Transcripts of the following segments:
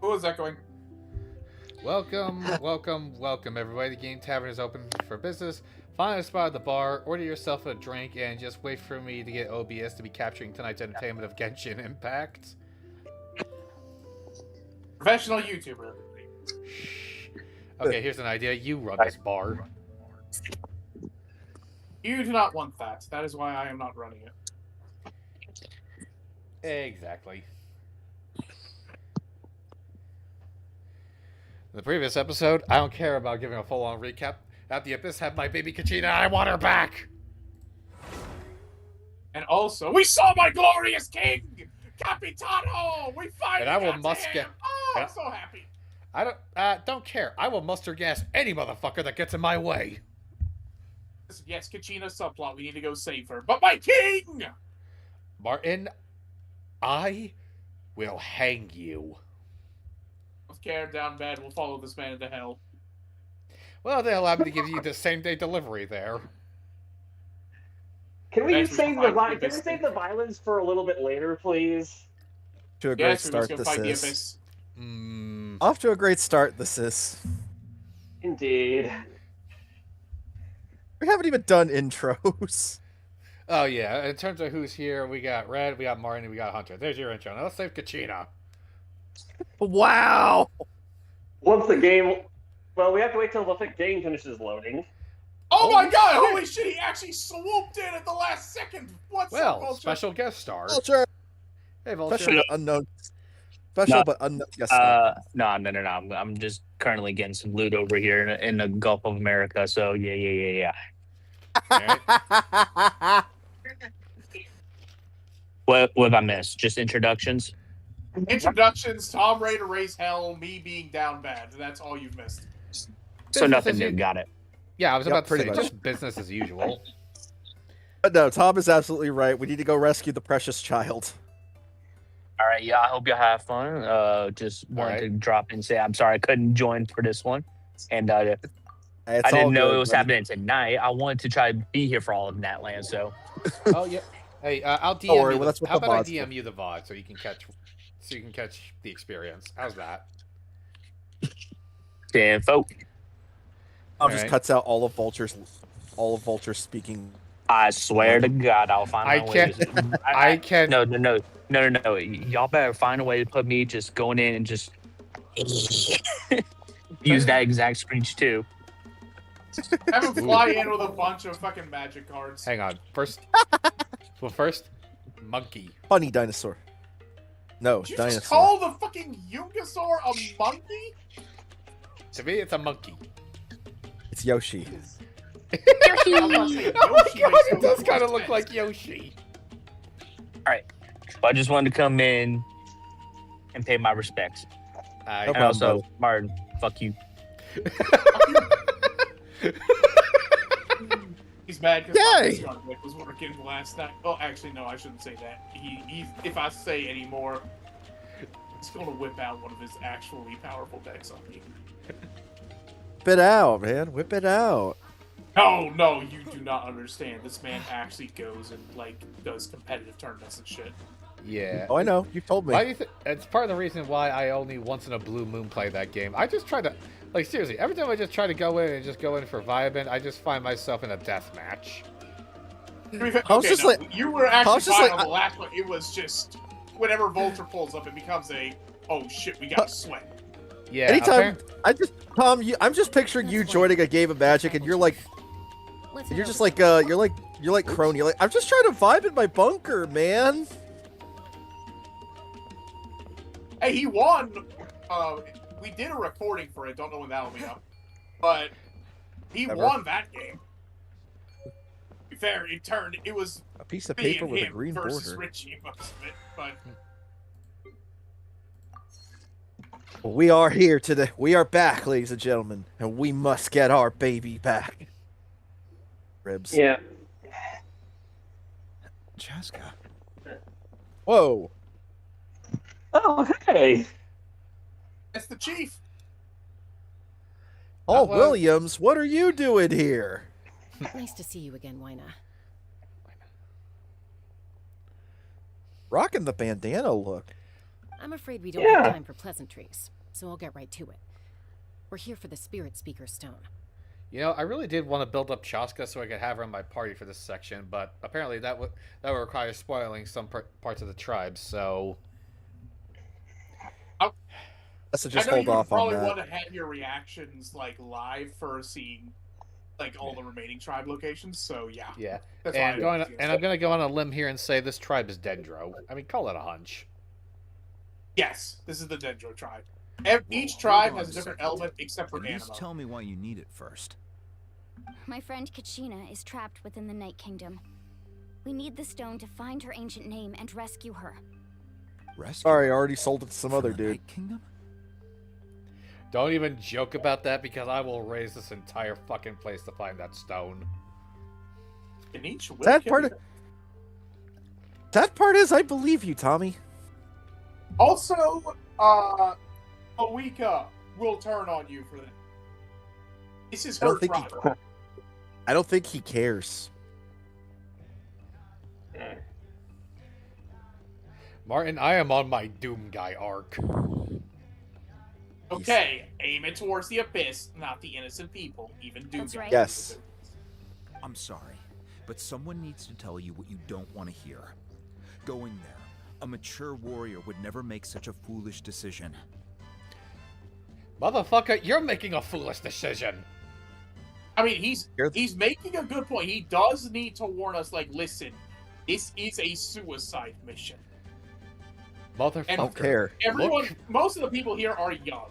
Who is that going? Welcome, everybody. The Game Tavern is open for business. Find a spot at the bar, order yourself a drink, and just wait for me to get OBS to be capturing tonight's entertainment of Genshin Impact. Professional YouTuber. Shh. Okay, here's an idea. You run this bar. You do not want that. That is why I am not running it. Exactly. In the previous episode, I don't care about giving a full-on recap. At the Abyss had my baby KATCHINA, I want her back! And also, we saw my glorious king! Capitano! We finally And I will got to him! Oh, I'm so happy. I don't care. I will muster gas any motherfucker that gets in my way. Listen, yes, KATCHINA subplot, we need to go save her. But my king! Martin, I will hang you. Let's carry her down bad. We'll follow this man into hell. Well, they allowed me to give you the same-day delivery there. Can we Eventually save the violence for a little bit later, please? To a great start, this is. Off to a great start, this is. Indeed. We haven't even done intros. Oh, yeah. In terms of who's here, we got Red, we got Martin, and we got Hunter. There's your intro. Now let's save KATCHINA. Wow! Once the game... Well, we have to wait till the game finishes loading. Oh my god! Holy shit, he actually swooped in at the last second! What's up, Vulture? Special guest star. Vulture! Hey, Vulture. Special but unknown. Special but unknown guest star. No. I'm just currently getting some loot over here in the Gulf of America, so yeah. Right. What have I missed? Just introductions? Introductions, Tom ready to raise hell, me being down bad. That's all you've missed. So nothing new. Got it. Yeah, I was about to say, much. just business as usual. But no, Tom is absolutely right. We need to go rescue the precious child. All right, yeah, I hope you have fun. Just wanted to drop in and say I'm sorry I couldn't join for this one. And I didn't know it was happening tonight. I wanted to try to be here for all of Natland, so. Oh, yeah. Hey, I'll DM worry, you. that's what How the about I VOD's DM you the VOD so you can catch the experience? How's that? Damn, folk. Tom just cuts out all of Vulture's speaking. I swear to God, I'll find my way. I can't. No. Y'all better find a way to put me just going in and just use that exact screech too. Have him fly in with a bunch of fucking magic cards. Hang on. First, monkey. Funny dinosaur. No, Did you dinosaur. just call the fucking Yungasaur a monkey? To me, it's a monkey. It's Yoshi. Oh my god, it does kind of look like Yoshi. Alright. Well, I just wanted to come in and pay my respects. No And problem, also, brother. Martin, fuck you. He's mad because Yay! Nick was working last night. Oh, actually, no, I shouldn't say that. He if I say any more, he's going to whip out one of his actually powerful decks on me. Whip it out, man. Whip it out. No, you do not understand. This man actually goes and, like, does competitive tournaments and shit. Yeah. Oh, I know. You told me. Why do you think? It's part of the reason why I only once in a blue moon play that game. I just try to, like, seriously, every time I just try to go in and just go in for vibing, I just find myself in a death match. I was just like, you were actually just fine like, on the last one. It was just whenever Vulture pulls up, it becomes a oh shit, we got to sweat. Yeah. anytime Tom, I'm just picturing you joining a game of Magic, and you're like, you're just like, you're like crony. You're like, I'm just trying to vibe in my bunker, man. Hey, he won. We did a recording for it. Don't know when that'll be up, but he won that game. To be fair, it was A piece of me paper and with a him green versus border. Richie most of it, but. Well, we are here today. We are back, ladies and gentlemen, and we must get our baby back. Ribs. Yeah. Chaska. Whoa. Oh, hey. It's the chief. Paul well- Williams, what are you doing here? Nice to see you again, Wyna. Rocking the bandana look. I'm afraid we don't Yeah. have time for pleasantries. so I'll get right to it. We're here for the Spirit Speaker Stone. You know, I really did want to build up Chaska so I could have her in my party for this section, but apparently that would require spoiling some parts of the tribe, so... So just hold off on that. I know you probably want to have your reactions, like, live for seeing, like, all the remaining tribe locations, so yeah. Yeah, That's and I'm going to go on a limb here and say this tribe is Dendro. I mean, call it a hunch. Yes, this is the Dendro tribe. Each tribe has a different element except for Animo. Tell me why you need it first. My friend KATCHINA is trapped within the Night Kingdom. We need the stone to find her ancient name and rescue her. Sorry, I already sold it to some other dude. Night Kingdom? Don't even joke about that because I will raise this entire fucking place to find that stone. That part is I believe you, Tommy. Also, Awika will turn on you for that. This is her tribe. I don't think he cares. Martin, I am on my Doom Guy arc. Okay, aim it towards the abyss, not the innocent people. Even Doom That's Guy. right. Yes. I'm sorry, but someone needs to tell you what you don't want to hear. Going there, a mature warrior would never make such a foolish decision. Motherfucker, you're making a foolish decision. I mean, he's making a good point. He does need to warn us, like, listen, this is a suicide mission. Motherfucker. I don't care. Most of the people here are young.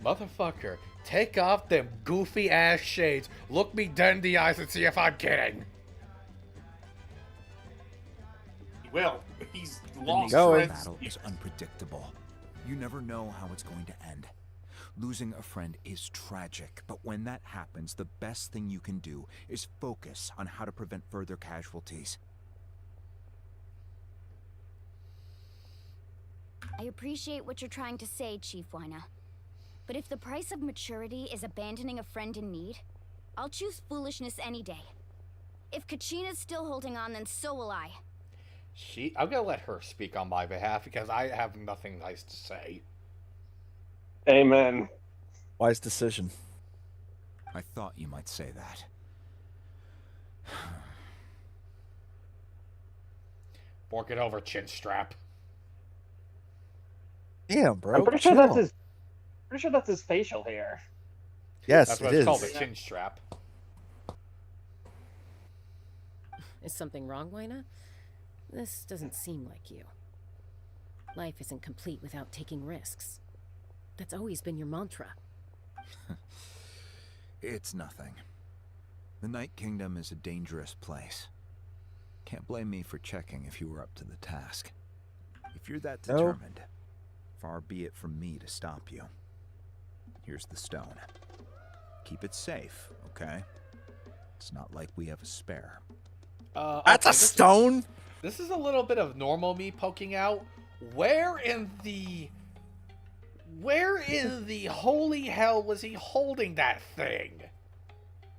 Motherfucker, take off them goofy ass shades. Look me dead in the eyes and see if I'm kidding. He will. He's lost The friends. battle is unpredictable. You never know how it's going to end. Losing a friend is tragic, but when that happens, the best thing you can do is focus on how to prevent further casualties. I appreciate what you're trying to say, Chief Waina. But if the price of maturity is abandoning a friend in need, I'll choose foolishness any day. If KATCHINA's still holding on, then so will I. I'm gonna let her speak on my behalf because I have nothing nice to say. Amen. Wise decision. I thought you might say that. Fork it over, chin strap. Damn, bro. I'm pretty sure that's his facial hair. Yes, that's what it it's is. called, a chin strap. Is something wrong, Waina? This doesn't seem like you. Life isn't complete without taking risks. That's always been your mantra. It's nothing. The Night Kingdom is a dangerous place. Can't blame me for checking if you were up to the task. If you're that determined, far be it from me to stop you. Here's the stone. Keep it safe, okay? It's not like we have a spare. That's a stone? This is a little bit of normal me poking out. Where in the holy hell was he holding that thing?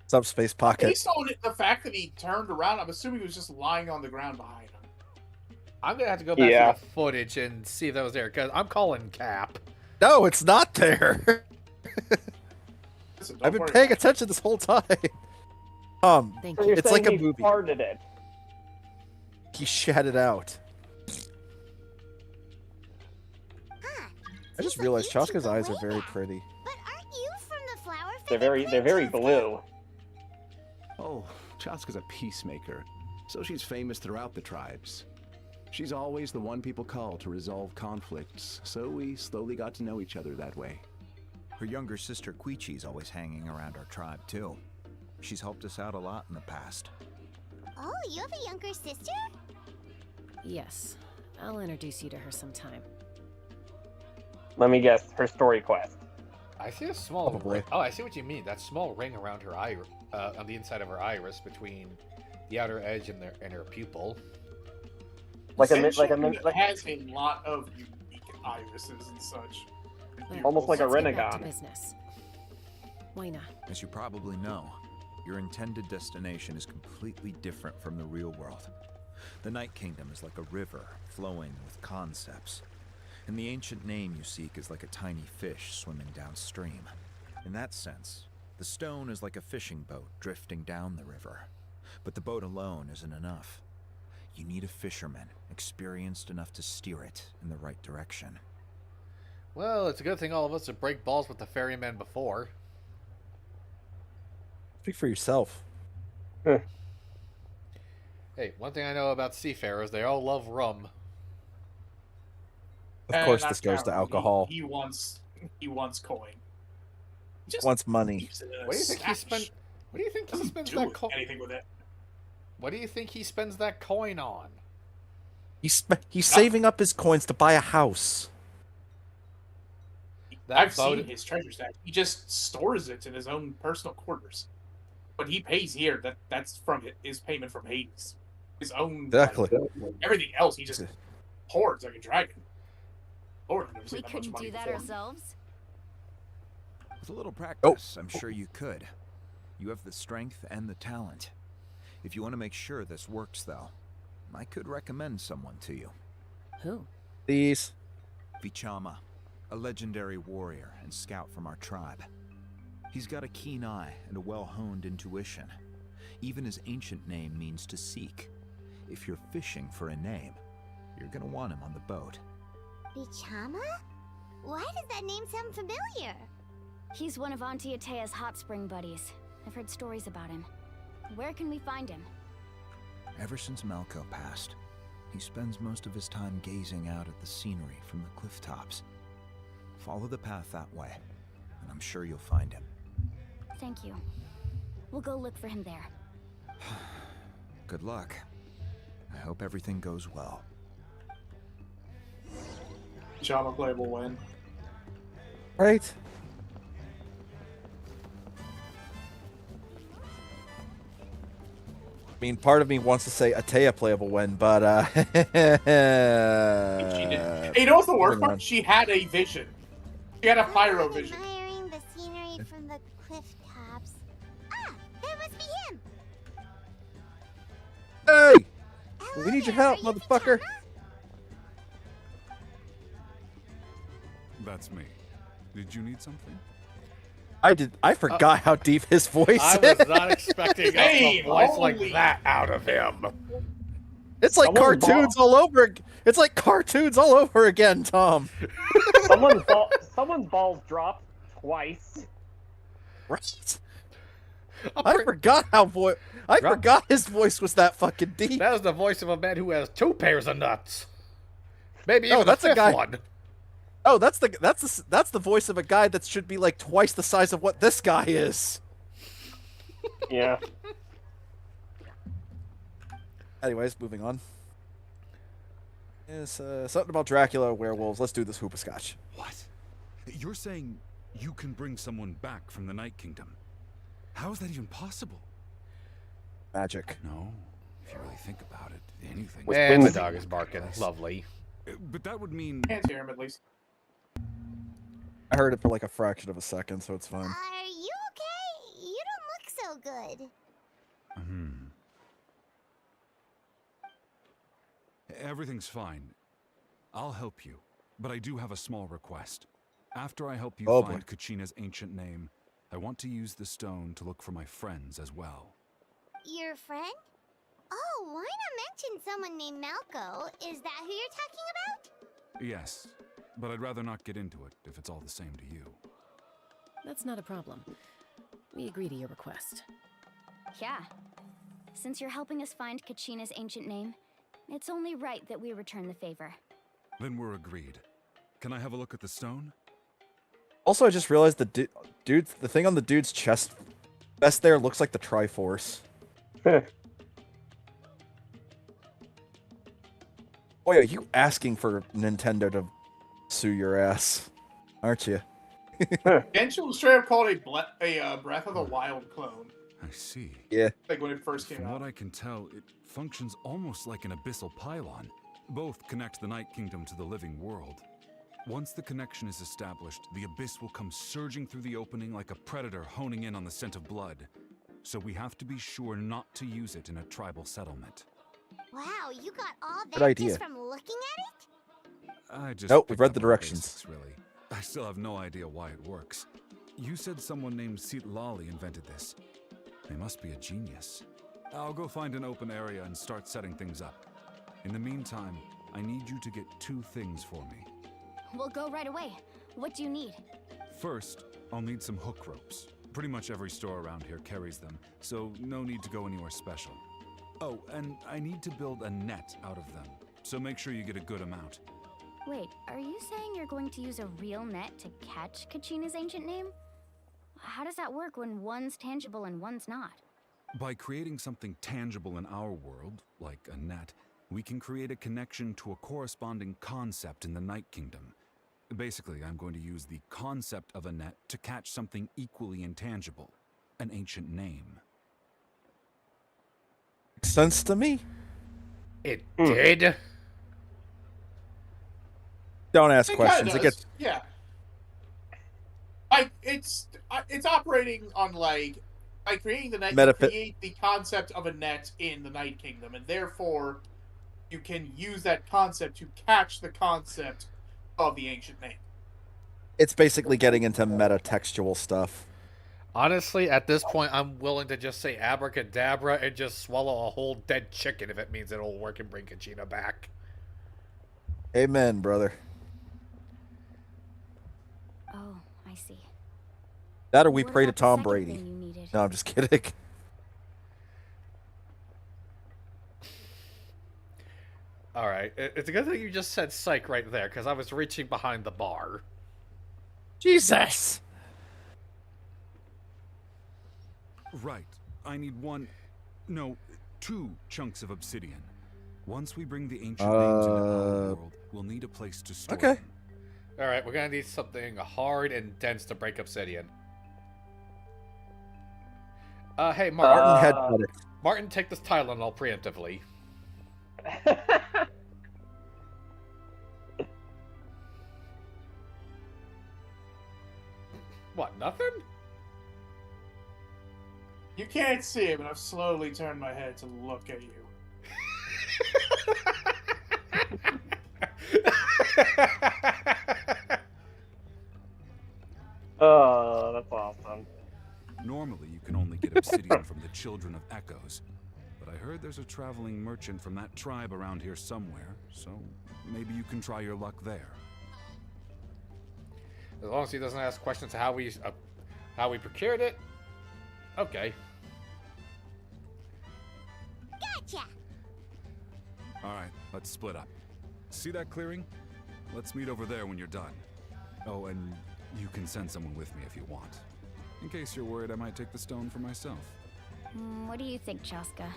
Subspace pocket. Based on the fact that he turned around, I'm assuming he was just lying on the ground behind him. I'm gonna have to go back to the footage and see if that was there, because I'm calling cap. No, it's not there. Listen, I've been paying attention this whole time. Thank So you. you're It's saying like a he movie. farted it. He shat it out. I just realized Chaska's eyes are very pretty. But aren't you from the flower They're very blue. Oh, Chaska's a peacemaker, so she's famous throughout the tribes. She's always the one people call to resolve conflicts, so we slowly got to know each other that way. Her younger sister Quichi's always hanging around our tribe, too. She's helped us out a lot in the past. Oh, you have a younger sister? Yes. I'll introduce you to her sometime. Let me guess, her story quest. I see a small Probably. ring. Oh, I see what you mean. That small ring around her eye, on the inside of her iris, between the outer edge and her pupil. Like it has a lot of unique irises and such. Almost like a Let's get back to Renegon. business. Waina, As you probably know, your intended destination is completely different from the real world. The Night Kingdom is like a river flowing with concepts. And the ancient name you seek is like a tiny fish swimming downstream. In that sense, the stone is like a fishing boat drifting down the river. But the boat alone isn't enough. You need a fisherman, experienced enough to steer it in the right direction. Well, it's a good thing all of us have break balls with the ferryman before. Speak for yourself. Hey, one thing I know about seafarers, they all love rum. Of course, this goes to alcohol. He wants coin. Just wants money. What do you think he spent? What do you think he spends that coin? Anything with it? What do you think he spends that coin on? He's saving up his coins to buy a house. I've seen his treasure stack. He just stores it in his own personal quarters. What he pays here, that's from his payment from Hades. His own. Exactly. Everything else, he just hoards like a dragon. Lord, I've never seen We that much couldn't money do that before. ourselves. With a little practice, I'm sure you could. You have the strength and the talent. If you want to make sure this works, though, I could recommend someone to you. Who? Please. Vichama, a legendary warrior and scout from our tribe. He's got a keen eye and a well-honed intuition. Even his ancient name means to seek. If you're fishing for a name, you're gonna want him on the boat. Vichama? Why does that name sound familiar? He's one of Auntie Atea's hot spring buddies. I've heard stories about him. Where can we find him? Ever since Malco passed, he spends most of his time gazing out at the scenery from the cliff tops. Follow the path that way, and I'm sure you'll find him. Thank you. We'll go look for him there. Good luck. I hope everything goes well. Jama playable win. Right. I mean, part of me wants to say Atea playable win, but She did. Hey, you know what's the worst part? She had a vision. She had a pyro vision. Admiring the scenery from the cliff tops. Ah, that must be him. Hey! Hello We need your there, help, are you motherfucker. Vichama? That's me. Did you need something? I forgot how deep his voice I is. was not expecting a voice like that out of him. It's like cartoons all over. It's like cartoons all over again, Tom. Someone's balls dropped twice. Right. I forgot I forgot his voice was that fucking deep. That was the voice of a man who has 2 pairs of nuts. Maybe even that's a a guy. fifth one. Oh, that's the voice of a guy that should be like twice the size of what this guy is. Yeah. Anyways, moving on. Is something about Dracula, werewolves. Let's do this hoopascotch. What? You're saying you can bring someone back from the Night Kingdom? How is that even possible? Magic. No. If you really think about it, anything. And the dog is barking. Lovely. But that would mean. Can't hear him at least. I heard it for like a fraction of a second, so it's fine. Are you okay? You don't look so good. Everything's fine. I'll help you, but I do have a small request. After I help you find KATCHINA's ancient name, I want to use the stone to look for my friends as well. Your friend? Oh, why not mention someone named Malco? Is that who you're talking about? Yes, but I'd rather not get into it if it's all the same to you. That's not a problem. We agree to your request. Yeah. Since you're helping us find KATCHINA's ancient name, it's only right that we return the favor. Then we're agreed. Can I have a look at the stone? Also, I just realized the thing on the dude's chest vest there looks like the Triforce. Oh yeah, you asking for Nintendo to sue your ass, aren't you? Genshin was straight up called a Breath of the Wild clone. I see. Yeah. Like when it first came From out. what I can tell, it functions almost like an abyssal pylon. Both connect the Night Kingdom to the living world. Once the connection is established, the abyss will come surging through the opening like a predator honing in on the scent of blood. So we have to be sure not to use it in a tribal settlement. Wow, you got all Good that idea. just from looking at it? I just Nope, we've picked read up the on directions. basics, really. I still have no idea why it works. You said someone named Sitlali invented this. They must be a genius. I'll go find an open area and start setting things up. In the meantime, I need you to get 2 things for me. We'll go right away. What do you need? First, I'll need some hook ropes. Pretty much every store around here carries them, so no need to go anywhere special. Oh, and I need to build a net out of them, so make sure you get a good amount. Wait, are you saying you're going to use a real net to catch KATCHINA's ancient name? How does that work when one's tangible and one's not? By creating something tangible in our world, like a net, we can create a connection to a corresponding concept in the Night Kingdom. Basically, I'm going to use the concept of a net to catch something equally intangible, an ancient name. Makes sense to me. It did. Don't ask It questions. kinda It gets does, yeah. Like it's operating on like by creating the net, you create the concept of a net in the Night Kingdom, and therefore you can use that concept to catch the concept of the ancient name. It's basically getting into meta-textual stuff. Honestly, at this point, I'm willing to just say abracadabra and just swallow a whole dead chicken if it means it'll work and bring KATCHINA back. Amen, brother. Oh, I see. That or we What pray to about the Tom second Brady. thing you needed? No, I'm just kidding. Alright, it's a good thing you just said psych right there, because I was reaching behind the bar. Jesus! Right. I need 2 chunks of obsidian. Once we bring the ancient names into our world, we'll need a place to store them. Alright, we're gonna need something hard and dense to break obsidian. Hey, Martin. Martin, take this Tylenol preemptively. What, nothing? You can't see it, but I've slowly turned my head to look at you. Oh, that's awesome. Normally, you can only get obsidian from the Children of Echoes, but I heard there's a traveling merchant from that tribe around here somewhere, so maybe you can try your luck there. As long as he doesn't ask questions how we procured it. Okay. Gotcha! Alright, let's split up. See that clearing? Let's meet over there when you're done. Oh, and you can send someone with me if you want. In case you're worried I might take the stone for myself. What do you think, Chaska?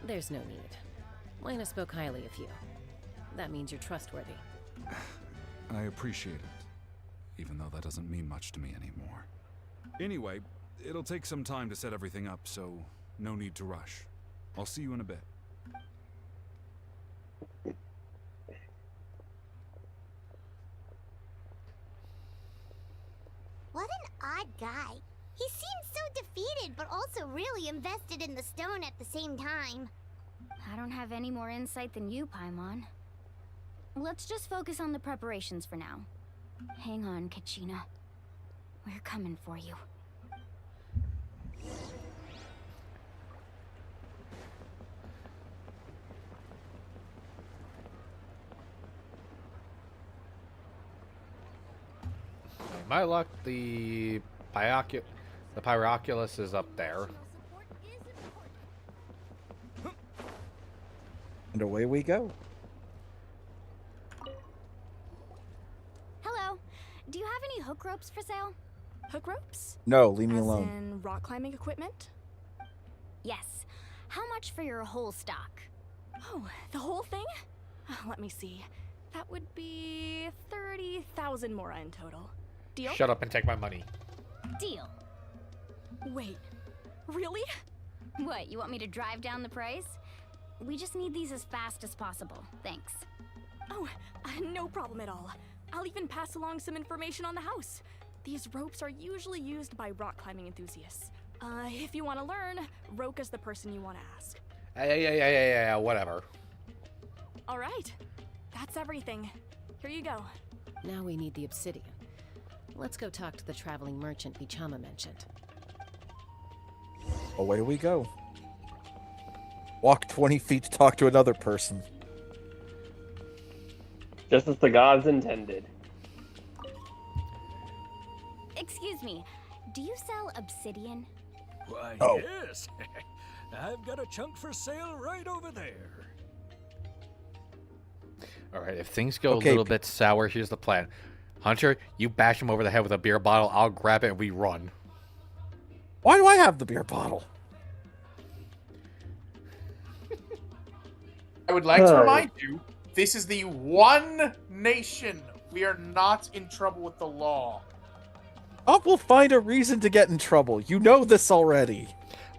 There's no need. Lena spoke highly of you. That means you're trustworthy. I appreciate it, even though that doesn't mean much to me anymore. Anyway, it'll take some time to set everything up, so no need to rush. I'll see you in a bit. What an odd guy. He seems so defeated, but also really invested in the stone at the same time. I don't have any more insight than you, Paimon. Let's just focus on the preparations for now. Hang on, KATCHINA. We're coming for you. My luck, the Pyroculus is up there. And away we go. Hello. Do you have any hook ropes for sale? Hook ropes? No, leave me As alone. in rock climbing equipment? Yes. How much for your whole stock? Oh, the whole thing? Let me see. That would be 30,000 more in total. Deal? Shut up and take my money. Deal. Wait. Really? What, you want me to drive down the price? We just need these as fast as possible. Thanks. Oh, no problem at all. I'll even pass along some information on the house. These ropes are usually used by rock climbing enthusiasts. If you want to learn, Roka's the person you want to ask. Yeah, whatever. All right. That's everything. Here you go. Now we need the obsidian. Let's go talk to the traveling merchant Vichama mentioned. Away do we go. Walk 20 feet to talk to another person. Just as the gods intended. Excuse me, do you sell obsidian? Why, Oh. yes. I've got a chunk for sale right over there. All right, if things go a little bit sour, here's the plan. Hunter, you bash him over the head with a beer bottle. I'll grab it and we run. Why do I have the beer bottle? I would like to remind you, this is the one nation. We are not in trouble with the law. We'll find a reason to get in trouble. You know this already.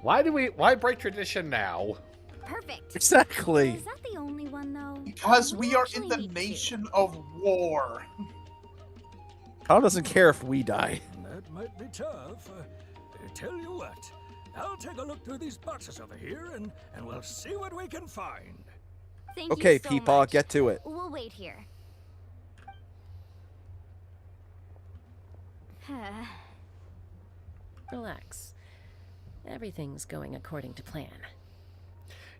Why break tradition now? Perfect. Exactly. Is that the only one, though? Because we are in the nation of war. Tom doesn't care if we die. That might be tough. Tell you what, I'll take a look through these boxes over here, and we'll see what we can find. Thank Okay, you so Peepaw, much. get to it. We'll wait here. Relax. Everything's going according to plan.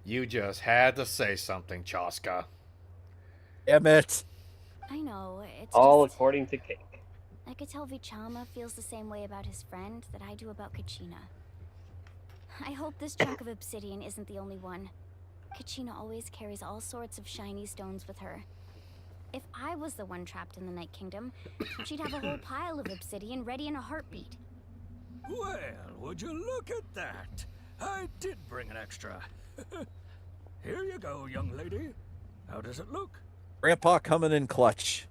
You just had to say something, Chaska. Damn it. I know, it's All just... according to Cake. I could tell Vichama feels the same way about his friend that I do about KATCHINA. I hope this chunk of obsidian isn't the only one. KATCHINA always carries all sorts of shiny stones with her. If I was the one trapped in the Night Kingdom, she'd have a whole pile of obsidian ready in a heartbeat. Well, would you look at that? I did bring an extra. Here you go, young lady. How does it look? Grandpa coming in clutch.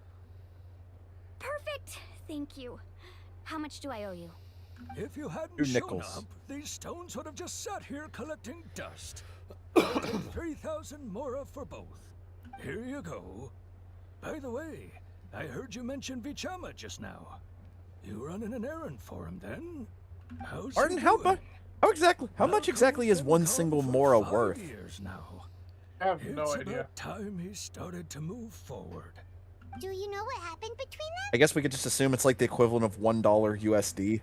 Perfect! Thank you. How much do I owe you? If you hadn't 2 shown nickels. up, these stones would have just sat here collecting dust. 3,000 mora for both. Here you go. By the way, I heard you mention Vichama just now. You running an errand for him then? How's Arden, he how doing? much exactly is one single mora worth? Years now. I have no It's idea. about time he started to move forward. Do you know what happened between them? I guess we could just assume it's like the equivalent of $1 USD.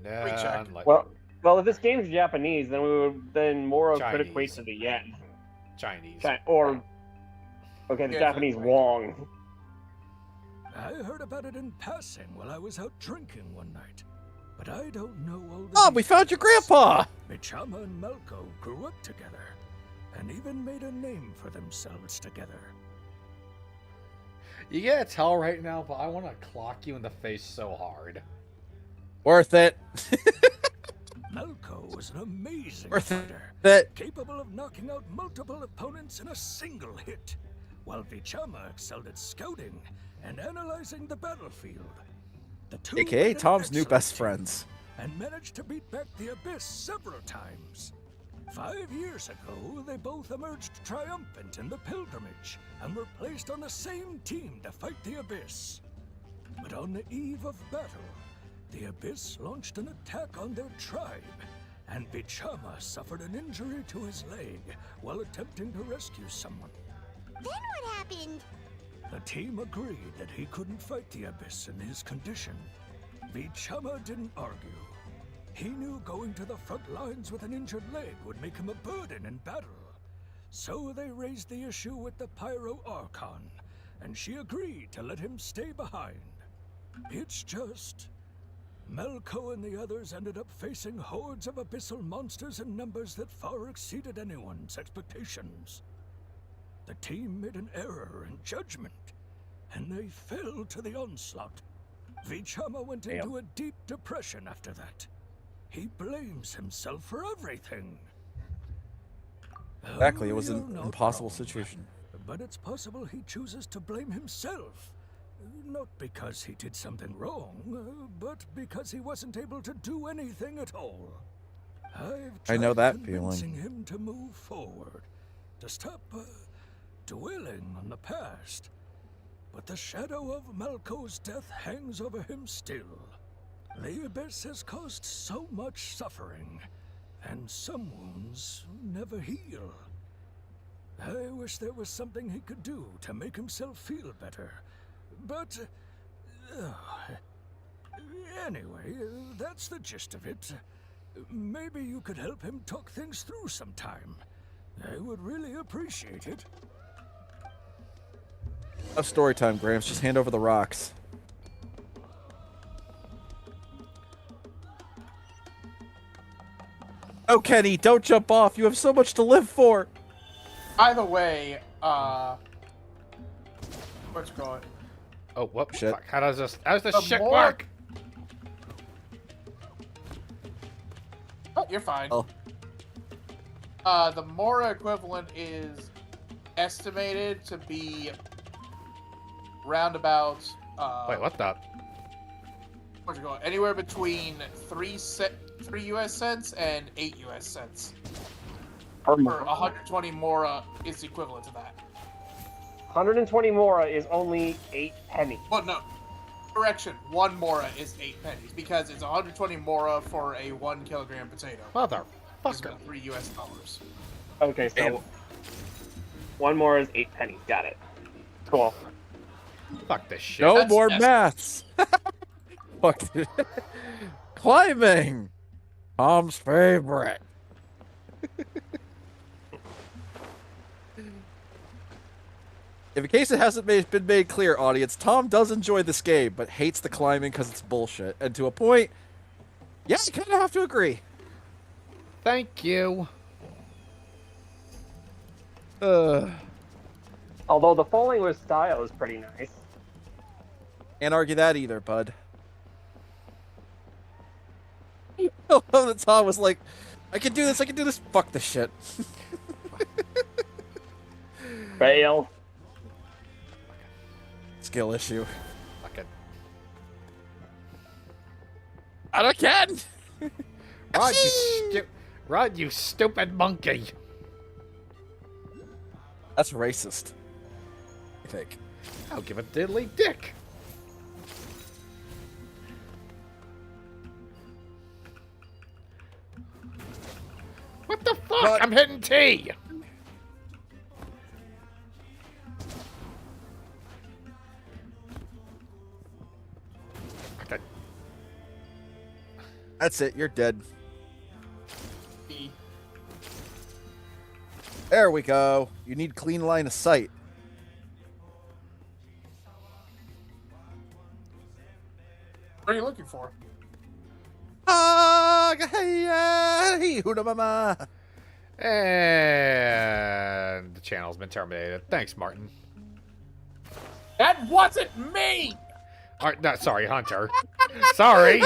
Nah, Well, if this game's Japanese, then Moro could equate Chinese. to the yen. Chinese. Okay, the Yeah, Japanese right. won. I heard about it in passing while I was out drinking one night, but I don't know all the Oh, we found your grandpa! Vichama and Malko grew up together, and even made a name for themselves together. You can't tell right now, but I want to clock you in the face so hard. Worth it. Malko was an amazing Worth fighter, it. capable of knocking out multiple opponents in a single hit, while Vichama excelled at scouting and analyzing the battlefield. The two AKA made an Tom's new excellent best team friends. and managed to beat back the Abyss several times. 5 years ago, they both emerged triumphant in the pilgrimage and were placed on the same team to fight the Abyss. But on the eve of battle, the Abyss launched an attack on their tribe, and Vichama suffered an injury to his leg while attempting to rescue someone. Then what happened? The team agreed that he couldn't fight the Abyss in his condition. Vichama didn't argue. He knew going to the front lines with an injured leg would make him a burden in battle. So they raised the issue with the Pyro Archon, and she agreed to let him stay behind. It's just... Malko and the others ended up facing hordes of abyssal monsters in numbers that far exceeded anyone's expectations. The team made an error in judgment, and they fell to the onslaught. Vichama went into a deep depression after that. He blames himself for everything. Exactly, it was You're an not impossible wrong, situation. But it's possible he chooses to blame himself. Not because he did something wrong, but because he wasn't able to do anything at all. I know that convincing feeling. him to move forward, to stop dwelling on the past. But the shadow of Malko's death hangs over him still. The Abyss has caused so much suffering, and some wounds never heal. I wish there was something he could do to make himself feel better. But... anyway, that's the gist of it. Maybe you could help him talk things through sometime. I would really appreciate it. Enough story time, Gramps. Just hand over the rocks. Oh, Kenny, don't jump off. You have so much to live for. By the way, what's going? Oh, whoop! Shit. Fuck. How does this shit work? Oh, you're fine. Oh. The Mora equivalent is estimated to be roundabout. Wait, what the? Where's it going? Anywhere between 3 US cents and 8 US cents. For 120 Mora is equivalent to that. 120 Mora is only 8 pennies. Well, no. Correction. 1 Mora is 8 pennies because it's 120 Mora for a 1 kilogram potato. Motherfucker. $3 US. Okay, so Damn. 1 Mora is 8 pennies. Got it. Cool. Fuck this shit. No more maths. Fuck this. Climbing. Tom's favorite. If in case it hasn't been made clear, audience, Tom does enjoy this game, but hates the climbing because it's bullshit. And to a point, yeah, I kind of have to agree. Thank you. Although the falling with style is pretty nice. Can't argue that either, bud. I love that Tom was like, I can do this, fuck this shit. Fail. Skill issue. Fuck it. And again! Rod, you stupid monkey. That's racist. I think. I'll give a diddly dick. What the fuck? But... I'm hitting T. Okay. That's it. You're dead. There we go. You need clean line of sight. What are you looking for? And the channel's been terminated. Thanks, Martin. That wasn't me! No, sorry, Hunter. Sorry.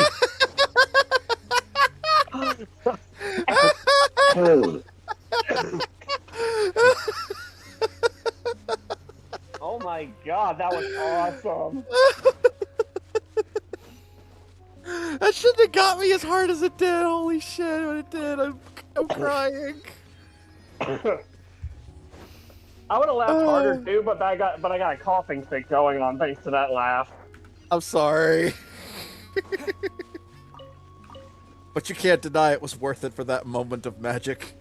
Oh my god, that was awesome. That shouldn't have got me as hard as it did. Holy shit, what it did. I'm crying. I would have laughed harder too, but I got a coughing fit going on thanks to that laugh. I'm sorry. But you can't deny it was worth it for that moment of magic.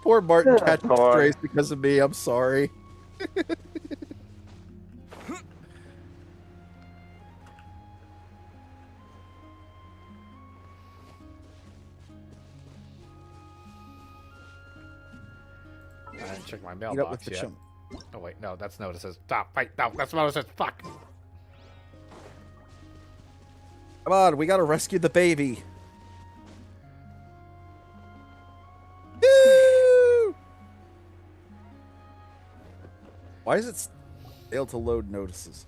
Poor Martin catching strays because of me. I'm sorry. I didn't check my mailbox yet. Oh wait, no, that's notices. Stop, wait, no, that's notices. Fuck. Come on, we gotta rescue the baby. Woo! Why is it failed to load notices?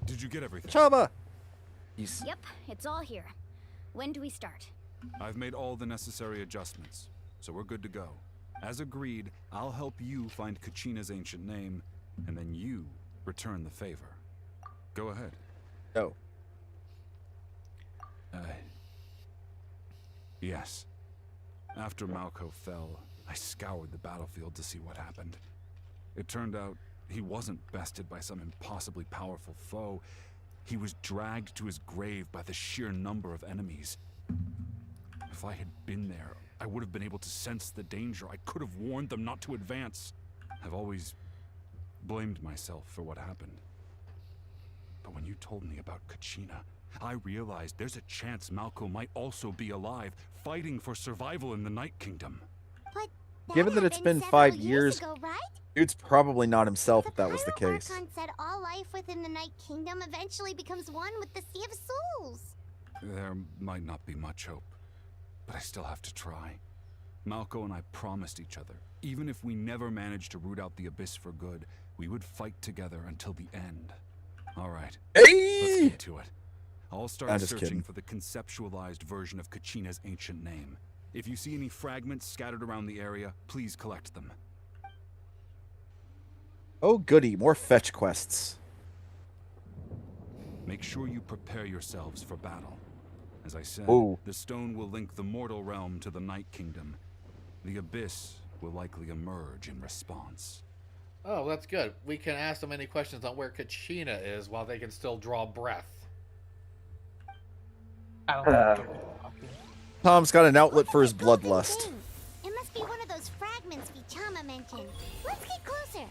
Did you get everything? Chaba! Yep, it's all here. When do we start? I've made all the necessary adjustments, so we're good to go. As agreed, I'll help you find KATCHINA's ancient name, and then you return the favor. Go ahead. Go. Yes. After Malko fell, I scoured the battlefield to see what happened. It turned out he wasn't bested by some impossibly powerful foe. He was dragged to his grave by the sheer number of enemies. If I had been there, I would have been able to sense the danger. I could have warned them not to advance. I've always blamed myself for what happened. But when you told me about KATCHINA, I realized there's a chance Malco might also be alive, fighting for survival in the Night Kingdom. But given that it's been 5 years, ago, right? dude's probably not himself if that was the case. Archon said all life within the Night Kingdom eventually becomes one with the Sea of Souls. There might not be much hope, but I still have to try. Malco and I promised each other, even if we never managed to root out the Abyss for good, we would fight together until the end. All right, let's get to it. I'll start searching for the conceptualized version of KATCHINA's ancient name. If you see any fragments scattered around the area, please collect them. Oh goody, more fetch quests. Make sure you prepare yourselves for battle. As I said, the stone will link the mortal realm to the Night Kingdom. The Abyss will likely emerge in response. Oh, that's good. We can ask them any questions on where KATCHINA is while they can still draw breath. Tom's got an outlet for his bloodlust. It must be one of those fragments Vichama mentioned. Let's get closer.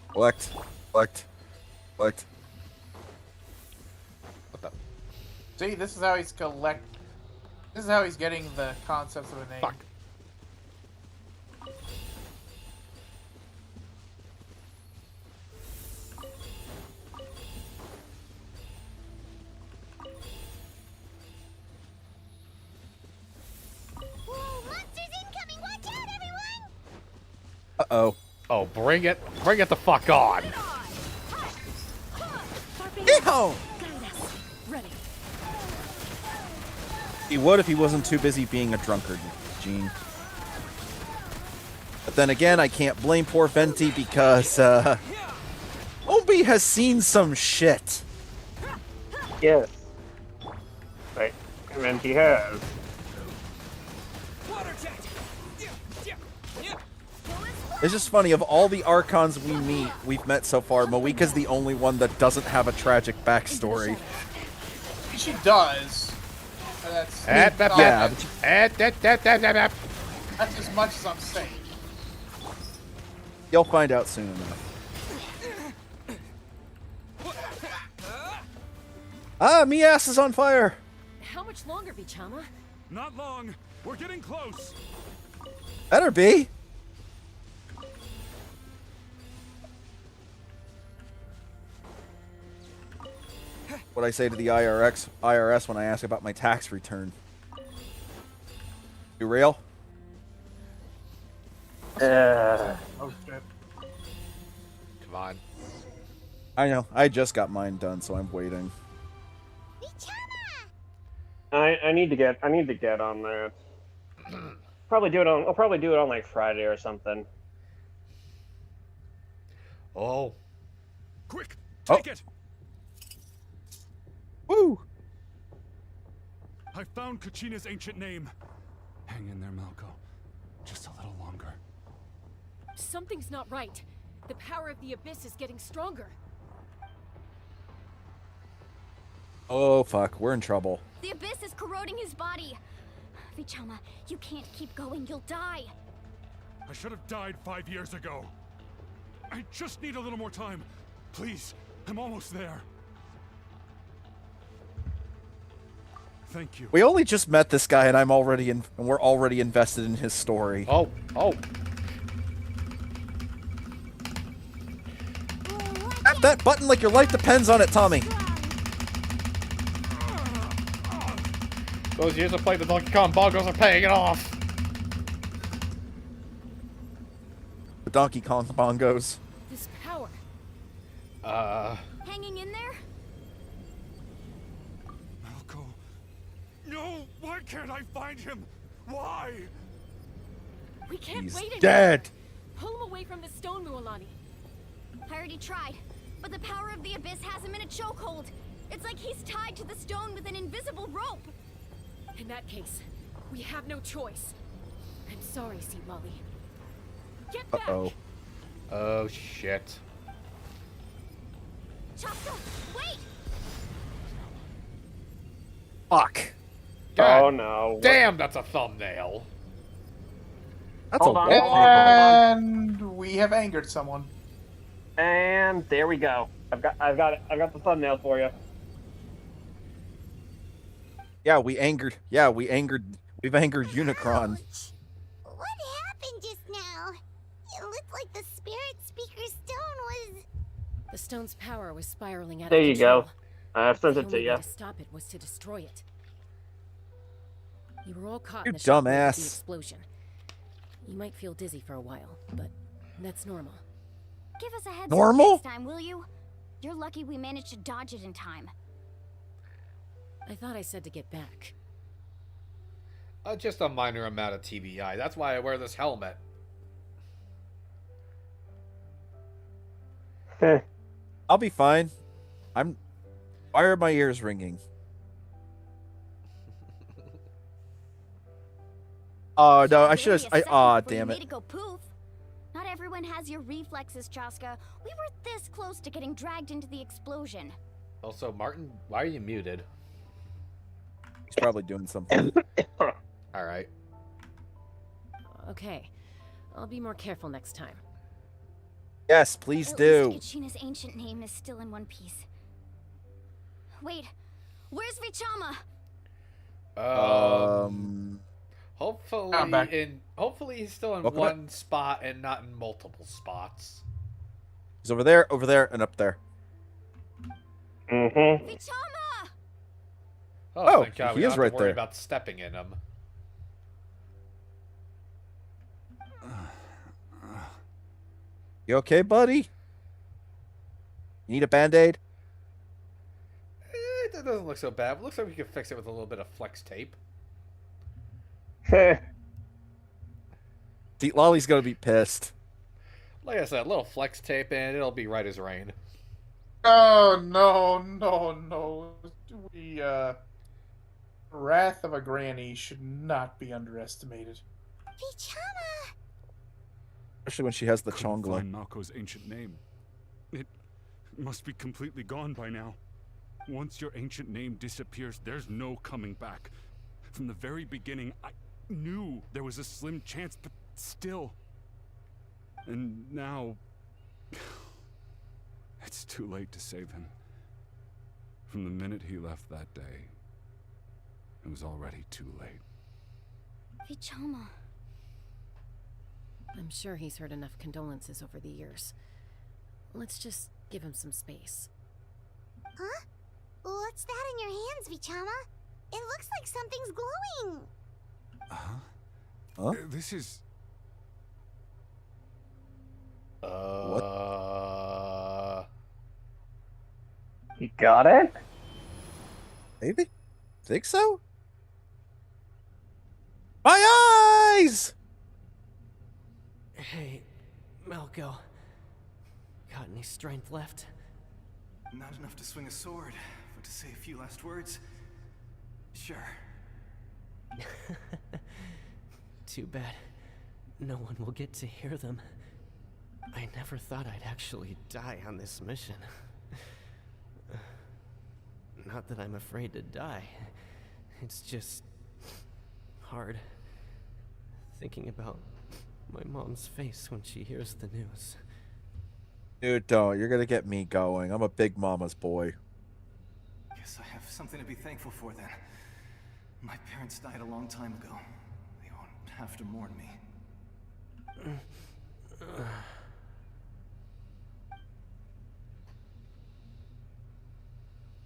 Collect. What the? See, this is how he's This is how he's getting the concepts of a name. Fuck. Uh-oh. Oh, bring it the fuck on. Yeehaw! He would if he wasn't too busy being a drunkard, Gene. But then again, I can't blame poor Venti because, Obi has seen some shit. Yes. Right. And he has. It's just funny, of all the Archons we've met so far, Moika's the only one that doesn't have a tragic backstory. She does. That's That's as much as I'm saying. You'll find out soon enough. Ah, me ass is on fire! How much longer, Vichama? Not long. We're getting close. Better be. What I say to the IRS when I ask about my tax return. You real? Oh shit. Come on. I know. I just got mine done, so I'm waiting. I need to get on that. I'll probably do it on like Friday or something. Oh. Quick, take it. Woo! I found KATCHINA's ancient name. Hang in there, Malco. Just a little longer. Something's not right. The power of the Abyss is getting stronger. Oh, fuck. We're in trouble. The Abyss is corroding his body. Vichama, you can't keep going. You'll die. I should have died 5 years ago. I just need a little more time. Please, I'm almost there. Thank you. We only just met this guy, and we're already invested in his story. Oh. Tap that button like your life depends on it, Tommy. Those years of playing the Donkey Kong bongos are paying it off. The Donkey Kong bongos. This power. Hanging in there? Malco. No! Why can't I find him? Why? We can't He's wait anymore. dead. Pull him away from the stone, Mualani. I already tried, but the power of the Abyss has him in a chokehold. It's like he's tied to the stone with an invisible rope. In that case, we have no choice. I'm sorry, Sea Molly. Get back! Uh-oh. Oh, shit. Chaka, wait! Fuck. God. Oh no. Damn, that's a thumbnail. That's Hold a on, wallpaper. And we have angered someone. And there we go. I've got the thumbnail for you. Yeah, we've angered Unicron. Ouch. What happened just now? It looked like the spirit speaker stone was... The stone's power was spiraling out There of you control. go. I've sent The it to only you. way to stop it was to destroy it. You were all caught You in the shockwave of the dumbass. explosion. You might feel dizzy for a while, but that's normal. Give us a heads Normal? up next time, will you? You're lucky we managed to dodge it in time. I thought I said to get back. Just a minor amount of TBI. That's why I wear this helmet. I'll be fine. Why are my ears ringing? Oh no, I should have. Aw, damn it. Go poof. Not everyone has your reflexes, Chaska. We were this close to getting dragged into the explosion. Also, Martin, why are you muted? He's probably doing something. All right. Okay, I'll be more careful next time. Yes, please At do. least Kachina's ancient name is still in one piece. Wait, where's Vichama? Hopefully he's still in Welcome one spot and not in multiple spots. He's over there, and up there. Mm-hmm. Vichama! Oh, thank God, he we don't is have right to worry there. about stepping in him. You okay, buddy? You need a Band-Aid? That doesn't look so bad. It looks like we could fix it with a little bit of flex tape. See, Lolly's gonna be pissed. Like I said, a little flex tape and it'll be right as rain. Oh, no. We, wrath of a granny should not be underestimated. Vichama! Especially when she has the Couldn't chongla. find Nako's ancient name. It must be completely gone by now. Once your ancient name disappears, there's no coming back. From the very beginning, I knew there was a slim chance, but still. And now... it's too late to save him. From the minute he left that day, it was already too late. Vichama. I'm sure he's heard enough condolences over the years. Let's just give him some space. Huh? What's that in your hands, Vichama? It looks like something's glowing. Huh? This is... You got it? Maybe? Think so? My eyes! Hey, Malco. Got any strength left? Not enough to swing a sword, but to say a few last words? Sure. Too bad. No one will get to hear them. I never thought I'd actually die on this mission. Not that I'm afraid to die. It's just... hard. Thinking about my mom's face when she hears the news. Dude, don't. You're gonna get me going. I'm a big mama's boy. Guess I have something to be thankful for then. My parents died a long time ago. They won't have to mourn me.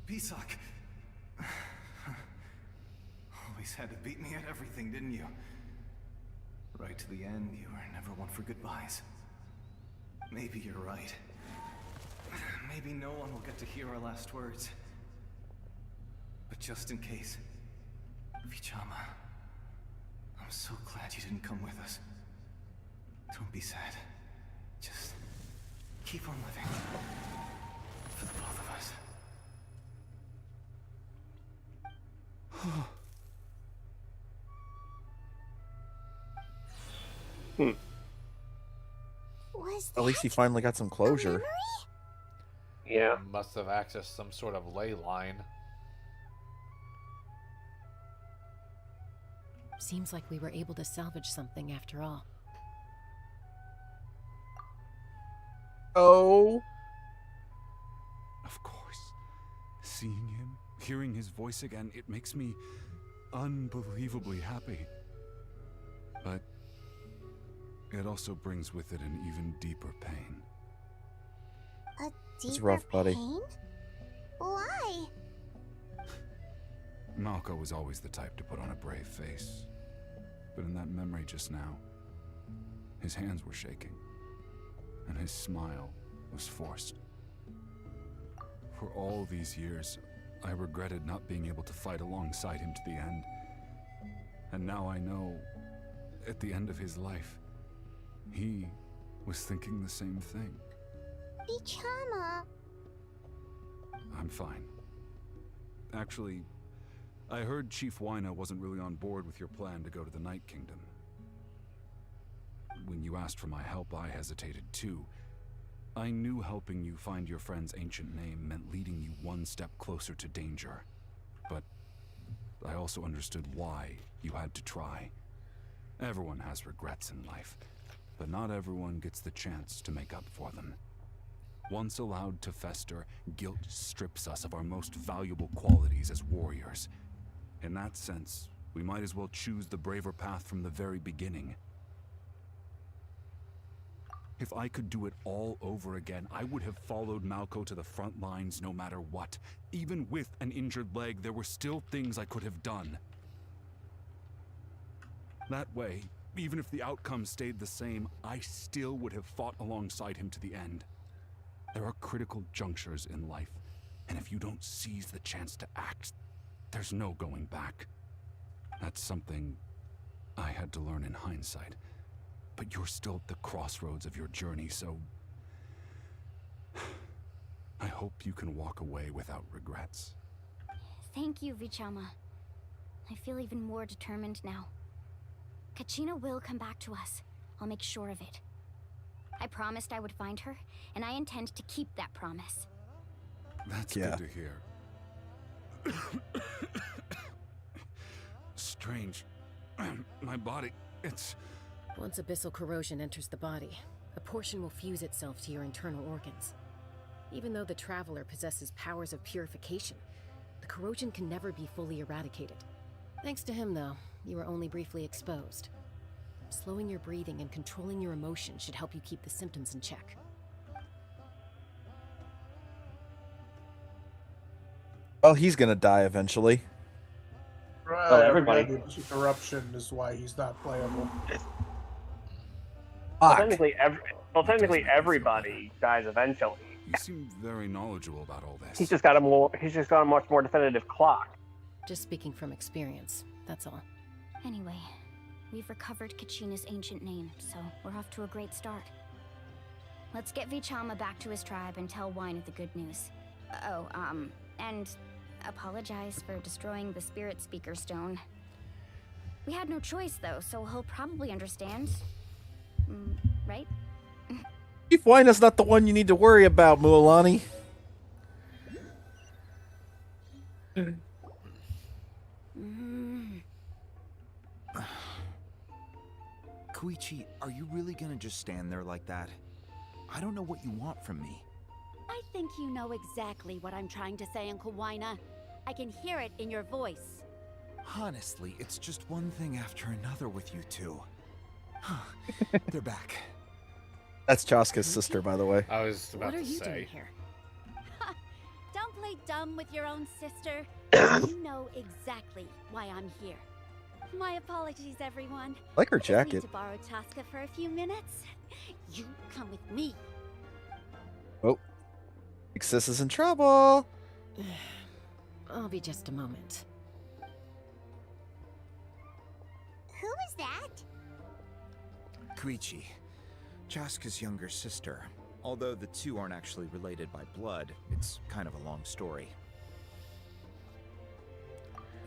Pisak! Always had to beat me at everything, didn't you? Right to the end, you were never one for goodbyes. Maybe you're right. Maybe no one will get to hear our last words. But just in case, Vichama, I'm so glad you didn't come with us. Don't be sad. Just keep on living. For the both of us. At least he finally got some closure. Yeah. Must have accessed some sort of ley line. Seems like we were able to salvage something after all. Oh. Of course. Seeing him, hearing his voice again, it makes me unbelievably happy. But it also brings with it an even deeper pain. A deeper It's rough, buddy. pain? Why? Malco was always the type to put on a brave face. But in that memory just now, his hands were shaking, and his smile was forced. For all these years, I regretted not being able to fight alongside him to the end. And now I know, at the end of his life, he was thinking the same thing. Vichama. I'm fine. Actually, I heard Chief Wyna wasn't really on board with your plan to go to the Night Kingdom. When you asked for my help, I hesitated too. I knew helping you find your friend's ancient name meant leading you one step closer to danger. But I also understood why you had to try. Everyone has regrets in life, but not everyone gets the chance to make up for them. Once allowed to fester, guilt strips us of our most valuable qualities as warriors. In that sense, we might as well choose the braver path from the very beginning. If I could do it all over again, I would have followed Malco to the front lines no matter what. Even with an injured leg, there were still things I could have done. That way, even if the outcome stayed the same, I still would have fought alongside him to the end. There are critical junctures in life, and if you don't seize the chance to act, there's no going back. That's something I had to learn in hindsight. But you're still at the crossroads of your journey, so I hope you can walk away without regrets. Thank you, Vichama. I feel even more determined now. KATCHINA will come back to us. I'll make sure of it. I promised I would find her, and I intend to keep that promise. That's good to hear. Strange. My body, it's... Once abyssal corrosion enters the body, a portion will fuse itself to your internal organs. Even though the Traveler possesses powers of purification, the corrosion can never be fully eradicated. Thanks to him, though, you were only briefly exposed. Slowing your breathing and controlling your emotions should help you keep the symptoms in check. Well, he's gonna die eventually. Right, well, everybody. Corruption is why he's not playable. Well, technically, everybody dies eventually. You seem very knowledgeable about all this. He's just got a much more definitive clock. Just speaking from experience, that's all. Anyway, we've recovered KATCHINA's ancient name, so we're off to a great start. Let's get Vichama back to his tribe and tell Wyna the good news. Oh, and apologize for destroying the Spirit Speaker Stone. We had no choice, though, so he'll probably understand. Right? Chief Wyna's not the one you need to worry about, Mualani. Koichi, are you really gonna just stand there like that? I don't know what you want from me. I think you know exactly what I'm trying to say, Uncle Wyna. I can hear it in your voice. Honestly, it's just one thing after another with you two. They're back. That's Chaska's sister, by the way. I was about What are to you say. doing here? Don't play dumb with your own sister. You know exactly why I'm here. My apologies, everyone. I like her I just need jacket. to borrow Chaska for a few minutes. You come with me. Oh. Big sis is in trouble. I'll be just a moment. Who is that? Koichi, Chaska's younger sister. Although the two aren't actually related by blood, it's kind of a long story.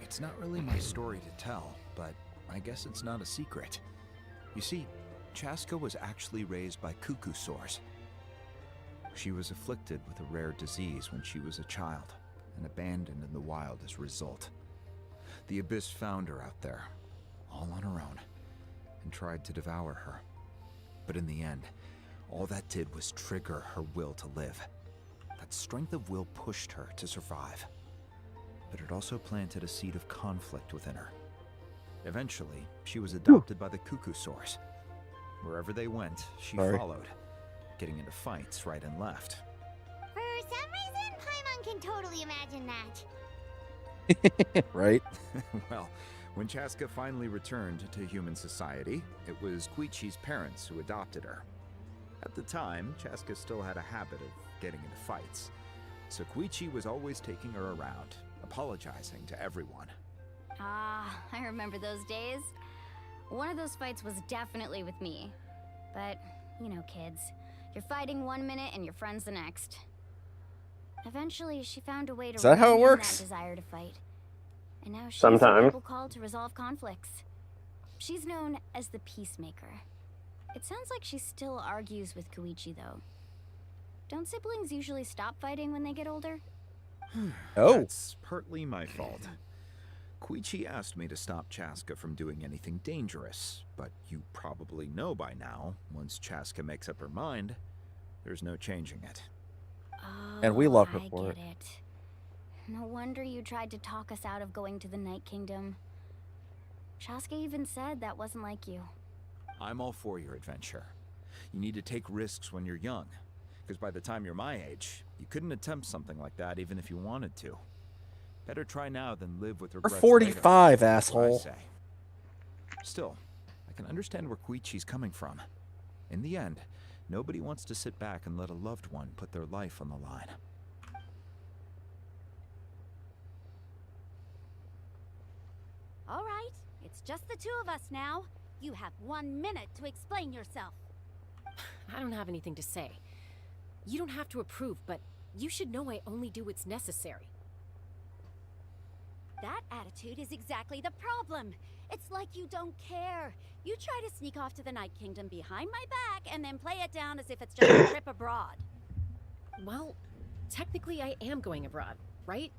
It's not really my story to tell, but I guess it's not a secret. You see, Chaska was actually raised by cuckoo sores. She was afflicted with a rare disease when she was a child, and abandoned in the wild as a result. The Abyss found her out there, all on her own, and tried to devour her. But in the end, all that did was trigger her will to live. That strength of will pushed her to survive. But it also planted a seed of conflict within her. Eventually, she was adopted by the Cuckoo Source. Wherever they went, she followed, getting into fights right and left. For some reason, Paimon can totally imagine that. Right? Well, when Chaska finally returned to human society, it was Koichi's parents who adopted her. At the time, Chaska still had a habit of getting into fights, so Koichi was always taking her around, apologizing to everyone. Ah, I remember those days. One of those fights was definitely with me. But, you know, kids. You're fighting 1 minute and your friend's the next. Eventually, she found a way to Is that how it rein in works? that desire to fight. And now she's Sometimes. people called to resolve conflicts. She's known as the Peacemaker. It sounds like she still argues with Koichi, though. Don't siblings usually stop fighting when they get older? Oh. That's partly my fault. Koichi asked me to stop Chaska from doing anything dangerous, but you probably know by now, once Chaska makes up her mind, there's no changing it. Oh, And we love her I for get it. it. No wonder you tried to talk us out of going to the Night Kingdom. Chaska even said that wasn't like you. I'm all for your adventure. You need to take risks when you're young, because by the time you're my age, you couldn't attempt something like that even if you wanted to. Better try now than live with We're regrets 45, later, that's what I asshole. say. Still, I can understand where Koichi's coming from. In the end, nobody wants to sit back and let a loved one put their life on the line. All right, it's just the two of us now. You have 1 minute to explain yourself. I don't have anything to say. You don't have to approve, but you should know I only do what's necessary. That attitude is exactly the problem. It's like you don't care. You try to sneak off to the Night Kingdom behind my back and then play it down as if it's just a trip abroad. Well, technically I am going abroad, right?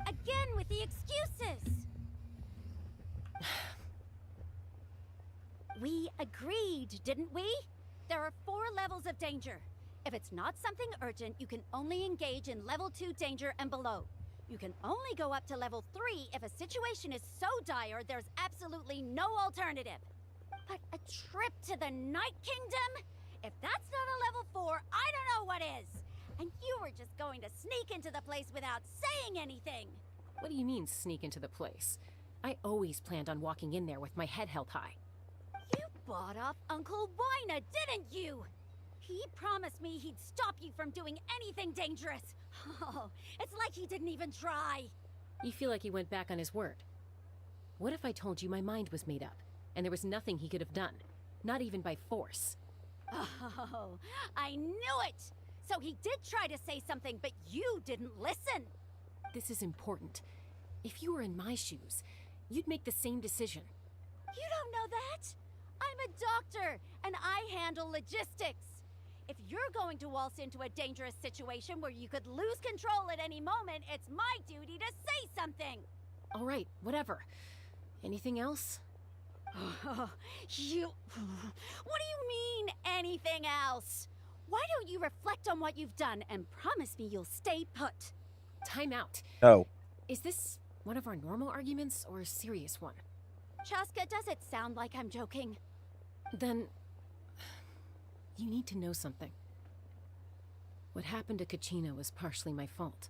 Again with the excuses! We agreed, didn't we? There are 4 levels of danger. If it's not something urgent, you can only engage in level 2 danger and below. You can only go up to level 3 if a situation is so dire there's absolutely no alternative. But a trip to the Night Kingdom? If that's not a level 4, I don't know what is. And you were just going to sneak into the place without saying anything. What do you mean, sneak into the place? I always planned on walking in there with my head held high. You bought off Uncle Wina, didn't you? He promised me he'd stop you from doing anything dangerous. Oh, it's like he didn't even try. You feel like he went back on his word. What if I told you my mind was made up, and there was nothing he could have done? Not even by force. Oh, I knew it! So he did try to say something, but you didn't listen. This is important. If you were in my shoes, you'd make the same decision. You don't know that? I'm a doctor, and I handle logistics. If you're going to waltz into a dangerous situation where you could lose control at any moment, it's my duty to say something. All right, whatever. Anything else? What do you mean, anything else? Why don't you reflect on what you've done and promise me you'll stay put? Time out. No. Is this one of our normal arguments or a serious one? Chaska, does it sound like I'm joking? Then you need to know something. What happened to KATCHINA was partially my fault.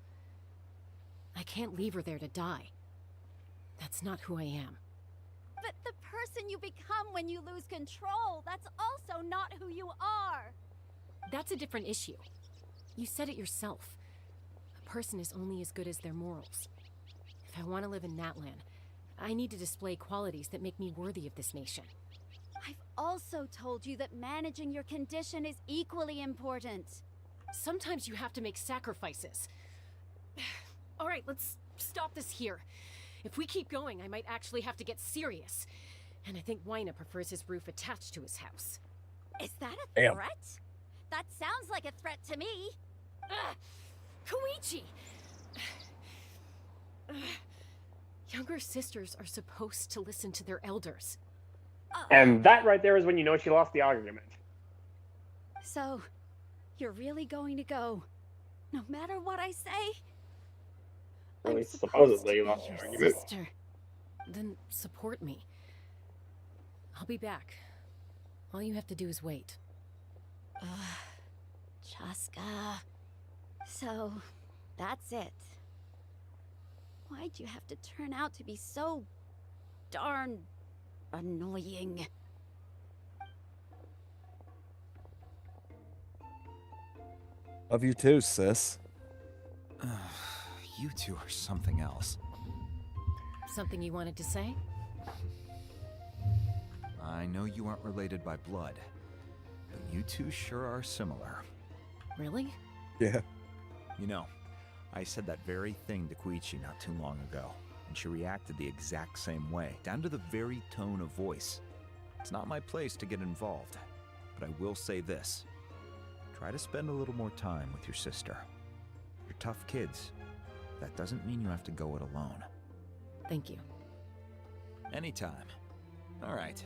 I can't leave her there to die. That's not who I am. But the person you become when you lose control, that's also not who you are. That's a different issue. You said it yourself. A person is only as good as their morals. If I want to live in Natlan, I need to display qualities that make me worthy of this nation. I've also told you that managing your condition is equally important. Sometimes you have to make sacrifices. All right, let's stop this here. If we keep going, I might actually have to get serious. And I think Wina prefers his roof attached to his house. Is that a threat? That sounds like a threat to me. Koichi! Younger sisters are supposed to listen to their elders. And that right there is when you know she lost the argument. So, you're really going to go, no matter what I say? Really, I'm supposed supposedly to lost be the your argument. sister. Then support me. I'll be back. All you have to do is wait. Chaska. So, that's it. Why'd you have to turn out to be so darn annoying? Love you too, sis. You two are something else. Something you wanted to say? I know you aren't related by blood, but you two sure are similar. Really? Yeah. You know, I said that very thing to Koichi not too long ago, and she reacted the exact same way, down to the very tone of voice. It's not my place to get involved, but I will say this. Try to spend a little more time with your sister. You're tough kids. That doesn't mean you have to go it alone. Thank you. Anytime. All right.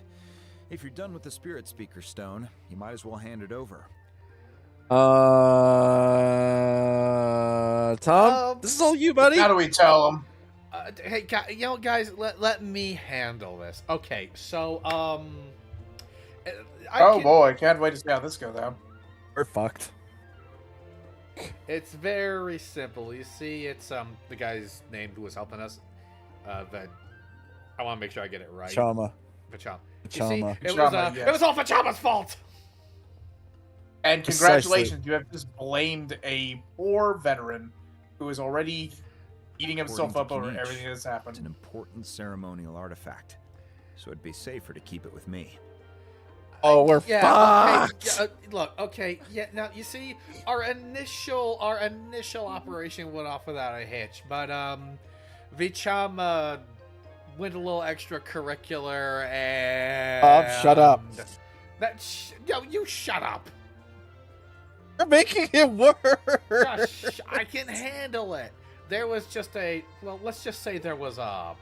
If you're done with the Spirit Speaker Stone, you might as well hand it over. Tom? This is all you, buddy? How do we tell him? Hey, guys, let me handle this. Okay, so, boy, can't wait to see how this goes down. We're fucked. It's very simple. You see, it's, the guy's name who was helping us, that, I want to make sure I get it right. Pachama. Pachama. Pachama. You see, it was all Pachama's fault! And congratulations, you have just blamed a poor veteran who is already eating himself up over everything that's happened. It's an important ceremonial artifact, so it'd be safer to keep it with me. Oh, we're fucked! Okay, look, okay, yeah, now, you see, our initial operation went off without a hitch, but, Vichama went a little extracurricular and... shut up. You shut up! You're making it worse! Gosh, I can handle it. There was just let's just say there was a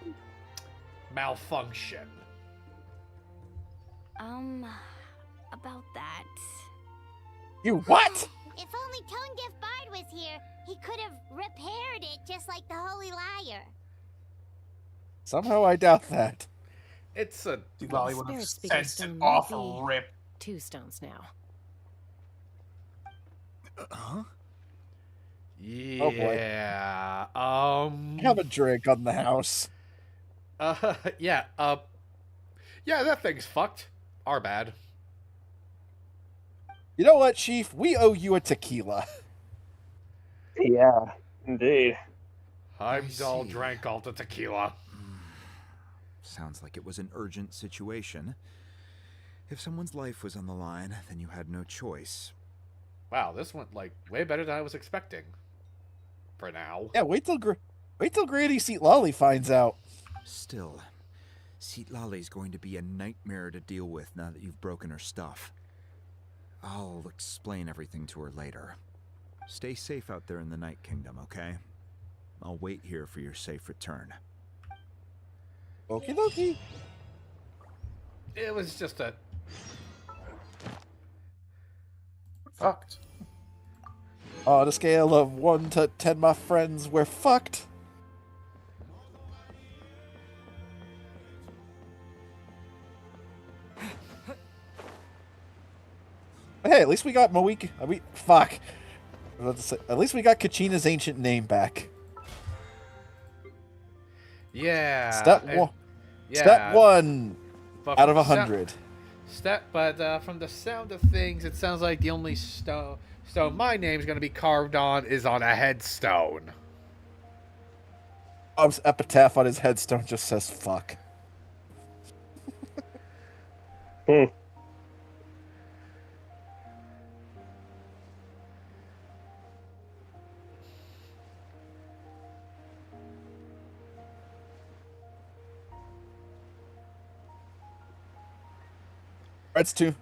malfunction. About that. You what? If only Tonegif Bard was here, he could have repaired it just like the Holy Liar. Somehow I doubt that. It's a... Well, he would have sensed it off a rip. 2 stones now. Huh? Yeah. Oh boy. Have a drink on the house. Yeah, that thing's fucked. Our bad. You know what, Chief? We owe you a tequila. Yeah, indeed. Heimdall drank all the tequila. Sounds like it was an urgent situation. If someone's life was on the line, then you had no choice. Wow, this went, way better than I was expecting. For now. Yeah, wait till Grady Seat Lolly finds out. Still, Seat Lolly's going to be a nightmare to deal with now that you've broken her stuff. I'll explain everything to her later. Stay safe out there in the Night Kingdom, okay? I'll wait here for your safe return. Okie dokie. It was just a... Fucked. On a scale of 1 to 10, my friends, we're fucked. Hey, at least we got Moiki. Fuck. At least we got KATCHINA's ancient name back. Yeah. Step 1 out of 100. But from the sound of things, it sounds like the only stone my name's going to be carved on is on a headstone. Bob's epitaph on his headstone just says fuck.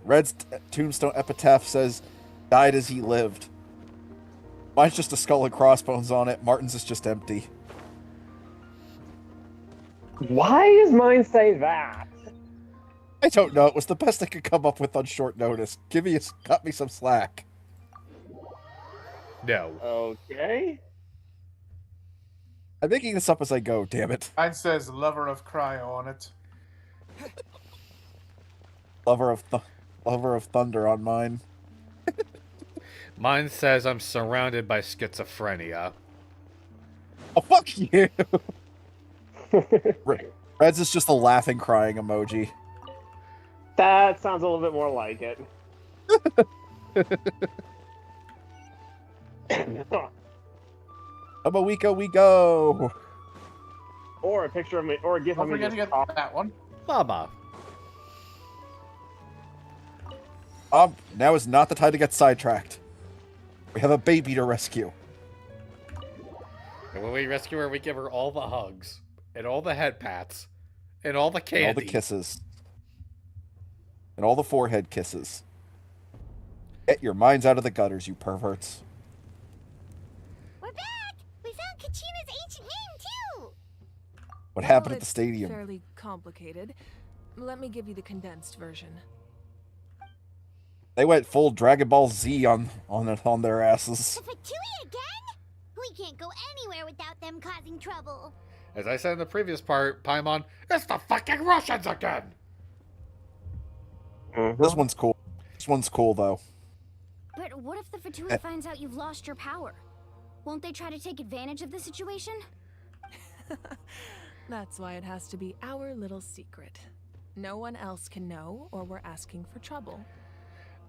Red's tombstone epitaph says, died as he lived. Mine's just a skull and crossbones on it. Martin's is just empty. Why does mine say that? I don't know. It was the best I could come up with on short notice. Cut me some slack. No. Okay. I'm making this up as I go, damn it. Mine says lover of cryo on it. Lover of thunder on mine. Mine says I'm surrounded by schizophrenia. Oh, fuck you! Red's is just a laughing, crying emoji. That sounds a little bit more like it. Abawiko we go! Or a picture of me, or a gif of me. Don't forget to get that one. Baba. Now is not the time to get sidetracked. We have a baby to rescue. And when we rescue her, we give her all the hugs, and all the head pats, and all the candy. And all the kisses. And all the forehead kisses. Get your minds out of the gutters, you perverts. We're back! We found KATCHINA's ancient name, too! What happened Well, at the stadium? It's fairly complicated. Let me give you the condensed version. They went full Dragon Ball Z on their asses. The Fatui again? We can't go anywhere without them causing trouble. As I said in the previous part, Paimon, it's the fucking Russians again! This one's cool. This one's cool, though. But what if the Fatui finds out you've lost your power? Won't they try to take advantage of the situation? That's why it has to be our little secret. No one else can know, or we're asking for trouble.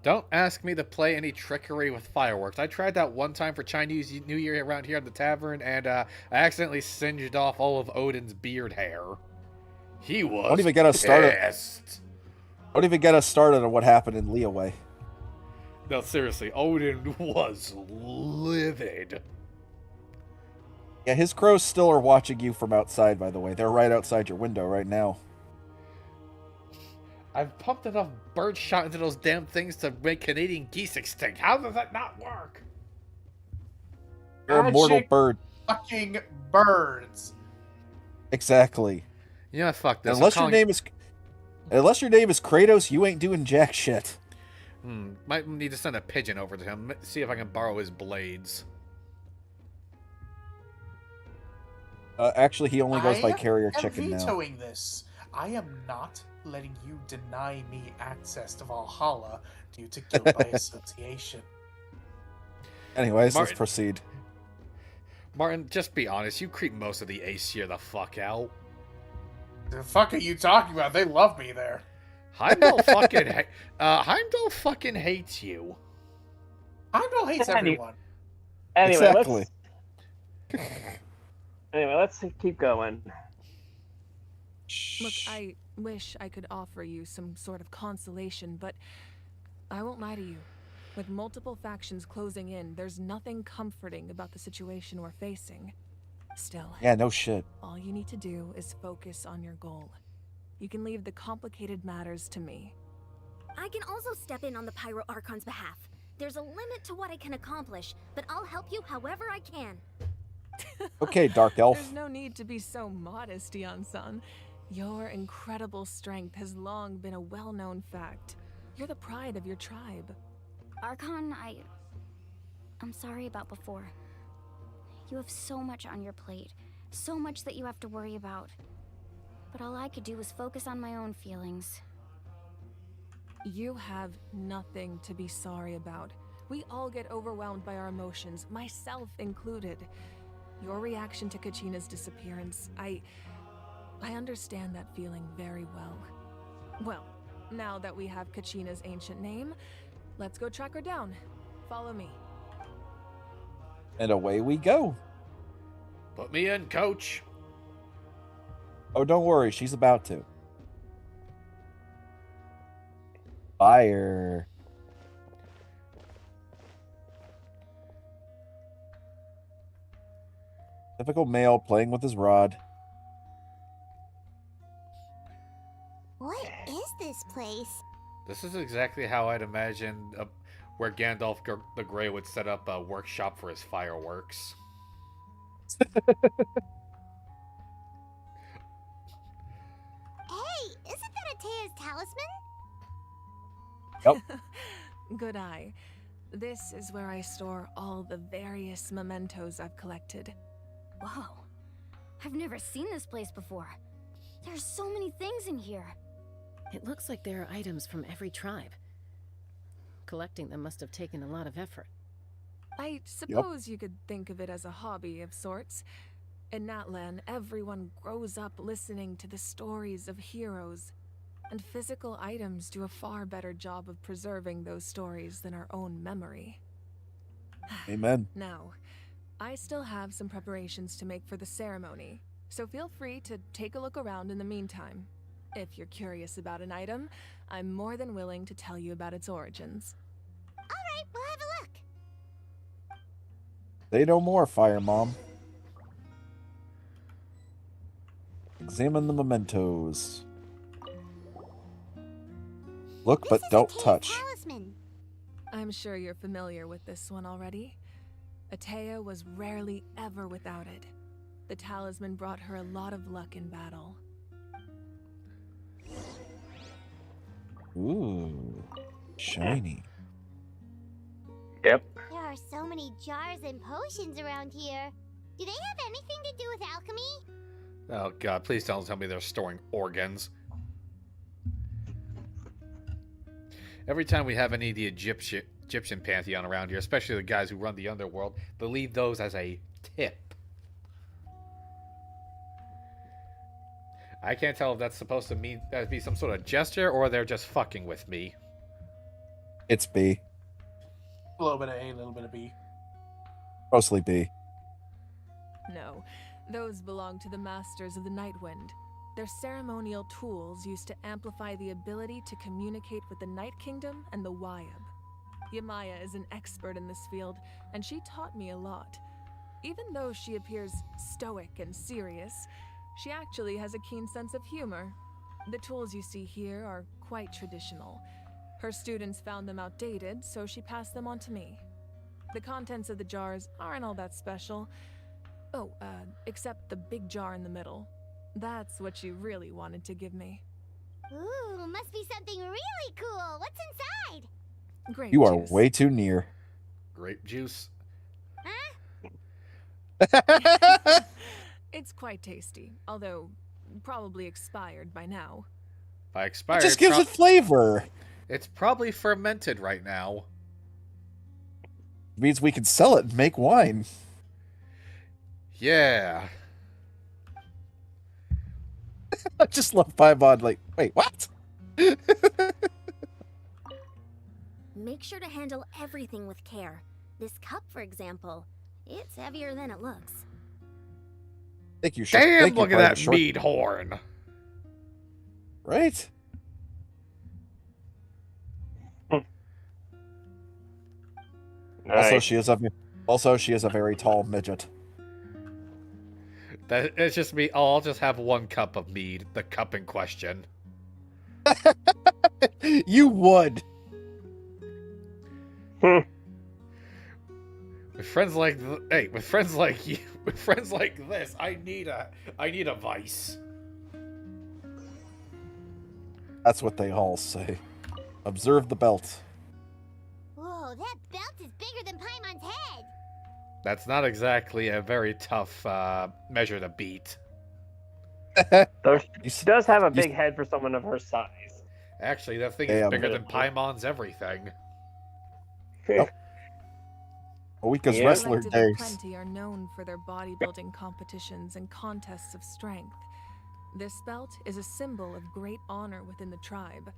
Don't ask me to play any trickery with fireworks. I tried that one time for Chinese New Year around here at the tavern, and I accidentally singed off all of Odin's beard hair. He was Don't even get us started. pissed. Don't even get us started on what happened in Leeway. No, seriously, Odin was livid. Yeah, his crows still are watching you from outside, by the way. They're right outside your window right now. I've pumped enough bird shot into those damn things to make Canadian geese extinct. How does that not work? You're a mortal bird. Fucking birds. Exactly. Yeah, fuck this. Unless your name is Kratos, you ain't doing jack shit. Might need to send a pigeon over to him. See if I can borrow his blades. Actually, he only goes by carrier chicken now. I am vetoing this. I am not letting you deny me access to Valhalla due to guilt by association. Anyways, Martin, let's proceed. Martin, just be honest. You creep most of the Aesir the fuck out. The fuck are you talking about? They love me there. Heimdall fucking hates you. Heimdall hates everyone. Anyway, exactly. Let's keep going. Look, I wish I could offer you some sort of consolation, but I won't lie to you. With multiple factions closing in, there's nothing comforting about the situation we're facing. Still, yeah, no shit. All you need to do is focus on your goal. You can leave the complicated matters to me. I can also step in on the Pyro Archon's behalf. There's a limit to what I can accomplish, but I'll help you however I can. Okay, Dark Elf. There's no need to be so modest, Yan-san. Your incredible strength has long been a well-known fact. You're the pride of your tribe. Archon, I'm sorry about before. You have so much on your plate, so much that you have to worry about. But all I could do was focus on my own feelings. You have nothing to be sorry about. We all get overwhelmed by our emotions, myself included. Your reaction to KATCHINA's disappearance, I understand that feeling very well. Well, now that we have KATCHINA's ancient name, let's go track her down. Follow me. And away we go. Put me in, coach. Oh, don't worry. She's about to. Fire. Typical male playing with his rod. What is this place? This is exactly how I'd imagine where Gandalf the Grey would set up a workshop for his fireworks. talisman? Yep. Good eye. This is where I store all the various mementos I've collected. Whoa. I've never seen this place before. There's so many things in here. It looks like there are items from every tribe. Collecting them must have taken a lot of effort. I suppose you could think of it as a hobby of sorts. In Natlan, everyone grows up listening to the stories of heroes, and physical items do a far better job of preserving those stories than our own memory. Amen. Now, I still have some preparations to make for the ceremony, so feel free to take a look around in the meantime. If you're curious about an item, I'm more than willing to tell you about its origins. Alright, we'll have a look. Say no more, Fire Mom. Examine the mementos. Look, but don't touch. Talisman. I'm sure you're familiar with this one already. Atea was rarely ever without it. The talisman brought her a lot of luck in battle. Ooh, shiny. Yep. There are so many jars and potions around here. Do they have anything to do with alchemy? Oh god, please don't tell me they're storing organs. Every time we have any of the Egyptian pantheon around here, especially the guys who run the underworld, they leave those as a tip. I can't tell if that's supposed to mean that be some sort of gesture or they're just fucking with me. It's B. A little bit of A, a little bit of B. Mostly B. No, those belong to the Masters of the Nightwind. They're ceremonial tools used to amplify the ability to communicate with the Night Kingdom and the Wyab. Yamaya is an expert in this field, and she taught me a lot. Even though she appears stoic and serious, she actually has a keen sense of humor. The tools you see here are quite traditional. Her students found them outdated, so she passed them on to me. The contents of the jars aren't all that special. Oh, except the big jar in the middle. That's what she really wanted to give me. Ooh, must be something really cool. What's inside? Grape You are juice. way too near. Grape juice. It's quite tasty, although probably expired by now. By expired, It just gives it flavor. It's probably fermented right now. It means we can sell it and make wine. Yeah. I just love Paimon, like, wait, what? Make sure to handle everything with care. This cup, for example, it's heavier than it looks. Thank you, Damn, thank you, look at that mead horn. Right? Nice. Also, she is a very tall midget. It's just me. I'll just have one cup of mead, the cup in question. You would. With friends like with friends like you, with friends like this, I need a vice. That's what they all say. Observe the belt. Whoa, that belt is bigger than Paimon's head. That's not exactly a very tough measure to beat. Though she does have a big head for someone of her size. Actually, that thing is bigger than Paimon's everything. Weeka's The wrestler Collective days. of Plenty are known for their bodybuilding competitions and contests of strength. This belt is a symbol of great honor within the tribe.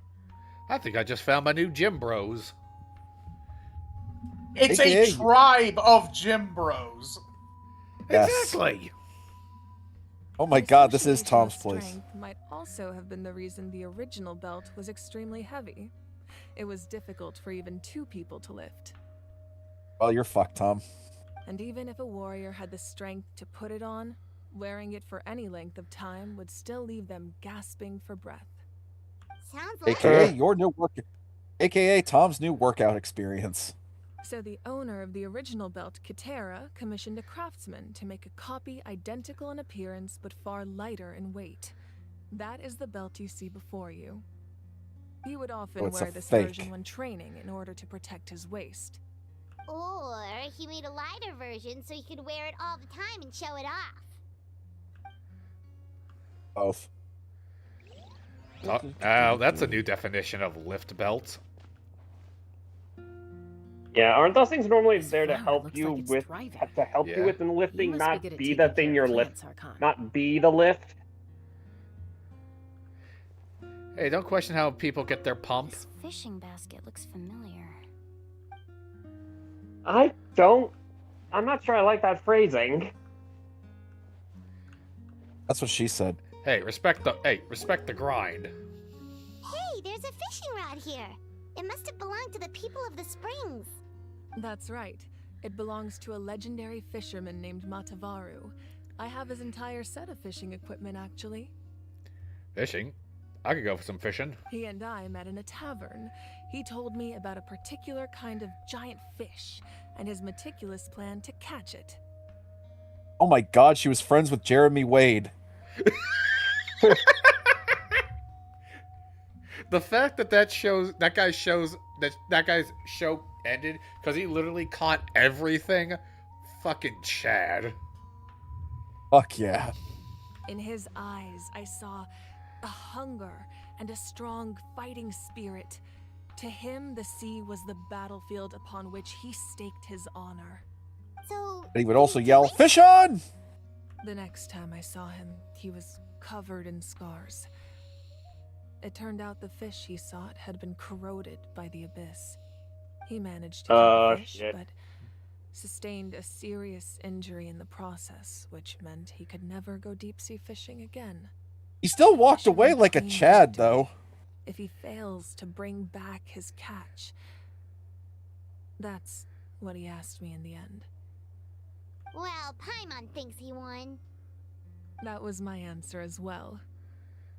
I think I just found my new gym bros. It's AKA. a tribe of gym bros. Yes. Exactly. Oh my god, this is Association Tom's of place. strength might also have been the reason the original belt was extremely heavy. It was difficult for even two people to lift. Well, you're fucked, Tom. And even if a warrior had the strength to put it on, wearing it for any length of time would still leave them gasping for breath. Sounds like AKA your new AKA Tom's new workout experience. So the owner of the original belt, Katera, commissioned a craftsman to make a copy identical in appearance but far lighter in weight. That is the belt you see before you. He would often it's wear a this fake. version when training in order to protect his waist. Or he made a lighter version so he could wear it all the time and show it off. Both. Oh, that's a new definition of lift belt. Yeah, aren't those things normally there to help you with you with the lifting, not be the thing you're lifting, not be the lift? Hey, don't question how people get their pump. This fishing basket looks familiar. I'm not sure I like that phrasing. That's what she said. Hey, respect the grind. Hey, there's a fishing rod here. It must have belonged to the people of the springs. That's right. It belongs to a legendary fisherman named Matavaru. I have his entire set of fishing equipment, actually. Fishing? I could go for some fishing. He and I met in a tavern. He told me about a particular kind of giant fish and his meticulous plan to catch it. Oh my god, she was friends with Jeremy Wade. The fact that that guy's show ended because he literally caught everything, fucking Chad. Fuck yeah. In his eyes, I saw a hunger and a strong fighting spirit. To him, the sea was the battlefield upon which he staked his honor. So, And he would also yell, "Fish on!" The next time I saw him, he was covered in scars. It turned out the fish he sought had been corroded by the abyss. He managed to catch fish, but sustained a serious injury in the process, which meant he could never go deep-sea fishing again. He still walked away like a Chad, though. If he fails to bring back his catch, that's what he asked me in the end. Well, Paimon thinks he won. That was my answer as well.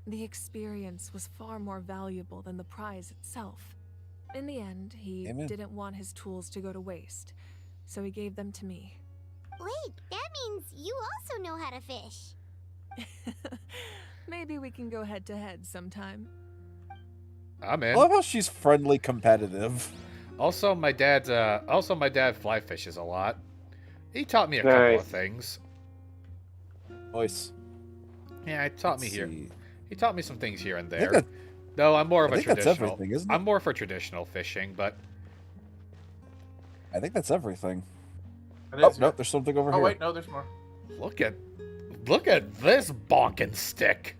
The experience was far more valuable than the prize itself. In the end, he didn't want his tools to go to waste, so he gave them to me. Wait, that means you also know how to fish. Maybe we can go head-to-head sometime. I'm in. I love how she's friendly competitive. Also, my dad fly fishes a lot. He taught me a couple of things. Nice. Yeah, he taught me here. He taught me some things here and there. No, I'm more of a traditional. That's everything, isn't it? I'm more for traditional fishing, but I think that's everything. Oh no, there's something over here. Oh wait, no, there's more. Look at this bonking stick.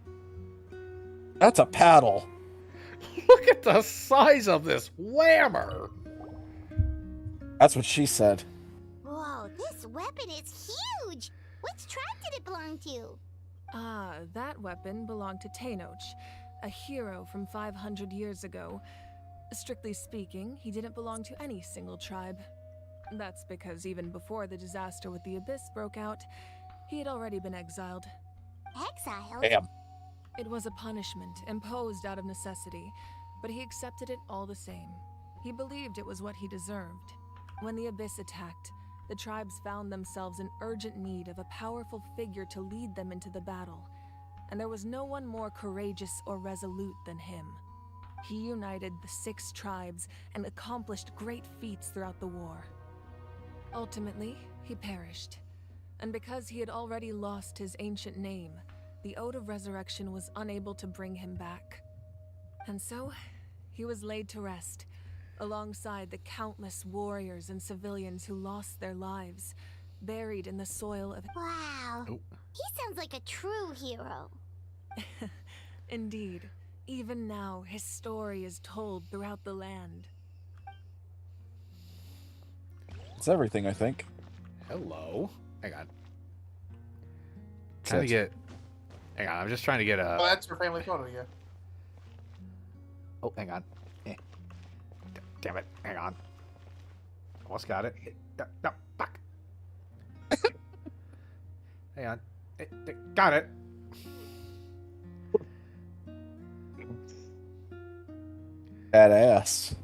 That's a paddle. Look at the size of this whammer. That's what she said. Whoa, this weapon is huge! Which tribe did it belong to? That weapon belonged to Tenoch, a hero from 500 years ago. Strictly speaking, he didn't belong to any single tribe. That's because even before the disaster with the Abyss broke out, he had already been exiled. Exiled? Damn. It was a punishment imposed out of necessity, but he accepted it all the same. He believed it was what he deserved. When the Abyss attacked, the tribes found themselves in urgent need of a powerful figure to lead them into the battle, and there was no one more courageous or resolute than him. He united the 6 tribes and accomplished great feats throughout the war. Ultimately, he perished, and because he had already lost his ancient name, the Ode of Resurrection was unable to bring him back. And so, he was laid to rest, alongside the countless warriors and civilians who lost their lives, buried in the soil of... Wow. Oh. He sounds like a true hero. Indeed. Even now, his story is told throughout the land. It's everything, I think. Hello. Hang on. Hang on, I'm just trying to get a... Oh, that's your family photo, yeah. Oh, hang on. Damn it. Hang on. Almost got it. No, fuck. Hang on. Got it. Badass.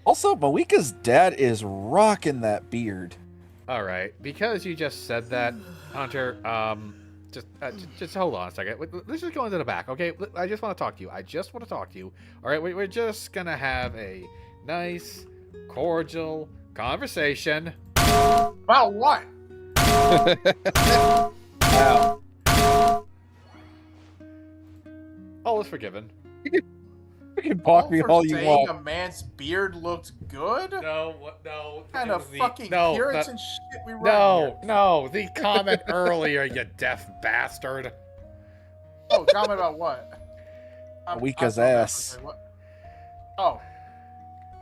Also, Moika's dad is rocking that beard. Alright, because you just said that, Hunter, just hold on a second. Let's just go into the back, okay? I just want to talk to you. All right, we're just gonna have a nice, cordial conversation. About what? Wow. All is forgiven. You can balk me all you want. A man's beard looked good? No, no. What kind of fucking Puritan shit we run here? No, the comment earlier, you deaf bastard. Oh, comment about what? Weak as ass. Oh.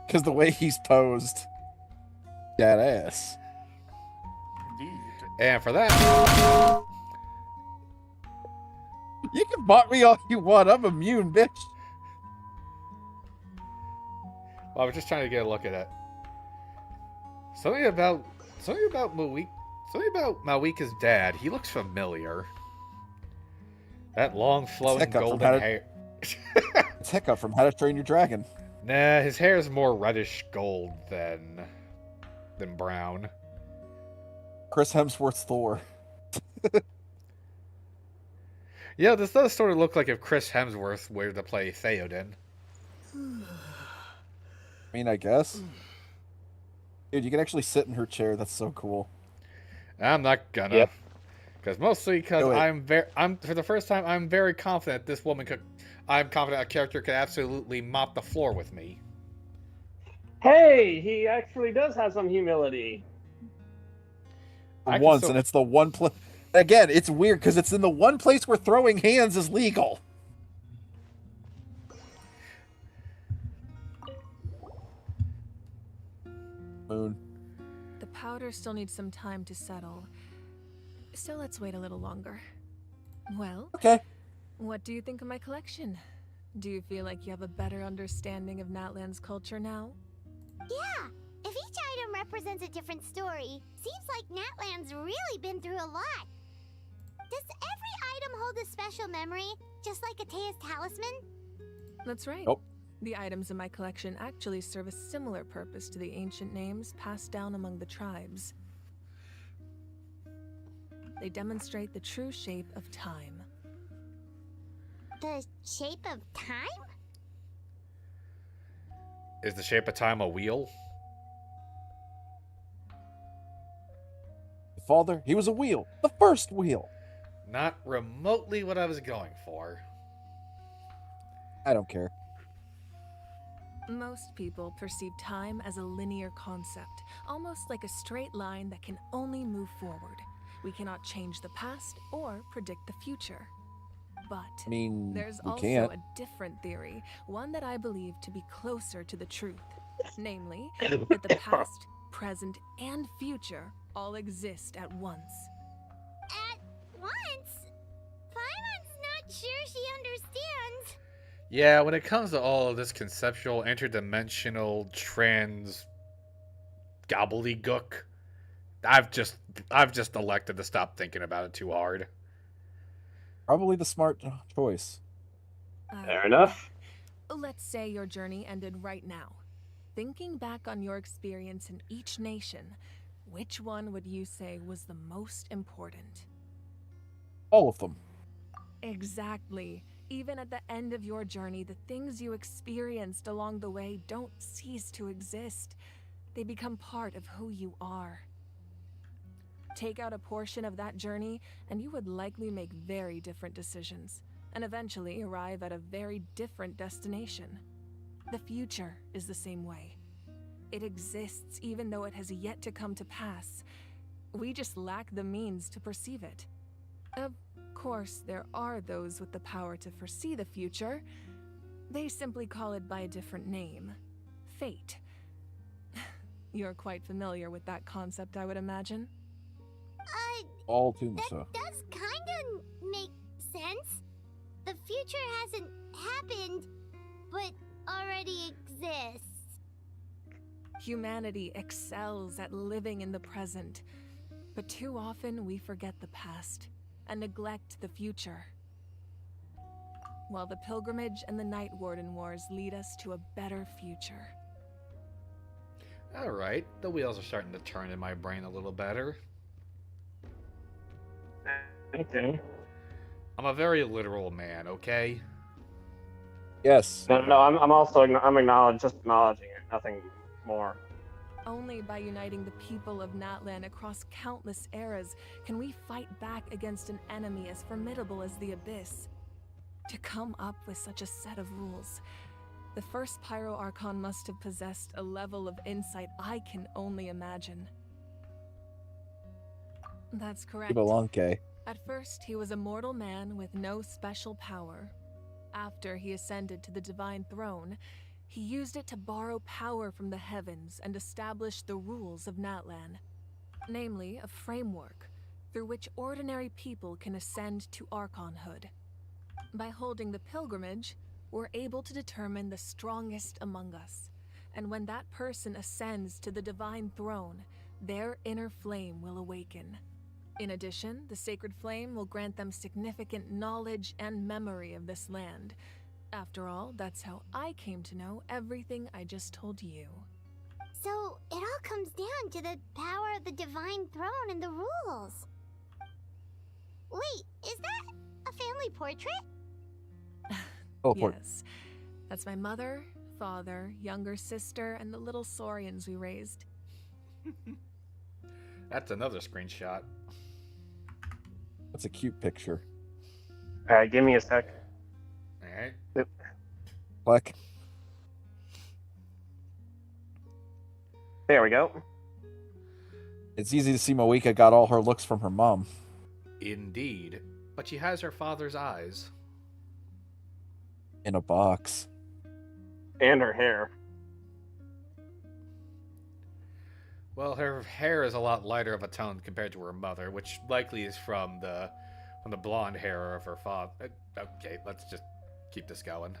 Because the way he's posed. That ass. Indeed. And for that... You can balk me all you want. I'm immune, bitch. Well, I was just trying to get a look at it. Something about Malika's dad. He looks familiar. That long, flowing golden hair. It's Hiccup from How to Train Your Dragon. Nah, his hair is more reddish gold than brown. Chris Hemsworth's Thor. Yeah, this does sort of look like if Chris Hemsworth were to play Theoden. I mean, I guess. Dude, you can actually sit in her chair. That's so cool. I'm not gonna. Because mostly because I'm for the first time, I'm very confident this woman could. I'm confident a character could absolutely mop the floor with me. Hey, he actually does have some humility. Once, and it's the one place. Again, it's weird because it's in the one place where throwing hands is legal. Moon. The powder still needs some time to settle, so let's wait a little longer. Well, okay. What do you think of my collection? Do you feel like you have a better understanding of Natlan's culture now? Yeah, if each item represents a different story, seems like Natlan's really been through a lot. Does every item hold a special memory, just like Atea's talisman? That's right. Nope. The items in my collection actually serve a similar purpose to the ancient names passed down among the tribes. They demonstrate the true shape of time. The shape of time? Is the shape of time a wheel? Father, he was a wheel. The first wheel. Not remotely what I was going for. I don't care. Most people perceive time as a linear concept, almost like a straight line that can only move forward. We cannot change the past or predict the future. But I mean, there's we also can't. a different theory, one that I believe to be closer to the truth. Namely, that the past, present, and future all exist at once. At once? Paimon's not sure she understands. Yeah, when it comes to all of this conceptual, interdimensional, trans gobbledygook, I've just elected to stop thinking about it too hard. Probably the smart choice. Fair enough. Let's say your journey ended right now. Thinking back on your experience in each nation, which one would you say was the most important? All of them. Exactly. Even at the end of your journey, the things you experienced along the way don't cease to exist. They become part of who you are. Take out a portion of that journey, and you would likely make very different decisions, and eventually arrive at a very different destination. The future is the same way. It exists even though it has yet to come to pass. We just lack the means to perceive it. Of course, there are those with the power to foresee the future. They simply call it by a different name. Fate. You're quite familiar with that concept, I would imagine. All too so. That does kinda make sense. The future hasn't happened, but already exists. Humanity excels at living in the present, but too often we forget the past and neglect the future. While the pilgrimage and the Night Warden Wars lead us to a better future. Alright, the wheels are starting to turn in my brain a little better. Okay. I'm a very literal man, okay? Yes. No, I'm just acknowledging it, nothing more. Only by uniting the people of Natlan across countless eras can we fight back against an enemy as formidable as the Abyss. To come up with such a set of rules, the first Pyro Archon must have possessed a level of insight I can only imagine. That's correct. Belonke. At first, he was a mortal man with no special power. After he ascended to the divine throne, he used it to borrow power from the heavens and establish the rules of Natlan. Namely, a framework through which ordinary people can ascend to Archonhood. By holding the pilgrimage, we're able to determine the strongest among us. And when that person ascends to the divine throne, their inner flame will awaken. In addition, the sacred flame will grant them significant knowledge and memory of this land. After all, that's how I came to know everything I just told you. So, it all comes down to the power of the divine throne and the rules. Wait, is that a family portrait? Yes. That's my mother, father, younger sister, and the little saurians we raised. That's another screenshot. That's a cute picture. Alright, give me a sec. Alright. Yep. Click. There we go. It's easy to see Moeka got all her looks from her mom. Indeed. But she has her father's eyes. In a box. And her hair. Well, her hair is a lot lighter of a tone compared to her mother, which likely is from the blonde hair of her father. Okay, let's just keep this going.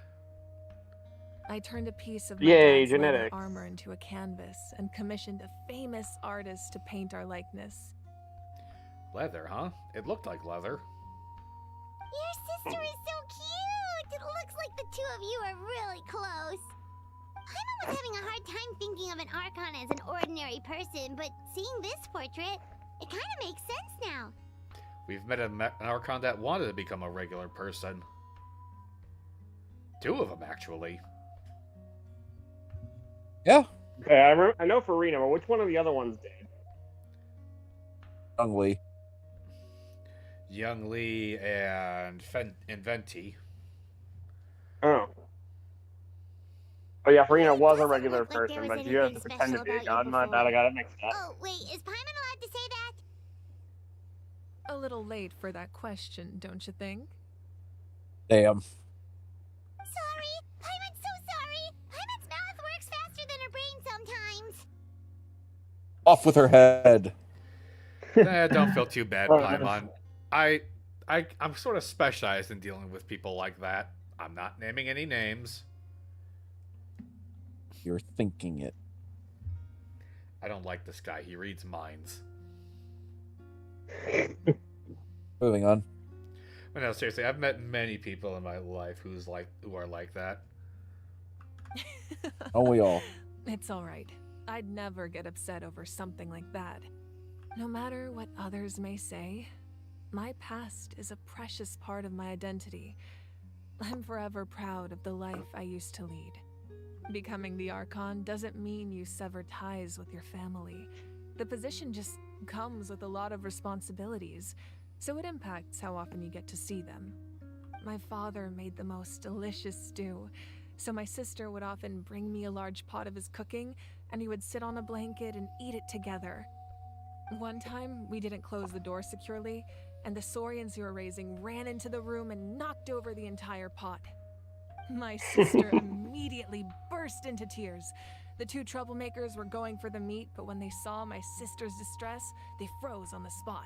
I turned a piece of my dad's leather armor into a canvas and commissioned a famous artist to paint our likeness. Leather, huh? It looked like leather. Your sister is so cute! It looks like the two of you are really close. Paimon was having a hard time thinking of an Archon as an ordinary person, but seeing this portrait, it kind of makes sense now. We've met an Archon that wanted to become a regular person. Two of them, actually. Yeah. Okay, I know Farina, but which one of the other ones did? Young Lee. Young Lee and Venti. Oh. Oh yeah, Farina was a regular person, but you have to pretend to be a god. My bad, I got it mixed up. Oh, wait, is Paimon allowed to say that? A little late for that question, don't you think? Damn. Sorry! Paimon's so sorry! Paimon's mouth works faster than her brain sometimes! Off with her head. Don't feel too bad, Paimon. I'm sort of specialized in dealing with people like that. I'm not naming any names. You're thinking it. I don't like this guy. He reads minds. Moving on. But no, seriously, I've met many people in my life who are like that. Don't we all? It's all right. I'd never get upset over something like that. No matter what others may say, my past is a precious part of my identity. I'm forever proud of the life I used to lead. Becoming the Archon doesn't mean you sever ties with your family. The position just comes with a lot of responsibilities, so it impacts how often you get to see them. My father made the most delicious stew, so my sister would often bring me a large pot of his cooking, and we would sit on a blanket and eat it together. One time, we didn't close the door securely, and the saurians we were raising ran into the room and knocked over the entire pot. My sister immediately burst into tears. The two troublemakers were going for the meat, but when they saw my sister's distress, they froze on the spot.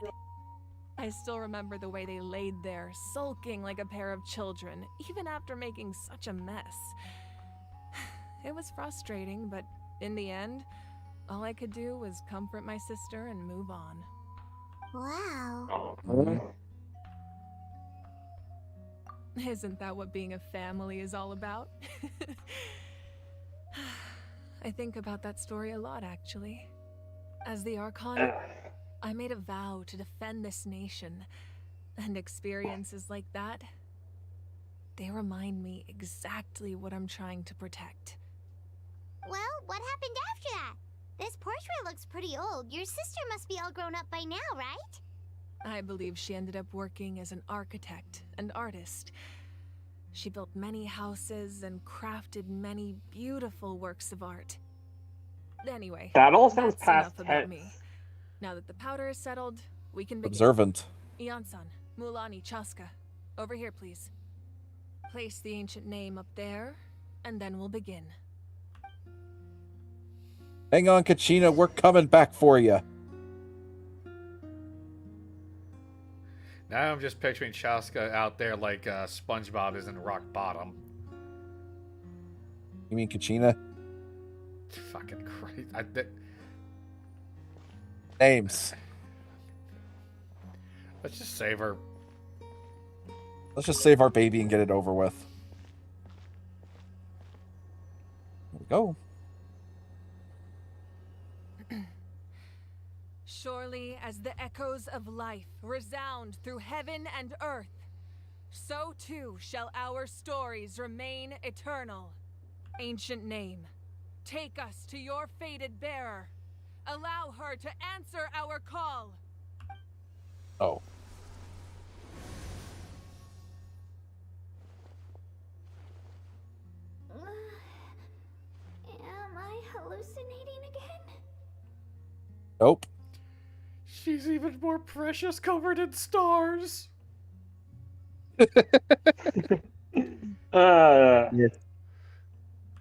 I still remember the way they laid there, sulking like a pair of children, even after making such a mess. It was frustrating, but in the end, all I could do was comfort my sister and move on. Wow. Isn't that what being a family is all about? I think about that story a lot, actually. As the Archon, I made a vow to defend this nation. And experiences like that, they remind me exactly what I'm trying to protect. Well, what happened after that? This portrait looks pretty old. Your sister must be all grown up by now, right? I believe she ended up working as an architect and artist. She built many houses and crafted many beautiful works of art. Anyway, that all sounds that's past enough about tense. me. Now that the powder is settled, we can begin. Observant. Ian-san, Mulani, Chaska. Over here, please. Place the ancient name up there, and then we'll begin. Hang on, KATCHINA, we're coming back for you. Now I'm just picturing Chaska out there like SpongeBob is in rock bottom. You mean KATCHINA? Fucking Christ. Names. Let's just save her. Let's just save our baby and get it over with. There we go. Surely as the echoes of life resound through heaven and earth, so too shall our stories remain eternal. Ancient name, take us to your fated bearer. Allow her to answer our call. Oh. Am I hallucinating again? Nope. She's even more precious covered in stars. Yes.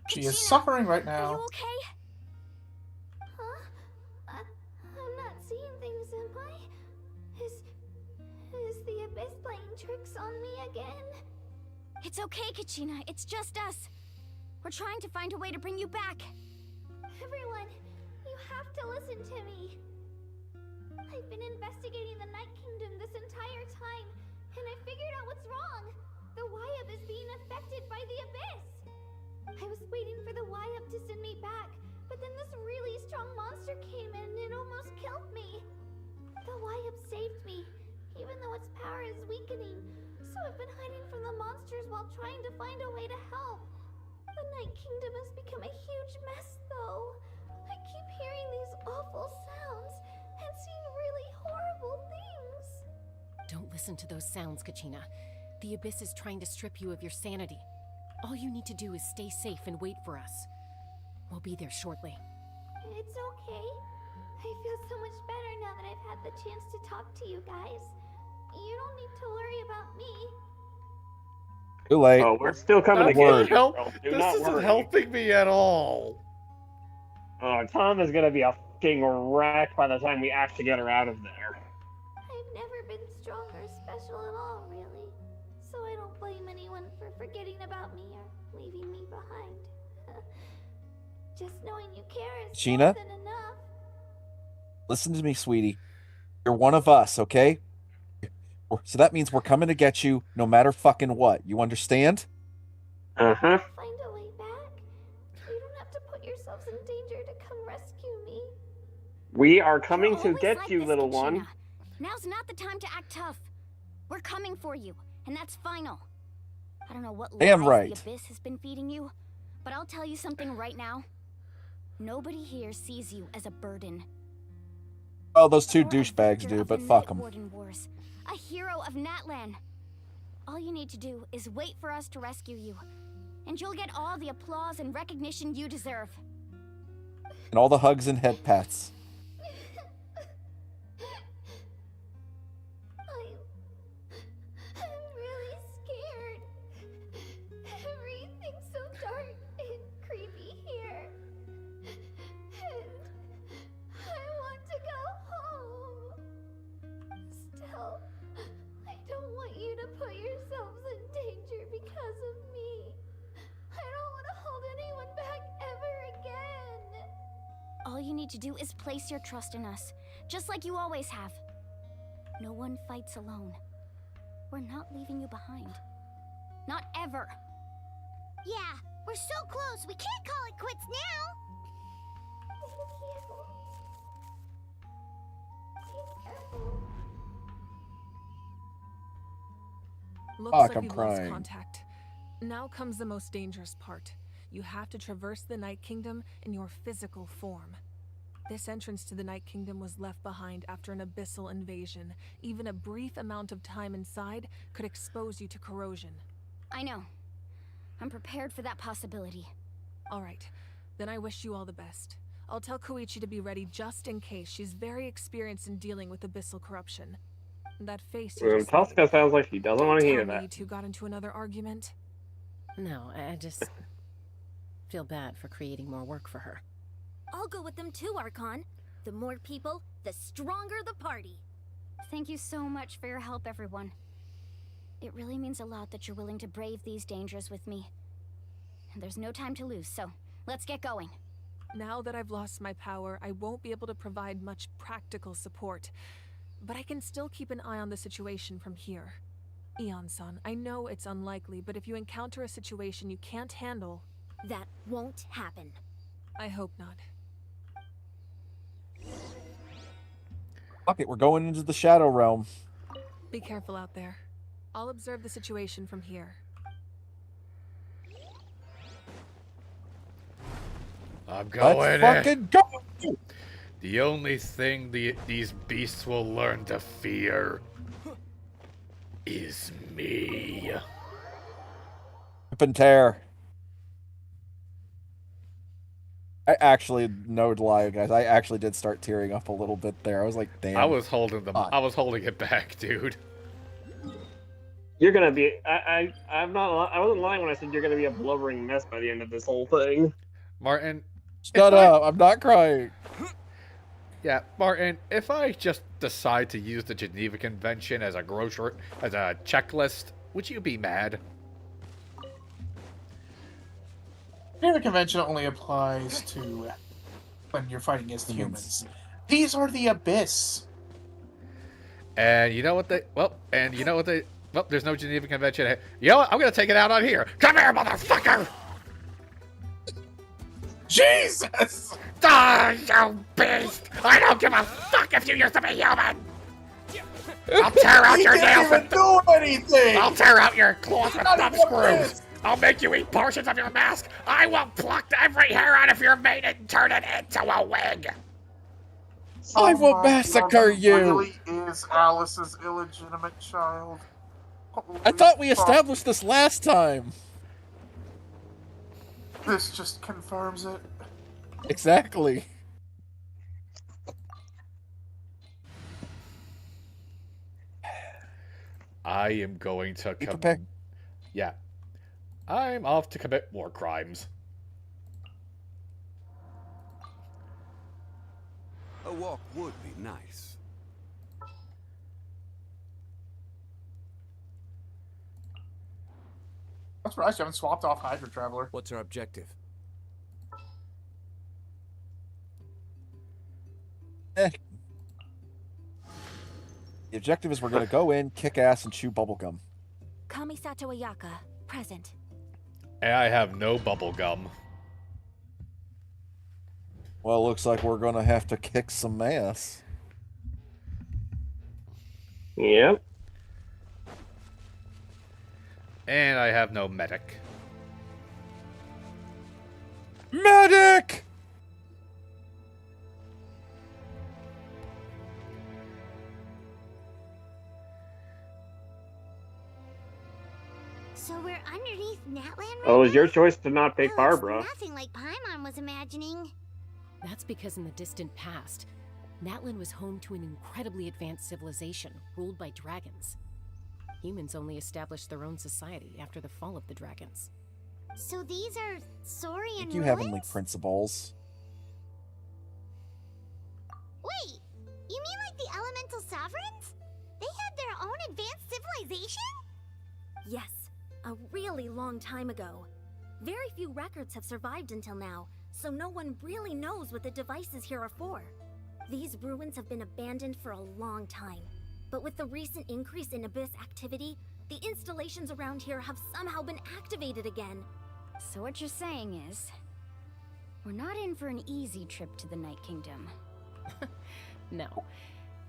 She is suffering right now. Are you okay? Huh? I'm not seeing things, am I? Is the Abyss playing tricks on me again? It's okay, KATCHINA. It's just us. We're trying to find a way to bring you back. Everyone, you have to listen to me. I've been investigating the Night Kingdom this entire time, and I figured out what's wrong. The Wyup is being affected by the Abyss. I was waiting for the Wyup to send me back, but then this really strong monster came in and it almost killed me. The Wyup saved me, even though its power is weakening, so I've been hiding from the monsters while trying to find a way to help. The Night Kingdom has become a huge mess, though. I keep hearing these awful sounds and seeing really horrible things. Don't listen to those sounds, KATCHINA. The Abyss is trying to strip you of your sanity. All you need to do is stay safe and wait for us. We'll be there shortly. It's okay. I feel so much better now that I've had the chance to talk to you guys. You don't need to worry about me. Too late. Oh, we're still coming to get you. This isn't helping me at all. Oh, Tom is gonna be a fucking wreck by the time we actually get her out of there. I've never been strong or special at all, really. So I don't blame anyone for forgetting about me or leaving me behind. Just knowing you care is more KATCHINA? than enough. Listen to me, sweetie. You're one of us, okay? So that means we're coming to get you no matter fucking what. You understand? Uh-huh. Find a way back. You don't have to put yourselves in danger to come rescue me. We are coming to Always get like you, this, little KATCHINA. one. Now's not the time to act tough. We're coming for you, and that's final. I don't know what Damn lies right. the Abyss has been feeding you, but I'll tell you something right now. Nobody here sees you as a burden. Oh, those two douchebags do, but fuck them. Warden Wars, a hero of Natlan. All you need to do is wait for us to rescue you, and you'll get all the applause and recognition you deserve. And all the hugs and head pats. I'm really scared. Everything's so dark and creepy here. And I want to go home. Still, I don't want you to put yourselves in danger because of me. I don't want to hold anyone back ever again. All you need to do is place your trust in us, just like you always have. No one fights alone. We're not leaving you behind. Not ever. Yeah, we're so close. We can't call it quits now. Thank you. Be careful. Looks Fuck, like I'm we've crying. lost contact. Now comes the most dangerous part. You have to traverse the Night Kingdom in your physical form. This entrance to the Night Kingdom was left behind after an abyssal invasion. Even a brief amount of time inside could expose you to corrosion. I know. I'm prepared for that possibility. All right, then I wish you all the best. I'll tell Koichi to be ready just in case. She's very experienced in dealing with abyssal corruption. That face you just made. Tosca sounds like she doesn't want to hear Tell me that. you two got into another argument? No, I just feel bad for creating more work for her. I'll go with them too, Archon. The more people, the stronger the party. Thank you so much for your help, everyone. It really means a lot that you're willing to brave these dangers with me. And there's no time to lose, so let's get going. Now that I've lost my power, I won't be able to provide much practical support. But I can still keep an eye on the situation from here. Eon-san, I know it's unlikely, but if you encounter a situation you can't handle... That won't happen. I hope not. Fuck it, we're going into the Shadow Realm. Be careful out there. I'll observe the situation from here. I'm going Let's in. fucking go! The only thing these beasts will learn to fear is me. Rip and tear. I actually, no lie, guys, I actually did start tearing up a little bit there. I was like, damn. I was holding it back, dude. You're gonna be. I wasn't lying when I said you're gonna be a blubbering mess by the end of this whole thing. Martin. Shut up! I'm not crying. Yeah, Martin, if I just decide to use the Geneva Convention as a checklist, would you be mad? The Convention only applies to when you're fighting against humans. These are the Abyss. And you know what they... Well, there's no Geneva Convention. You know what? I'm going to take it out on here. Come here, motherfucker! Jesus! Die, you beast! I don't give a fuck if you used to be human! I'll tear out your nails and do anything! I'll tear out your claws with thumb screws! I'll make you eat portions of your mask! I will pluck every hair out of your mane and turn it into a wig! I will massacre you! Really is Alice's illegitimate child. I thought we established this last time. This just confirms it. Exactly. I am going to Yeah. I'm off to commit war crimes. A walk would be nice. I'm surprised you haven't swapped off Hydra Traveler. What's our objective? The objective is we're going to go in, kick ass, and chew bubblegum. Kamisato Ayaka, present. And I have no bubble gum. Well, looks like we're going to have to kick some ass. Yep. And I have no medic. Medic! So we're underneath Natlan right Oh, it was now? your choice to not pick Well, Barbara. it's nothing like Paimon was imagining. That's because in the distant past, Natlan was home to an incredibly advanced civilization ruled by dragons. Humans only established their own society after the fall of the dragons. So these are Saurian Thank you, ruins? heavenly principles. Wait, you mean like the elemental sovereigns? They had their own advanced civilization? Yes, a really long time ago. Very few records have survived until now, so no one really knows what the devices here are for. These ruins have been abandoned for a long time, but with the recent increase in Abyss activity, the installations around here have somehow been activated again. So what you're saying is, we're not in for an easy trip to the Night Kingdom. No,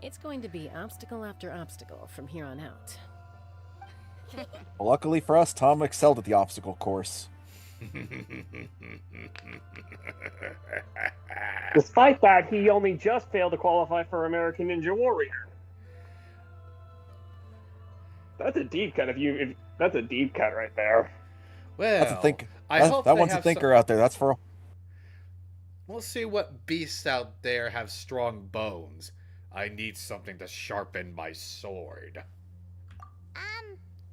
it's going to be obstacle after obstacle from here on out. Well, luckily for us, Tom excelled at the obstacle course. Despite that, he only just failed to qualify for American Ninja Warrior. That's a deep cut. That's a deep cut right there. Well, that's a think. That one's a thinker out there. That's for. We'll see what beasts out there have strong bones. I need something to sharpen my sword.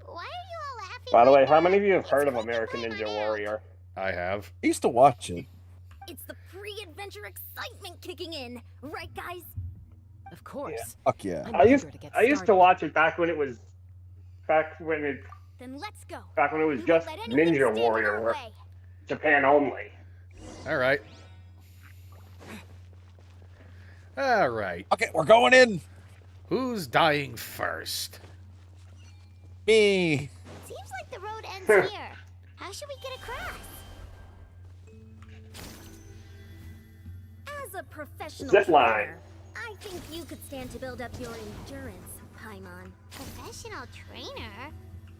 Why are you all laughing? By the way, how many of you have heard of American Ninja Warrior? I have. I used to watch it. It's the pre-adventure excitement kicking in, right, guys? Of course. Yeah. Fuck yeah. I used to watch it back when it was Then let's go. Back when it was just Ninja Warrior, Japan only. All right. All right. Okay, we're going in. Who's dying first? Me. Seems like the road ends here. How should we get across? As a professional Zip line. trainer, I think you could stand to build up your endurance, Paimon. Professional trainer?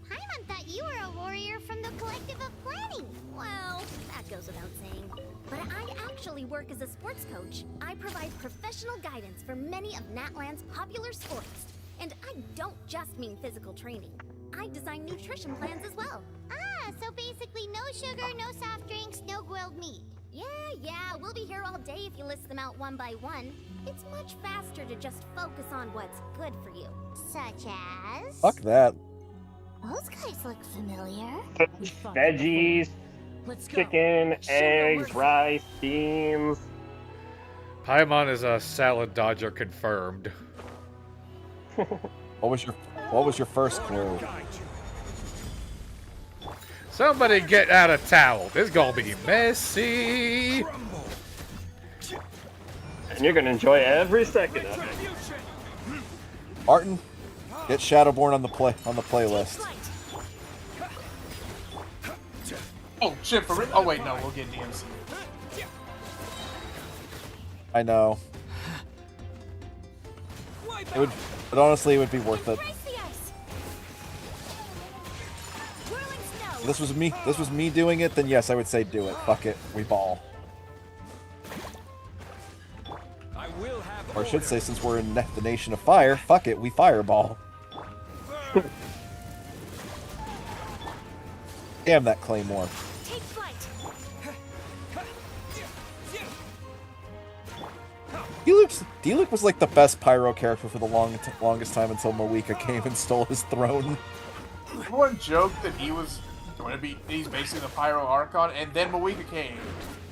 Paimon thought you were a warrior from the Collective of Planning. Well, that goes without saying. But I actually work as a sports coach. I provide professional guidance for many of Natland's popular sports. And I don't just mean physical training. I design nutrition plans as well. Ah, so basically no sugar, no soft drinks, no grilled meat. Yeah, we'll be here all day if you list them out one by one. It's much faster to just focus on what's good for you. Such as? Fuck that. Those guys look familiar. Veggies, chicken, eggs, rice, beans. Paimon is a salad dodger confirmed. What was your first clue? Somebody get out a towel. This is gonna be messy. And you're gonna enjoy every second of it. Martin, get Shadowborn on the playlist. Oh shit! For real? Oh wait, no, we'll get DMC. I know. But honestly, it would be worth it. If this was me doing it, then yes, I would say do it. Fuck it, we ball. Or I should say, since we're in the Nation of Fire, fuck it, we fireball. Damn that Claymore. Take flight. D-Luke was like the best pyro character for the longest time until Moeka came and stole his throne. Everyone joked that he's basically the Pyro Archon, and then Moeka came.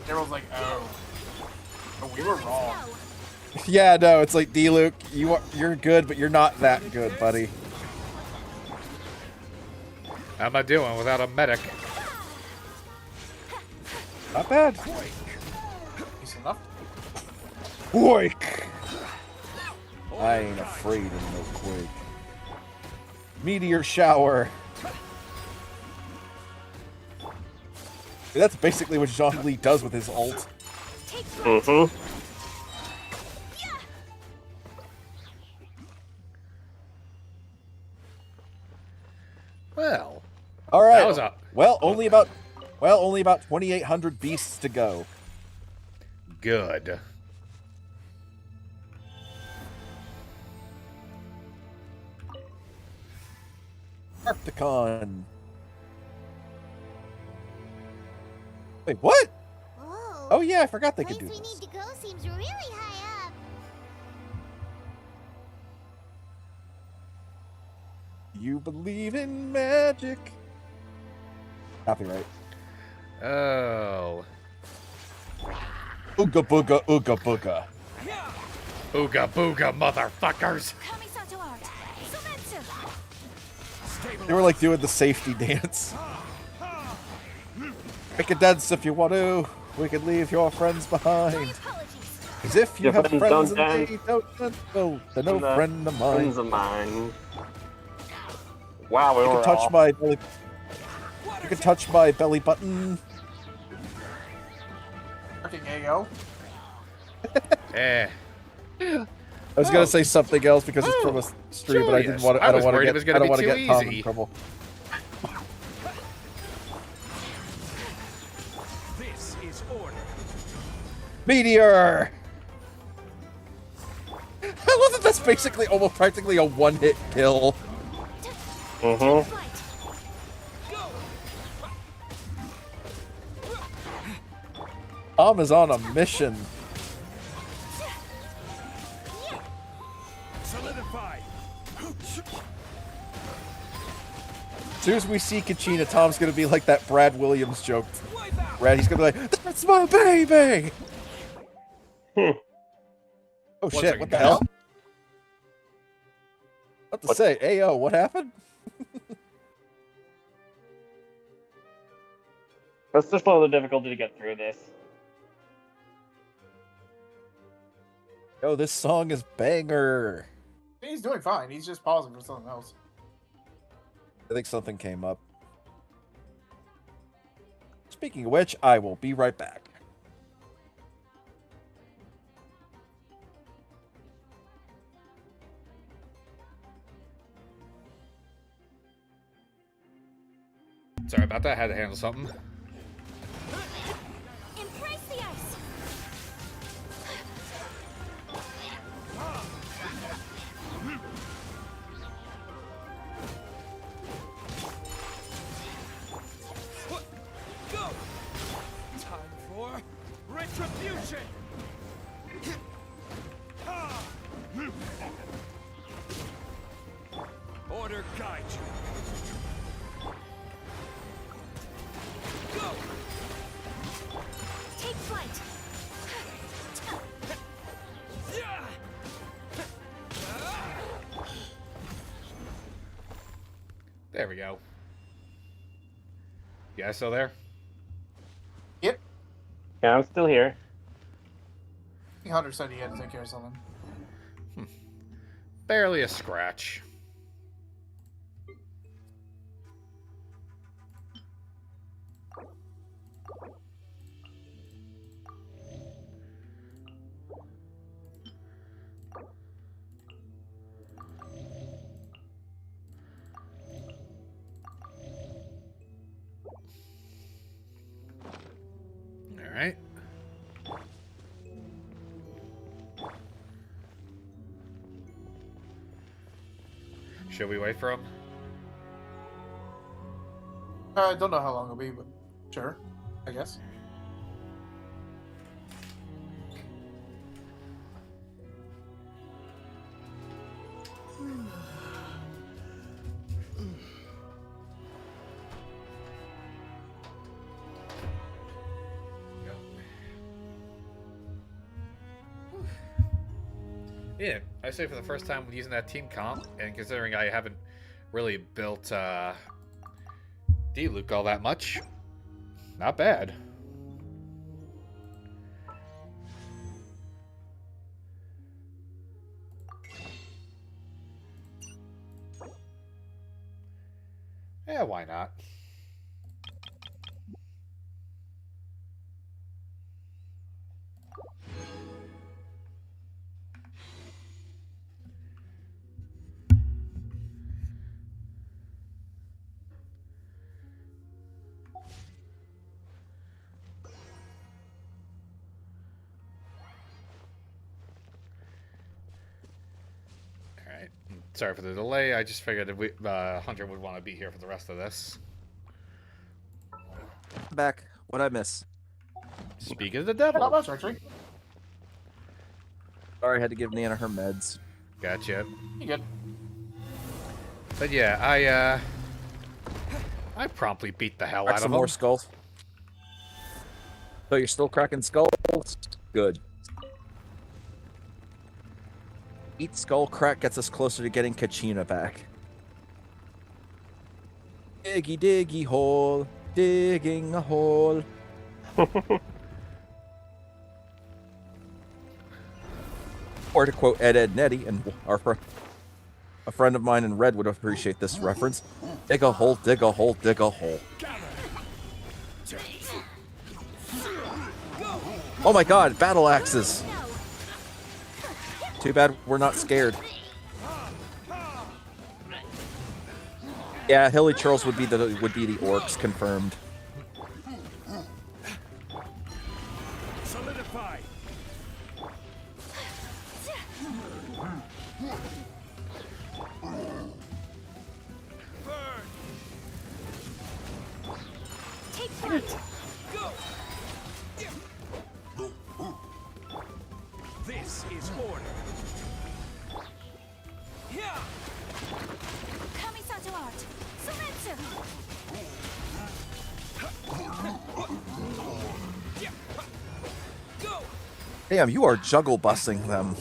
Everyone's like, oh, we were wrong. Yeah, no, it's like D-Luke, you're good, but you're not that good, buddy. How am I doing without a medic? Not bad. Decent enough. Quake! I ain't afraid of no quake. Meteor shower. That's basically what Zhongli does with his ult. Mm-hmm. Well, all right. That was a... Well, only about 2,800 beasts to go. Good. Arcticon. Wait, what? Whoa. Oh yeah, I forgot they could do Place this. we need to go seems really high up. You believe in magic. Copyright. Oh. Ooga booga, ooga booga. Ooga booga, motherfuckers. They were like doing the safety dance. Make a dance if you want to. We can leave your friends behind. As if you have friends and they don't know. They're no friend of mine. Friends of mine. Wow, we You were can touch all... my belly. You can touch my belly button. Fucking AO. Eh. I was gonna say something else because it's from a stream, but I didn't want to. I don't want to get Tom in trouble. Meteor! I love that that's basically almost practically a one-hit kill. Mm-hmm. Tom is on a mission. Solidify. As soon as we see KATCHINA, Tom's gonna be like that Brad Williams joke. Brad, he's gonna be like, "That's my baby!" Oh shit, what the hell? What to say? Ayo, what happened? Let's just lower the difficulty to get through this. Yo, this song is banger. He's doing fine. He's just pausing for something else. I think something came up. Speaking of which, I will be right back. Sorry about that. I had to handle something. Embrace the ice. Go! Time for retribution! Order guide you. Go! Take flight. There we go. You guys still there? Yep. Yeah, I'm still here. Hunter said he had to take care of something. Barely a scratch. All right. Should we wait for him? I don't know how long it'll be, but sure, I guess. Yeah, I say for the first time using that team comp, and considering I haven't really built D-Luke all that much, not bad. Yeah, why not? Sorry for the delay. I just figured that Hunter would want to be here for the rest of this. Back. What'd I miss? Speak of the devil. Sorry, I had to give Nana her meds. Gotcha. You good? But yeah, I promptly beat the hell Crack out of some him. more skulls. So you're still cracking skulls? Good. Each skull crack gets us closer to getting KATCHINA back. Diggy diggy hole, digging a hole. Or to quote Ed Nettie, and a friend of mine in Red would appreciate this reference, dig a hole, dig a hole, dig a hole. Oh my god, battle axes! Too bad we're not scared. Yeah, Hilly Churls would be the orcs, confirmed. Solidify. Burn. Take flight. Go. This is order. Yeah. Kamisato art. Sumetsu. Go. Damn, you are juggle busting them.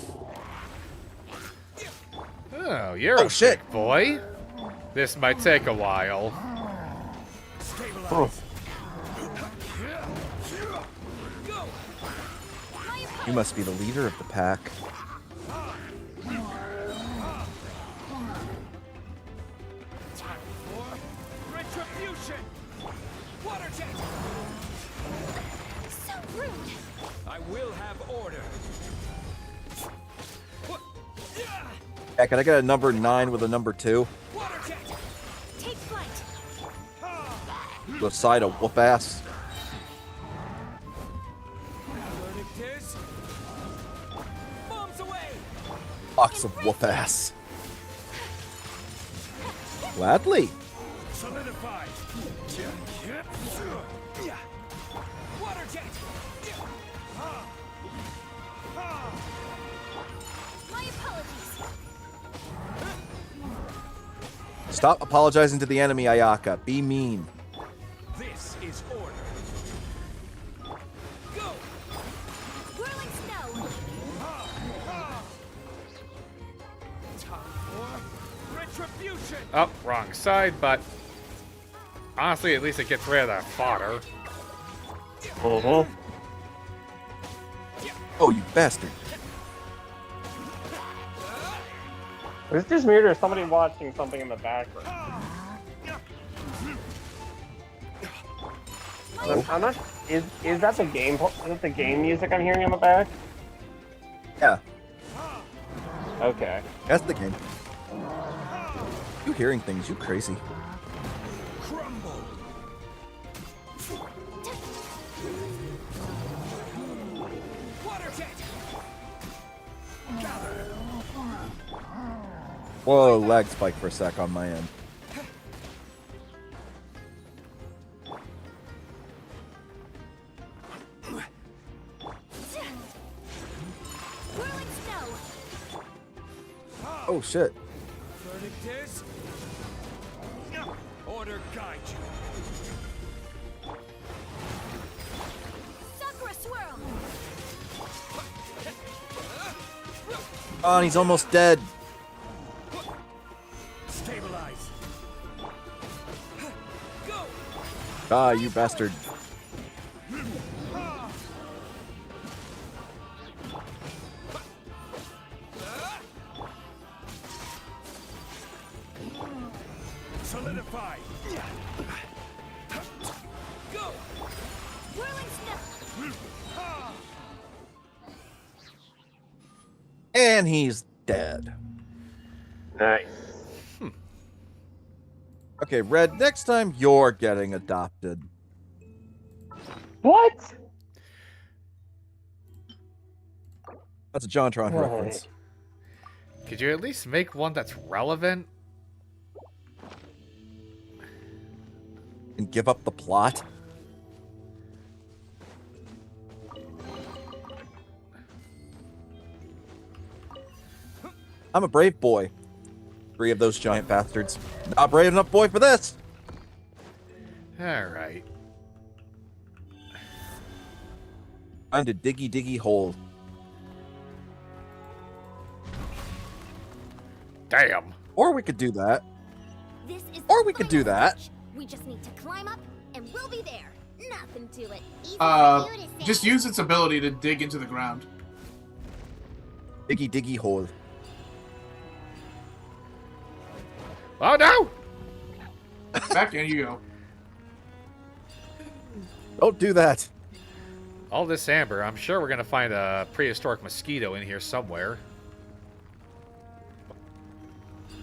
Oh, you're a shit. big boy. This might take a while. Stabilize. You must be the leader of the pack. Time for retribution. Water jet. So rude. I will have order. Yeah, can I get a number 9 with a number 2? Water jet. Take flight. To a side of whoop ass. Verdict is bombs away. Box of whoop ass. Gladly. Solidify. Water jet. My apologies. Stop apologizing to the enemy, Ayaka. Be mean. This is order. Go. Whirling snow. Time for retribution. Oh, wrong side, but honestly, at least it gets rid of that fodder. Uh-huh. Oh, you bastard. Is it just me or is somebody watching something in the background? Oh. I'm not. Is that the game? Is that the game music I'm hearing in the back? Yeah, Okay. that's the game. You hearing things, you crazy. Crumble. Water jet. Gather. Whoa, lag spike for a sec on my end. Whirling snow. Oh shit. Verdict is order guide you. Sakura swirl. Oh, and he's almost dead. Stabilize. Go. Ah, you bastard. Solidify. Go. Whirling snow. And he's dead. Nice. Okay, Red, next time you're getting adopted. What? That's a JonTron reference. Could you at least make one that's relevant? And give up the plot? I'm a brave boy. 3 of those giant bastards. Not brave enough boy for this! Alright. Time to diggy hole. Damn. Or we could do that. This is Or the we could do final that. stage. We just need to climb up, and we'll be there. Nothing to it. Easy for you to say. Just use its ability to dig into the ground. Diggy hole. Oh no! Back in you go. Don't do that. All this amber, I'm sure we're gonna find a prehistoric mosquito in here somewhere.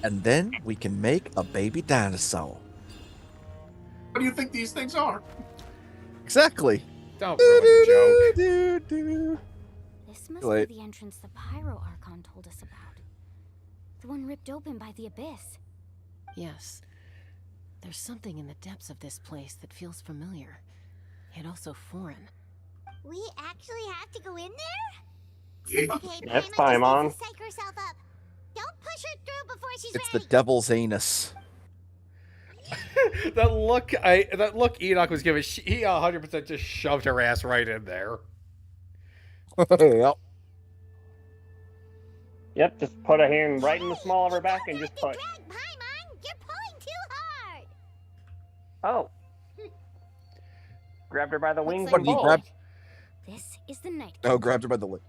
And then we can make a baby dinosaur. What do you think these things are? Exactly. Don't ruin the joke. This must be the entrance the Pyro Archon told us about. The one ripped open by the Abyss. Yes. There's something in the depths of this place that feels familiar, yet also foreign. We actually have to go in there? Okay, That's Paimon. Psych herself up. Don't push her through before she's It's ready. the devil's anus. that look Enoch was giving, he 100% just shoved her ass right in there. Yep. Yep, just put a hand right in the small of her back and just push. Paimon, you're pulling too hard. Oh. Grabbed her by the wings What, and you pulled. grabbed? This is the night. Oh, grabbed her by the leg.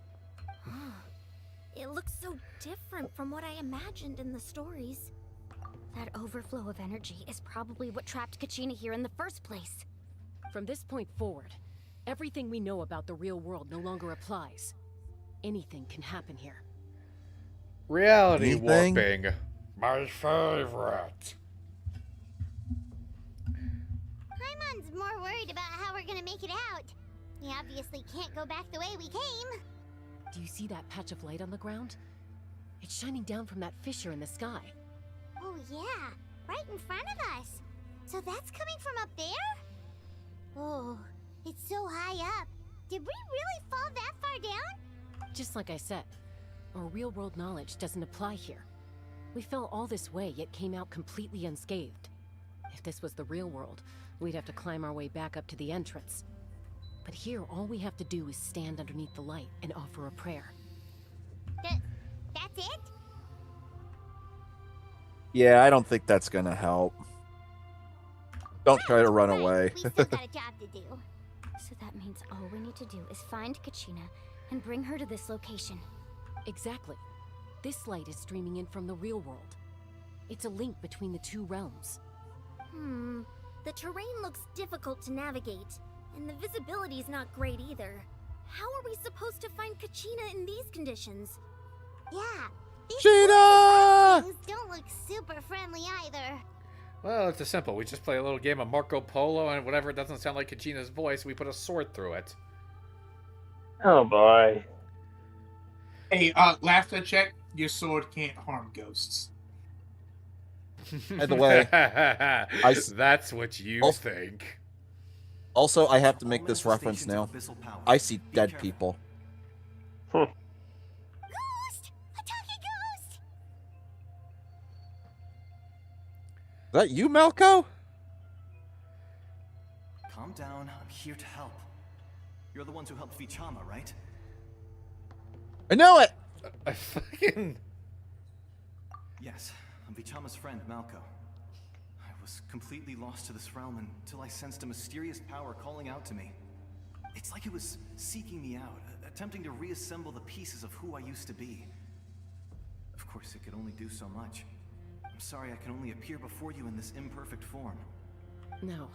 It looks so different from what I imagined in the stories. That overflow of energy is probably what trapped KATCHINA here in the first place. From this point forward, everything we know about the real world no longer applies. Anything can happen here. Reality warping. My favorite. Paimon's more worried about how we're gonna make it out. We obviously can't go back the way we came. Do you see that patch of light on the ground? It's shining down from that fissure in the sky. Oh yeah, right in front of us. So that's coming from up there? Oh, it's so high up. Did we really fall that far down? Just like I said, our real-world knowledge doesn't apply here. We fell all this way, yet came out completely unscathed. If this was the real world, we'd have to climb our way back up to the entrance. But here, all we have to do is stand underneath the light and offer a prayer. That's it? Yeah, I don't think that's gonna help. Don't try to run away. We still got a job to do. So that means all we need to do is find KATCHINA and bring her to this location. Exactly. This light is streaming in from the real world. It's a link between the two realms. The terrain looks difficult to navigate, and the visibility's not great either. How are we supposed to find KATCHINA in these conditions? Yeah, these Cheetah! things don't look super friendly either. Well, it's a simple. We just play a little game of Marco Polo, and whatever doesn't sound like KATCHINA's voice, we put a sword through it. Oh boy. Hey, last I checked, your sword can't harm ghosts. By the way, that's what you think. Also, I have to make this reference now. I see dead people. Ghost! A talking ghost! Is that you, Malco? Calm down. I'm here to help. You're the ones who helped Vichama, right? I know it! I fucking... Yes, I'm Vichama's friend, Malco. I was completely lost to this realm until I sensed a mysterious power calling out to me. It's like it was seeking me out, attempting to reassemble the pieces of who I used to be. Of course, it could only do so much. I'm sorry I can only appear before you in this imperfect form. No,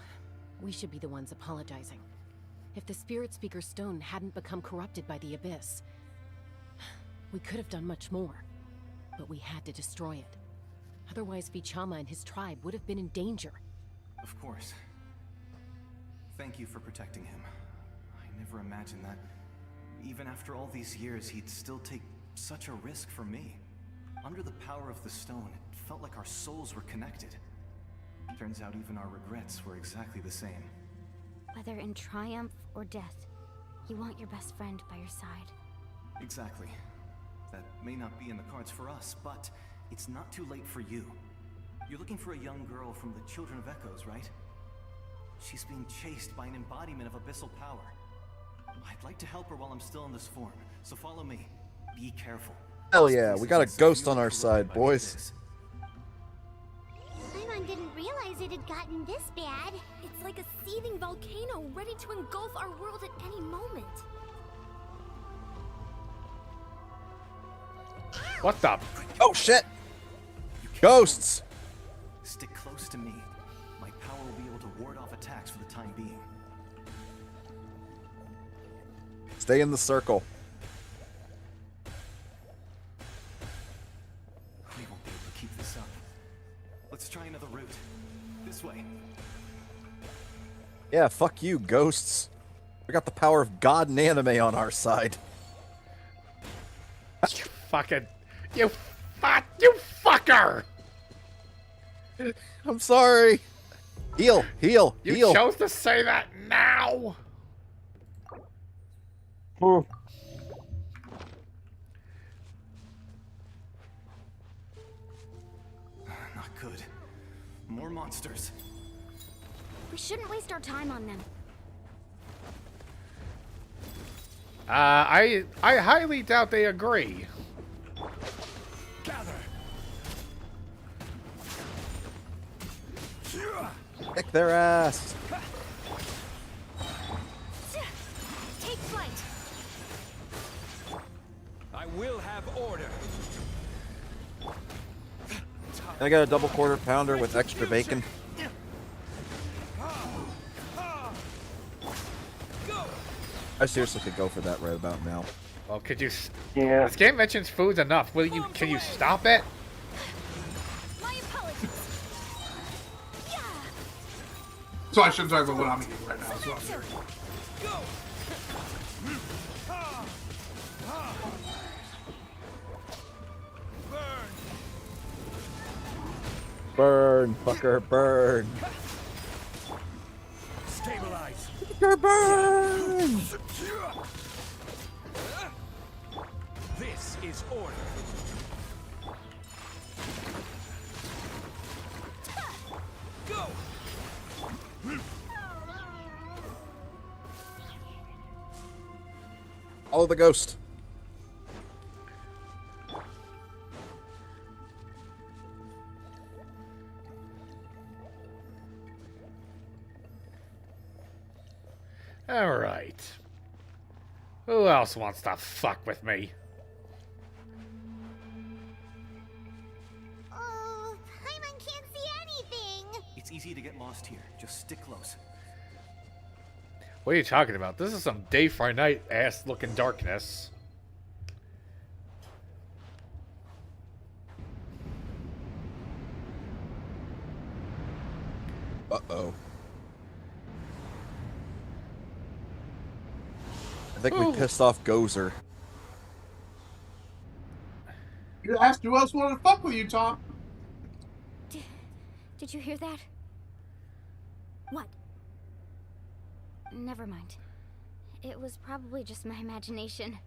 we should be the ones apologizing. If the Spirit Speaker's stone hadn't become corrupted by the Abyss, we could have done much more. But we had to destroy it. Otherwise, Vichama and his tribe would have been in danger. Of course. Thank you for protecting him. I never imagined that, even after all these years, he'd still take such a risk for me. Under the power of the stone, it felt like our souls were connected. Turns out even our regrets were exactly the same. Whether in triumph or death, you want your best friend by your side. Exactly. That may not be in the cards for us, but it's not too late for you. You're looking for a young girl from the Children of Echoes, right? She's being chased by an embodiment of abyssal power. I'd like to help her while I'm still in this form, so follow me. Be careful. Hell yeah, we got a ghost on our side, boys. Paimon didn't realize it had gotten this bad. It's like a seething volcano ready to engulf our world at any moment. What the? Oh shit! Ghosts! Stick close to me. My power will be able to ward off attacks for the time being. Stay in the circle. We won't be able to keep this up. Let's try another route. This way. Yeah, fuck you, ghosts. We got the power of God and anime on our side. You fucker! I'm sorry. Heal. You chose to say that now. Not good. More monsters. We shouldn't waste our time on them. I highly doubt they agree. Kick their ass. Take flight. I will have order. I got a double quarter pounder with extra bacon. I seriously could go for that right about now. Well, could you? Yeah. This game mentions foods enough. Can you stop it? My apologies. So I shouldn't talk about what I'm eating right now. So I'm here. Burn, fucker, burn. Stabilize. Burn! This is order. Go. Follow the ghost. All right. Who else wants to fuck with me? Oh, Paimon can't see anything. It's easy to get lost here. Just stick close. What are you talking about? This is some day for night ass looking darkness. Uh-oh. I think we pissed off Gozer. You asked who else wanted to fuck with you, Tom. Did you hear that? What? Never mind. It was probably just my imagination.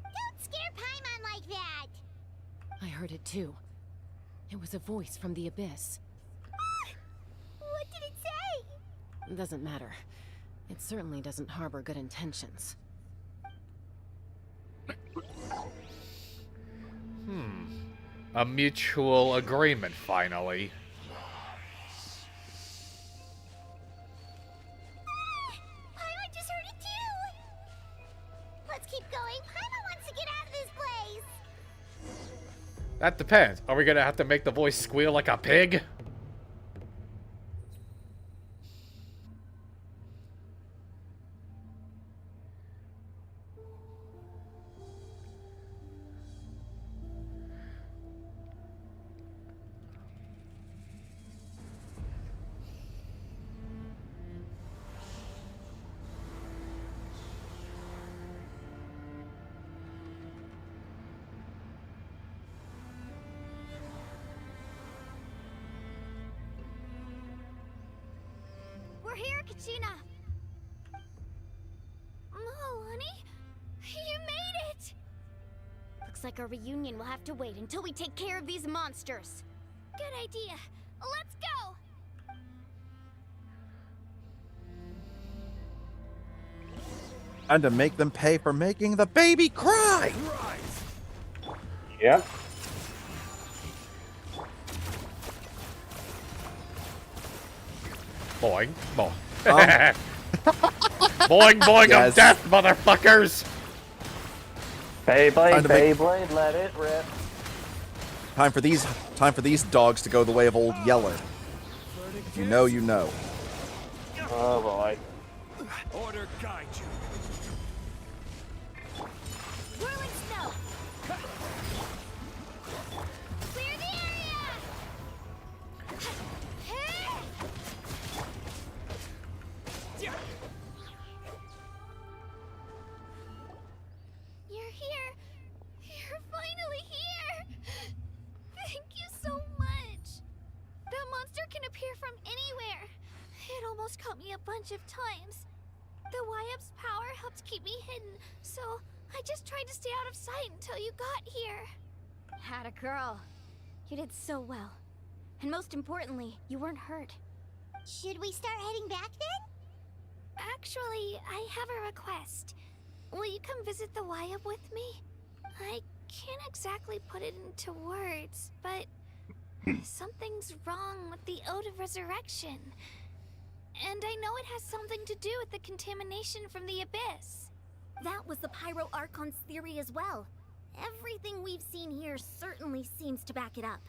Don't scare Paimon like that. I heard it too. It was a voice from the abyss. What did it say? It doesn't matter. It certainly doesn't harbor good intentions. A mutual agreement, finally. Paimon just heard it too. Let's keep going. Paimon wants to get out of this place. That depends. Are we gonna have to make the voice squeal like a pig? We're here, KATCHINA! Oh, honey? You made it! Looks like our reunion will have to wait until we take care of these monsters. Good idea. Let's go! And to make them pay for making the baby cry! Yep. Boing, boing. Boing, boing Yes. of death, motherfuckers! Beyblade, Time to make- Beyblade, let it rip. Time for these dogs to go the way of old Yeller. If you know, you know. Oh boy. Order guide you. Whirling snow! Clear the area! You're here! You're finally almost caught me a bunch of times. The Wyap's power helped keep me hidden, so I just tried to stay out of sight until you got here. Had a girl. You did so well. And most importantly, you weren't hurt. Should we start heading back then? Actually, I have a request. Will you come visit the Wyap with me? I can't exactly put it into words, but something's wrong with the Ode of Resurrection. And I know it has something to do with the contamination from the Abyss. That was the Pyro Archon's theory as well. Everything we've seen here certainly seems to back it up.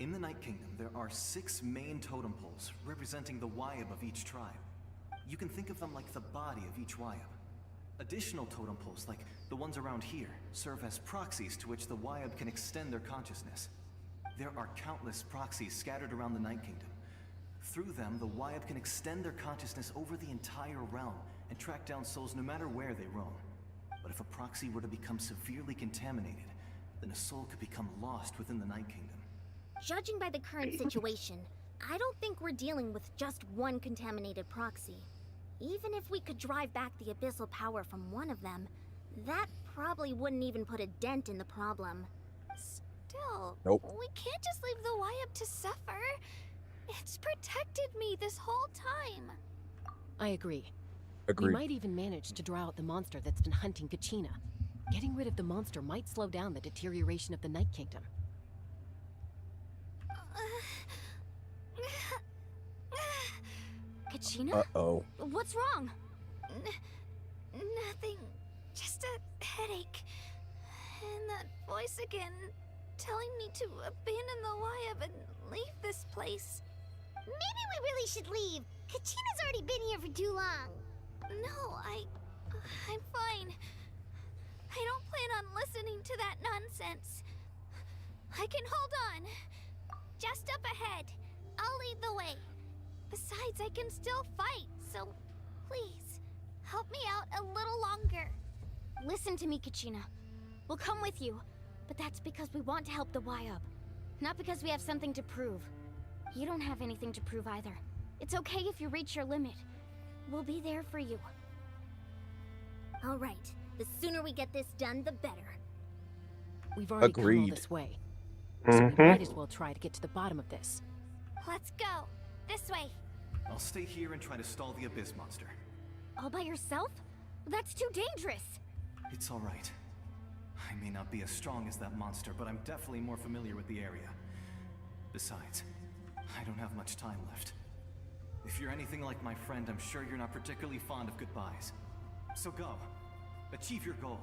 In the Night Kingdom, there are 6 main totem poles representing the Wyap of each tribe. You can think of them like the body of each Wyap. Additional totem poles, like the ones around here, serve as proxies to which the Wyap can extend their consciousness. There are countless proxies scattered around the Night Kingdom. Through them, the Wyap can extend their consciousness over the entire realm and track down souls no matter where they roam. But if a proxy were to become severely contaminated, then a soul could become lost within the Night Kingdom. Judging by the current situation, I don't think we're dealing with just one contaminated proxy. Even if we could drive back the abyssal power from one of them, that probably wouldn't even put a dent in the problem. Still, nope. We can't just leave the Wyap to suffer. It's protected me this whole time. I agree. Agreed. We might even manage to draw out the monster that's been hunting KATCHINA. Getting rid of the monster might slow down the deterioration of the Night Kingdom. KATCHINA? Uh-oh. What's wrong? Nothing. Just a headache. And that voice again, telling me to abandon the Wyap and leave this place. Maybe we really should leave. KATCHINA's already been here for too long. No, I'm fine. I don't plan on listening to that nonsense. I can hold on. Just up ahead. I'll lead the way. Besides, I can still fight, so please, help me out a little longer. Listen to me, KATCHINA. We'll come with you, but that's because we want to help the Wyap, not because we have something to prove. You don't have anything to prove either. It's okay if you reach your limit. We'll be there for you. All right. The sooner we get this done, the better. We've already come all this way, so we might as well try to get to the bottom of this. Let's go. This way. I'll stay here and try to stall the Abyss monster. All by yourself? That's too dangerous. It's all right. I may not be as strong as that monster, but I'm definitely more familiar with the area. Besides, I don't have much time left. If you're anything like my friend, I'm sure you're not particularly fond of goodbyes. So go. Achieve your goal,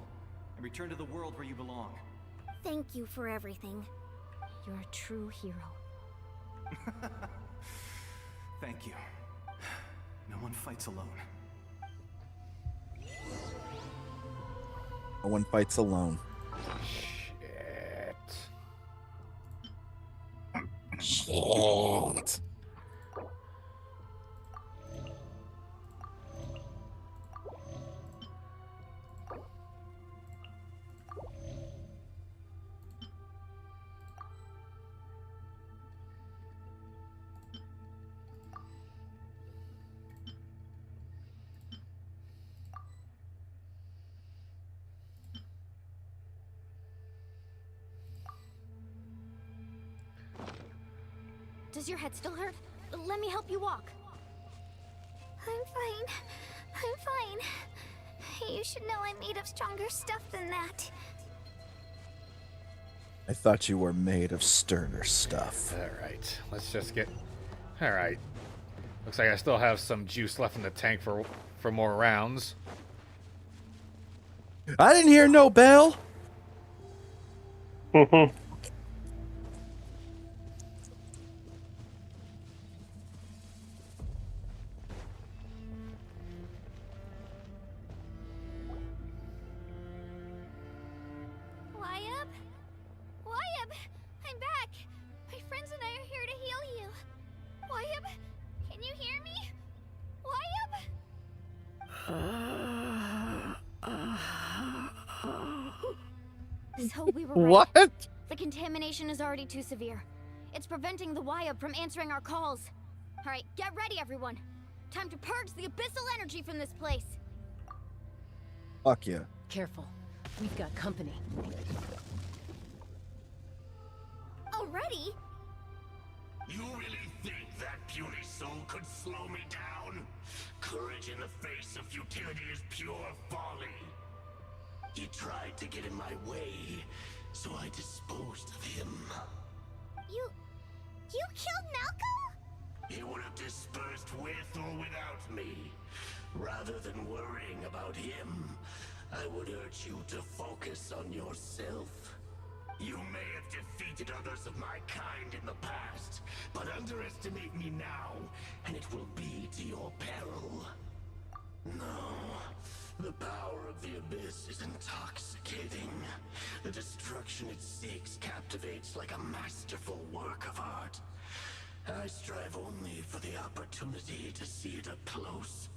and return to the world where you belong. Thank you for everything. You're a true hero. Thank you. No one fights alone. No one fights alone. Shit. Does your head still hurt? Let me help you walk. I'm fine. I'm fine. You should know I'm made of stronger stuff than that. I thought you were made of sterner stuff. Alright, let's just get... Alright. Looks like I still have some juice left in the tank for more rounds. I didn't hear no bell! So we were right. What? The contamination is already too severe. It's preventing the Wyap from answering our calls. All right, get ready, everyone. Time to purge the abyssal energy from this place. Fuck yeah. Careful. We've got company. Already? You really think that puny soul could slow me down? Courage in the face of futility is pure folly. He tried to get in my way, so I disposed of him. You killed Malcolm? He would have dispersed with or without me. Rather than worrying about him, I would urge you to focus on yourself. You may have defeated others of my kind in the past, but underestimate me now, and it will be to your peril. No, the power of the Abyss is intoxicating. The destruction it seeks captivates like a masterful work of art. I strive only for the opportunity to see it up close.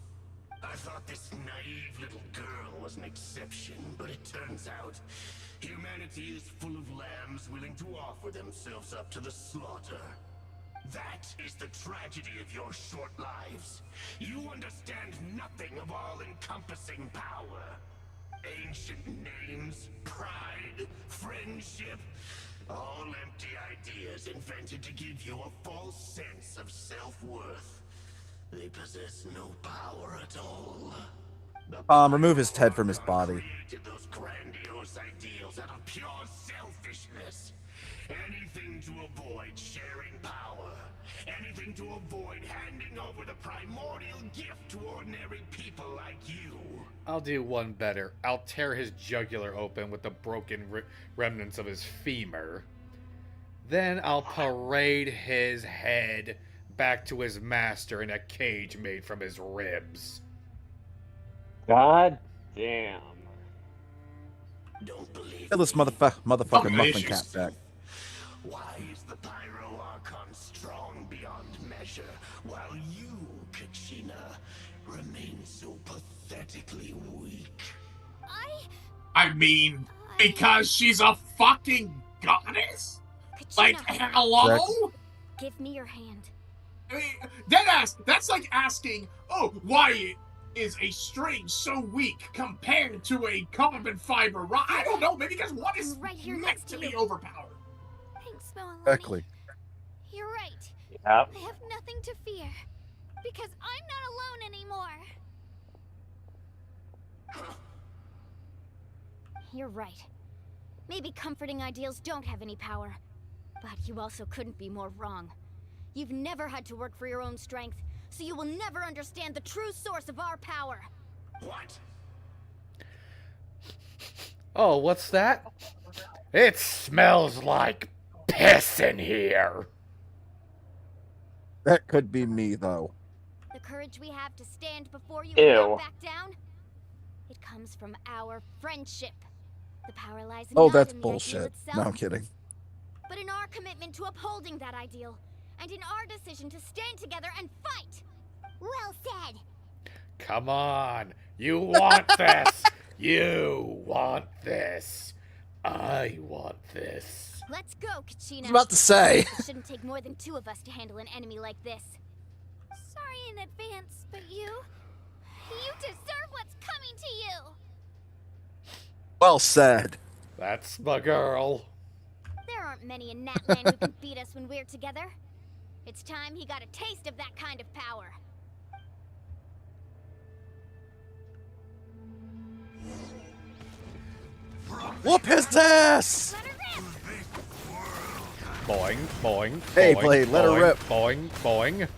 I thought this naive little girl was an exception, but it turns out humanity is full of lambs willing to offer themselves up to the slaughter. That is the tragedy of your short lives. You understand nothing of all-encompassing power. Ancient names, pride, friendship, all empty ideas invented to give you a false sense of self-worth. They possess no power at all. Remove his head from his body. Created those grandiose ideals out of pure selfishness. Anything to avoid sharing power. Anything to avoid handing over the primordial gift to ordinary people like you. I'll do one better. I'll tear his jugular open with the broken remnants of his femur. Then I'll parade his head back to his master in a cage made from his ribs. God damn. Don't believe Kill this motherfucking muffin cat back. Why is the Pyro Archon strong beyond measure, while you, KATCHINA, remain so pathetically weak? I mean, because she's a fucking goddess? KATCHINA. Like, hello? Give me your hand. I mean, that's like asking, oh, why is a string so weak compared to a carbon fiber rod? I don't know, maybe because one is right here meant next to to be you. overpowered. Thanks, Moalani. Exactly. You're right. Yep. I have nothing to fear, because I'm not alone anymore. You're right. Maybe comforting ideals don't have any power, but you also couldn't be more wrong. You've never had to work for your own strength, so you will never understand the true source of our power. What? Oh, what's that? It smells like piss in here. That could be me, though. The courage we have to stand before you Ew. and not back down, it comes from our friendship. The power lies Oh, not that's in the ideal bullshit. itself, No, I'm kidding. but in our commitment to upholding that ideal, and in our decision to stand together and fight. Well said. Come on. You want this. You want this. I want this. Let's go, KATCHINA. I was about to say. It shouldn't take more than two of us to handle an enemy like this. Sorry in advance, but you deserve what's coming to you. Well said. That's my girl. There aren't many in Natland who can beat us when we're together. It's time he got a taste of that kind of power. Whoop his ass! Boing, boing. Hey, boing, Blade, let her boing, rip. Boing, boing.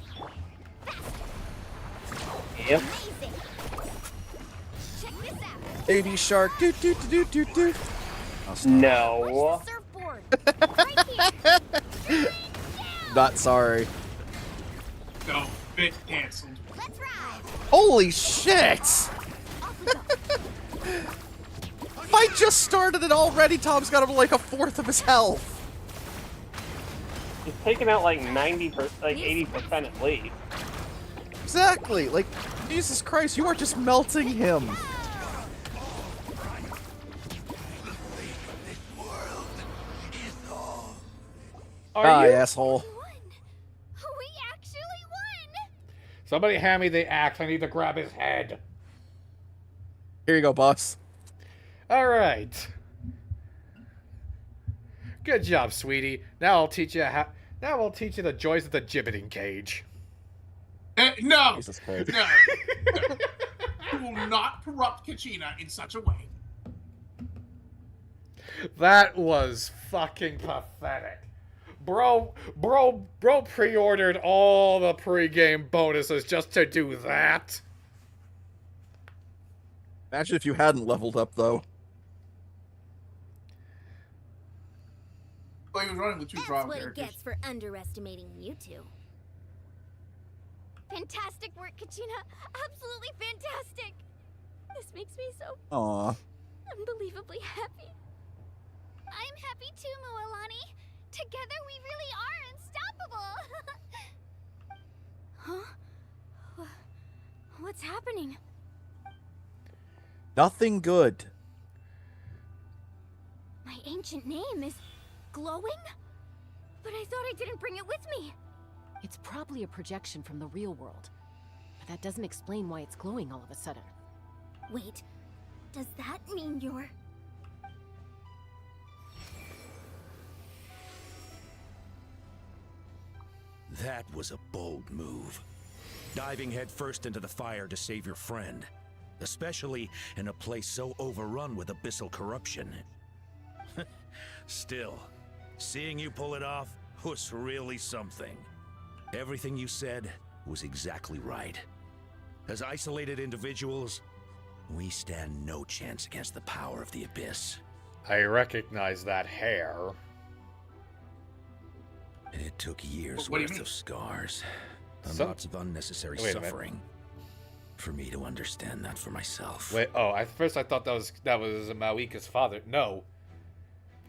Yep. Check this out. 80 shark. Do do do do do do. No. Surfboard. Right here. Not sorry. No, bit canceled. Let's ride. Holy shit! Fight just started and already Tom's got him like a fourth of his health. He's taken out like 90%, like 80% at least. Exactly. Like, Jesus Christ, you are just melting him. Are you? asshole. We actually won. Somebody hand me the axe. I need to grab his head. Here you go, boss. All right. Good job, sweetie. Now I'll teach you the joys of the gibbeting cage. No. Jesus Christ. No. You will not corrupt KATCHINA in such a way. That was fucking pathetic. Bro pre-ordered all the pre-game bonuses just to do that. Imagine if you hadn't leveled up, though. Well, he was running with two That's trial what characters. he gets for underestimating you two. Fantastic work, KATCHINA. Absolutely fantastic. This makes me so Aw. unbelievably happy. I'm happy too, Mualani. Together we really are unstoppable. Huh? What's happening? Nothing good. My ancient name is glowing? But I thought I didn't bring it with me. It's probably a projection from the real world. But that doesn't explain why it's glowing all of a sudden. Wait, does that mean you're... That was a bold move. Diving headfirst into the fire to save your friend. Especially in a place so overrun with abyssal corruption. Still, seeing you pull it off was really something. Everything you said was exactly right. As isolated individuals, we stand no chance against the power of the Abyss. I recognize that hair. It took years What do you worth mean? of scars and Some- lots of unnecessary Wait a minute. suffering for me to understand that for myself. Wait, at first I thought that was Mauika's father. No.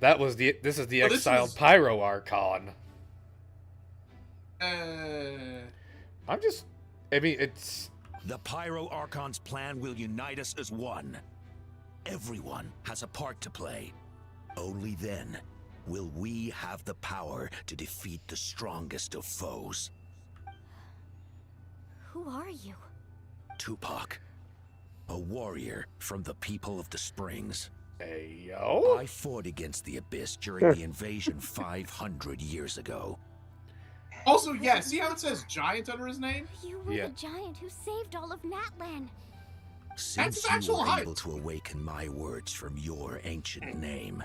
This is the exiled Pyro Archon. It's... The Pyro Archon's plan will unite us as one. Everyone has a part to play. Only then will we have the power to defeat the strongest of foes. Who are you? Tupac, a warrior from the people of the Springs. Hey, yo. I fought against the Abyss during the invasion 500 years ago. Also, yeah, see how it says giant under his name? You were the giant who saved all of Natlan. Since his you actual were height. able to awaken my words from your ancient name,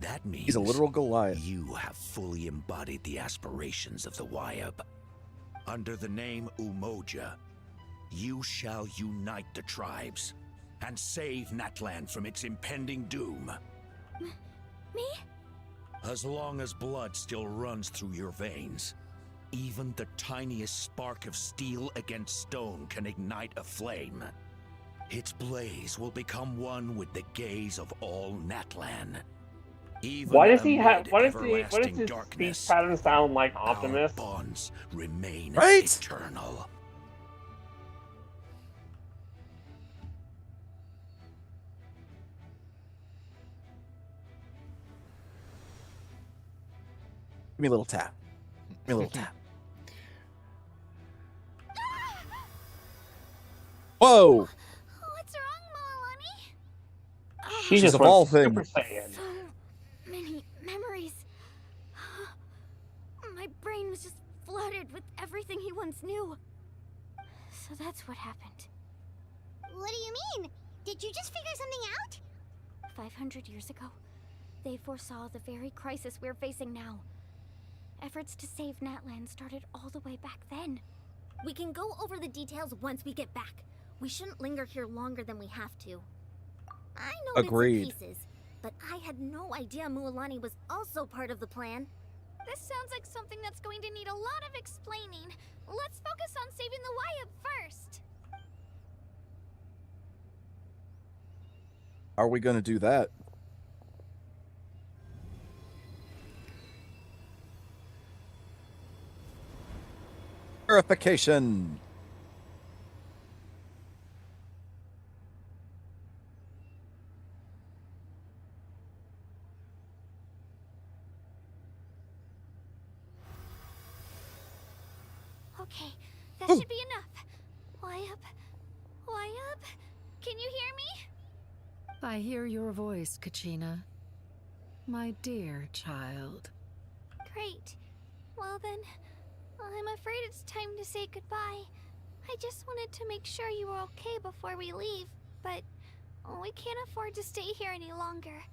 that means He's a literal Goliath. You have fully embodied the aspirations of the Wayab. Under the name Umoja, you shall unite the tribes and save Natlan from its impending doom. Me? As long as blood still runs through your veins, even the tiniest spark of steel against stone can ignite a flame. Its blaze will become one with the gaze of all Natlan. Even Why does his everlasting speech darkness, pattern sound like our Optimus? bonds remain Right? eternal. Give me a little tap. Give me a little tap. Whoa! What's wrong, Mualani? She just of all went Super things. Saiyan. So many memories. My brain was just flooded with everything he once knew. So that's what happened. What do you mean? Did you just figure something out? 500 years ago, they foresaw the very crisis we're facing now. Efforts to save Natlan started all the way back then. We can go over the details once we get back. We shouldn't linger here longer than we have to. I know Agreed. bits and pieces, but I had no idea Mualani was also part of the plan. This sounds like something that's going to need a lot of explaining. Let's focus on saving the Wayab first. Are we going to do that? Purification. Okay, that should be enough. Wyabb? Can you hear me? I hear your voice, KATCHINA. My dear child. Great. Well then, I'm afraid it's time to say goodbye. I just wanted to make sure you were okay before we leave, but we can't afford to stay here any longer.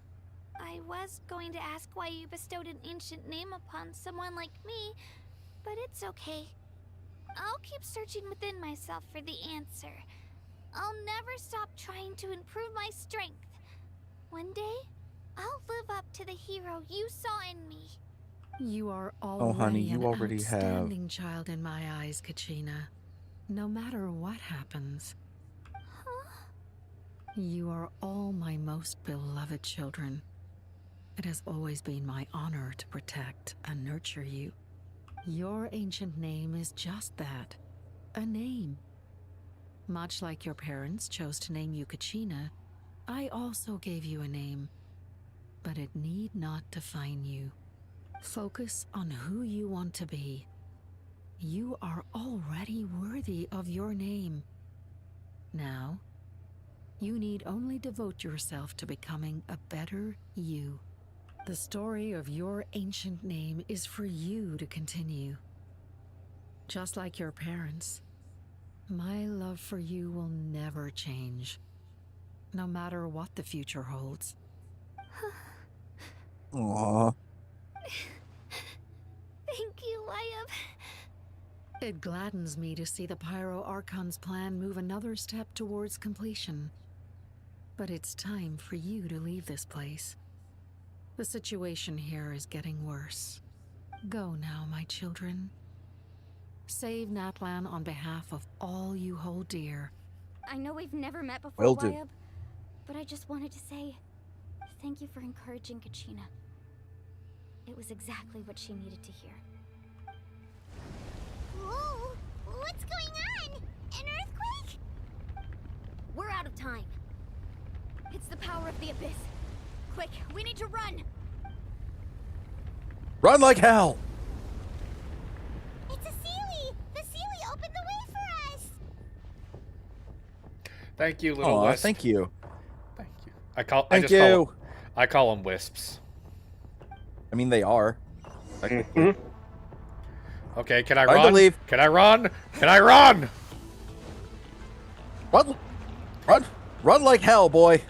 I was going to ask why you bestowed an ancient name upon someone like me, but it's okay. I'll keep searching within myself for the answer. I'll never stop trying to improve my strength. One day, I'll live up to the hero you saw in me. You are Oh, honey, already an you already have. outstanding child in my eyes, KATCHINA. No matter what happens. You are all my most beloved children. It has always been my honor to protect and nurture you. Your ancient name is just that, a name. Much like your parents chose to name you KATCHINA, I also gave you a name, but it need not define you. Focus on who you want to be. You are already worthy of your name. Now, you need only devote yourself to becoming a better you. The story of your ancient name is for you to continue. Just like your parents, my love for you will never change, no matter what the future holds. Aww. Thank you, Wyabb. It gladdens me to see the Pyro Archon's plan move another step towards completion. But it's time for you to leave this place. The situation here is getting worse. Go now, my children. Save Natlan on behalf of all you hold dear. I know we've never met before, Will do. Wyabb, but I just wanted to say thank you for encouraging KATCHINA. It was exactly what she needed to hear. Whoa! What's going on? An earthquake? We're out of time. It's the power of the Abyss. Quick, we need to run! Run like hell! It's a Seelie! The Seelie opened the way for us! Thank you, little wisp. Thank you. Thank you. I call them wisps. I mean, they are. Technically. Okay, can I Time run? to leave. Can I run? Can I run? Run! Run! Run like hell, boy!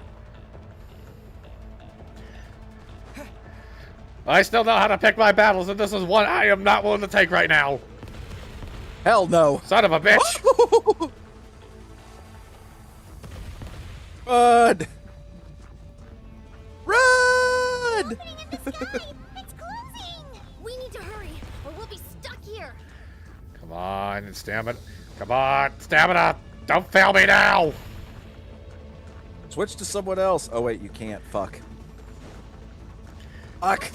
I still know how to pick my battles, and this is one I am not willing to take right now. Hell no. Son of a bitch! Run! Run! It's closing! We need to hurry, or we'll be stuck here. Come on, stamina. Come on, stamina! Don't fail me now! Switch to someone else. Oh, wait, you can't. Fuck. Fuck.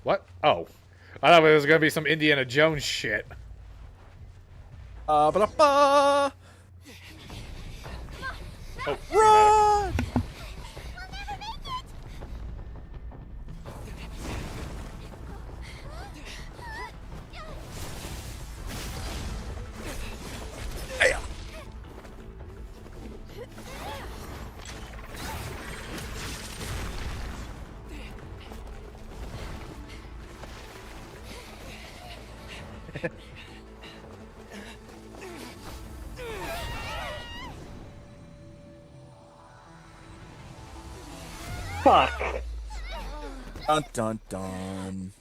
What? Oh. I thought it was gonna be some Indiana Jones shit. Ba-da-ba! Oh, run! Fuck. Dun dun dun.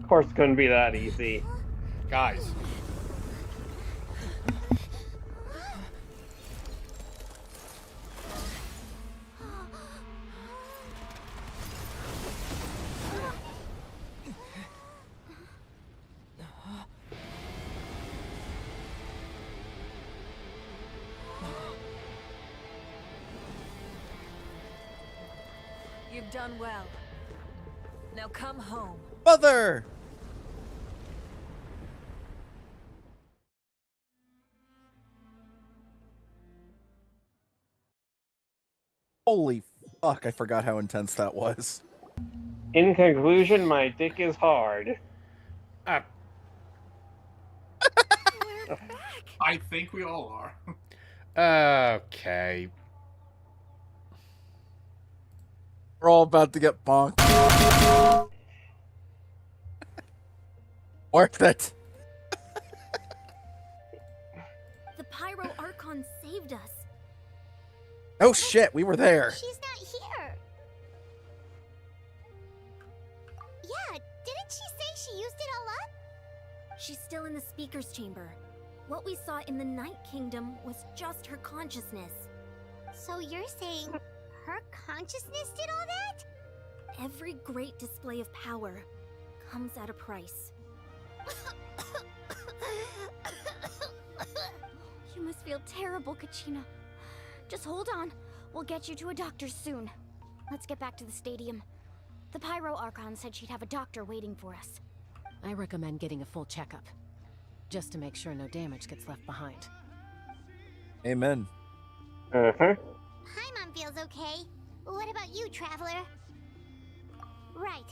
Of course, it couldn't be that easy. Guys. You've done well. Now come home. Mother! Holy fuck, I forgot how intense that was. In conclusion, my dick is hard. I think we all are. Okay. We're all about to get bonked. Worth it. The Pyro Archon saved us. Oh shit, we were there. She's not here. Yeah, didn't she say she used it all up? She's still in the speaker's chamber. What we saw in the Night Kingdom was just her consciousness. So you're saying her consciousness did all that? Every great display of power comes at a price. You must feel terrible, KATCHINA. Just hold on. We'll get you to a doctor soon. Let's get back to the stadium. The Pyro Archon said she'd have a doctor waiting for us. I recommend getting a full checkup, just to make sure no damage gets left behind. Amen. Paimon feels okay. What about you, Traveler? Right.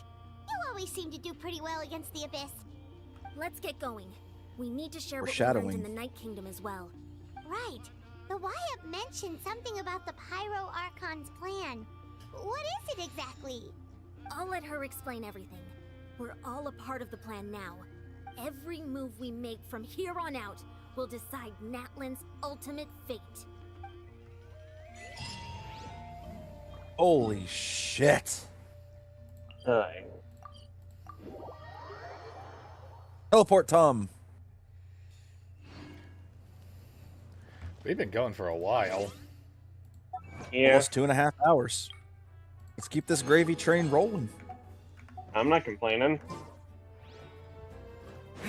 You always seem to do pretty well against the Abyss. Let's get going. We need to share We're what we learned shadowing. in the Night Kingdom as well. Right. The Wyatt mentioned something about the Pyro Archon's plan. What is it exactly? I'll let her explain everything. We're all a part of the plan now. Every move we make from here on out will decide Natlan's ultimate fate. Holy shit. Teleport Tom. We've been going for a while. Yeah. Almost 2.5 hours. Let's keep this gravy train rolling. I'm not complaining.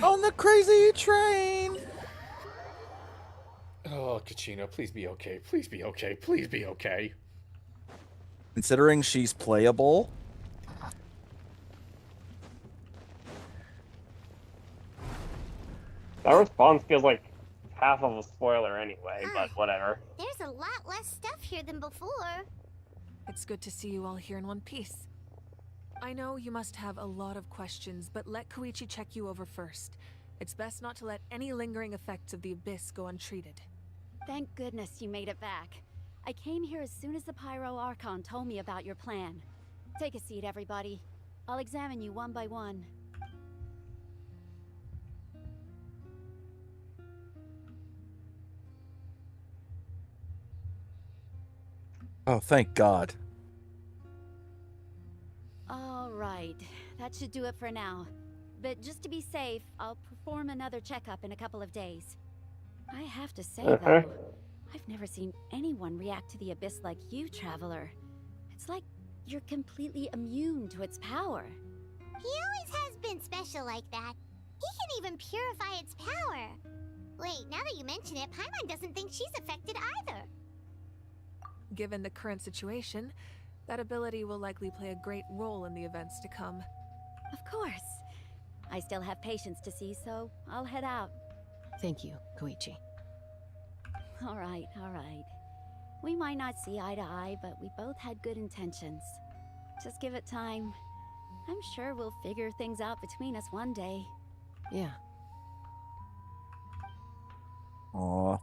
On the crazy train. Oh, KATCHINA, please be okay. Please be okay. Please be okay. Considering she's playable. That response feels like half of a spoiler anyway, but whatever. There's a lot less stuff here than before. It's good to see you all here in one piece. I know you must have a lot of questions, but let Koichi check you over first. It's best not to let any lingering effects of the Abyss go untreated. Thank goodness you made it back. I came here as soon as the Pyro Archon told me about your plan. Take a seat, everybody. I'll examine you one by one. Oh, thank God. All right, that should do it for now. But just to be safe, I'll perform another checkup in a couple of days. I have to say, though, I've never seen anyone react to the Abyss like you, Traveler. It's like you're completely immune to its power. He always has been special like that. He can even purify its power. Wait, now that you mention it, Paimon doesn't think she's affected either. Given the current situation, that ability will likely play a great role in the events to come. Of course. I still have patients to see, so I'll head out. Thank you, Koichi. All right, all right. We might not see eye to eye, but we both had good intentions. Just give it time. I'm sure we'll figure things out between us one day. Yeah. Aw.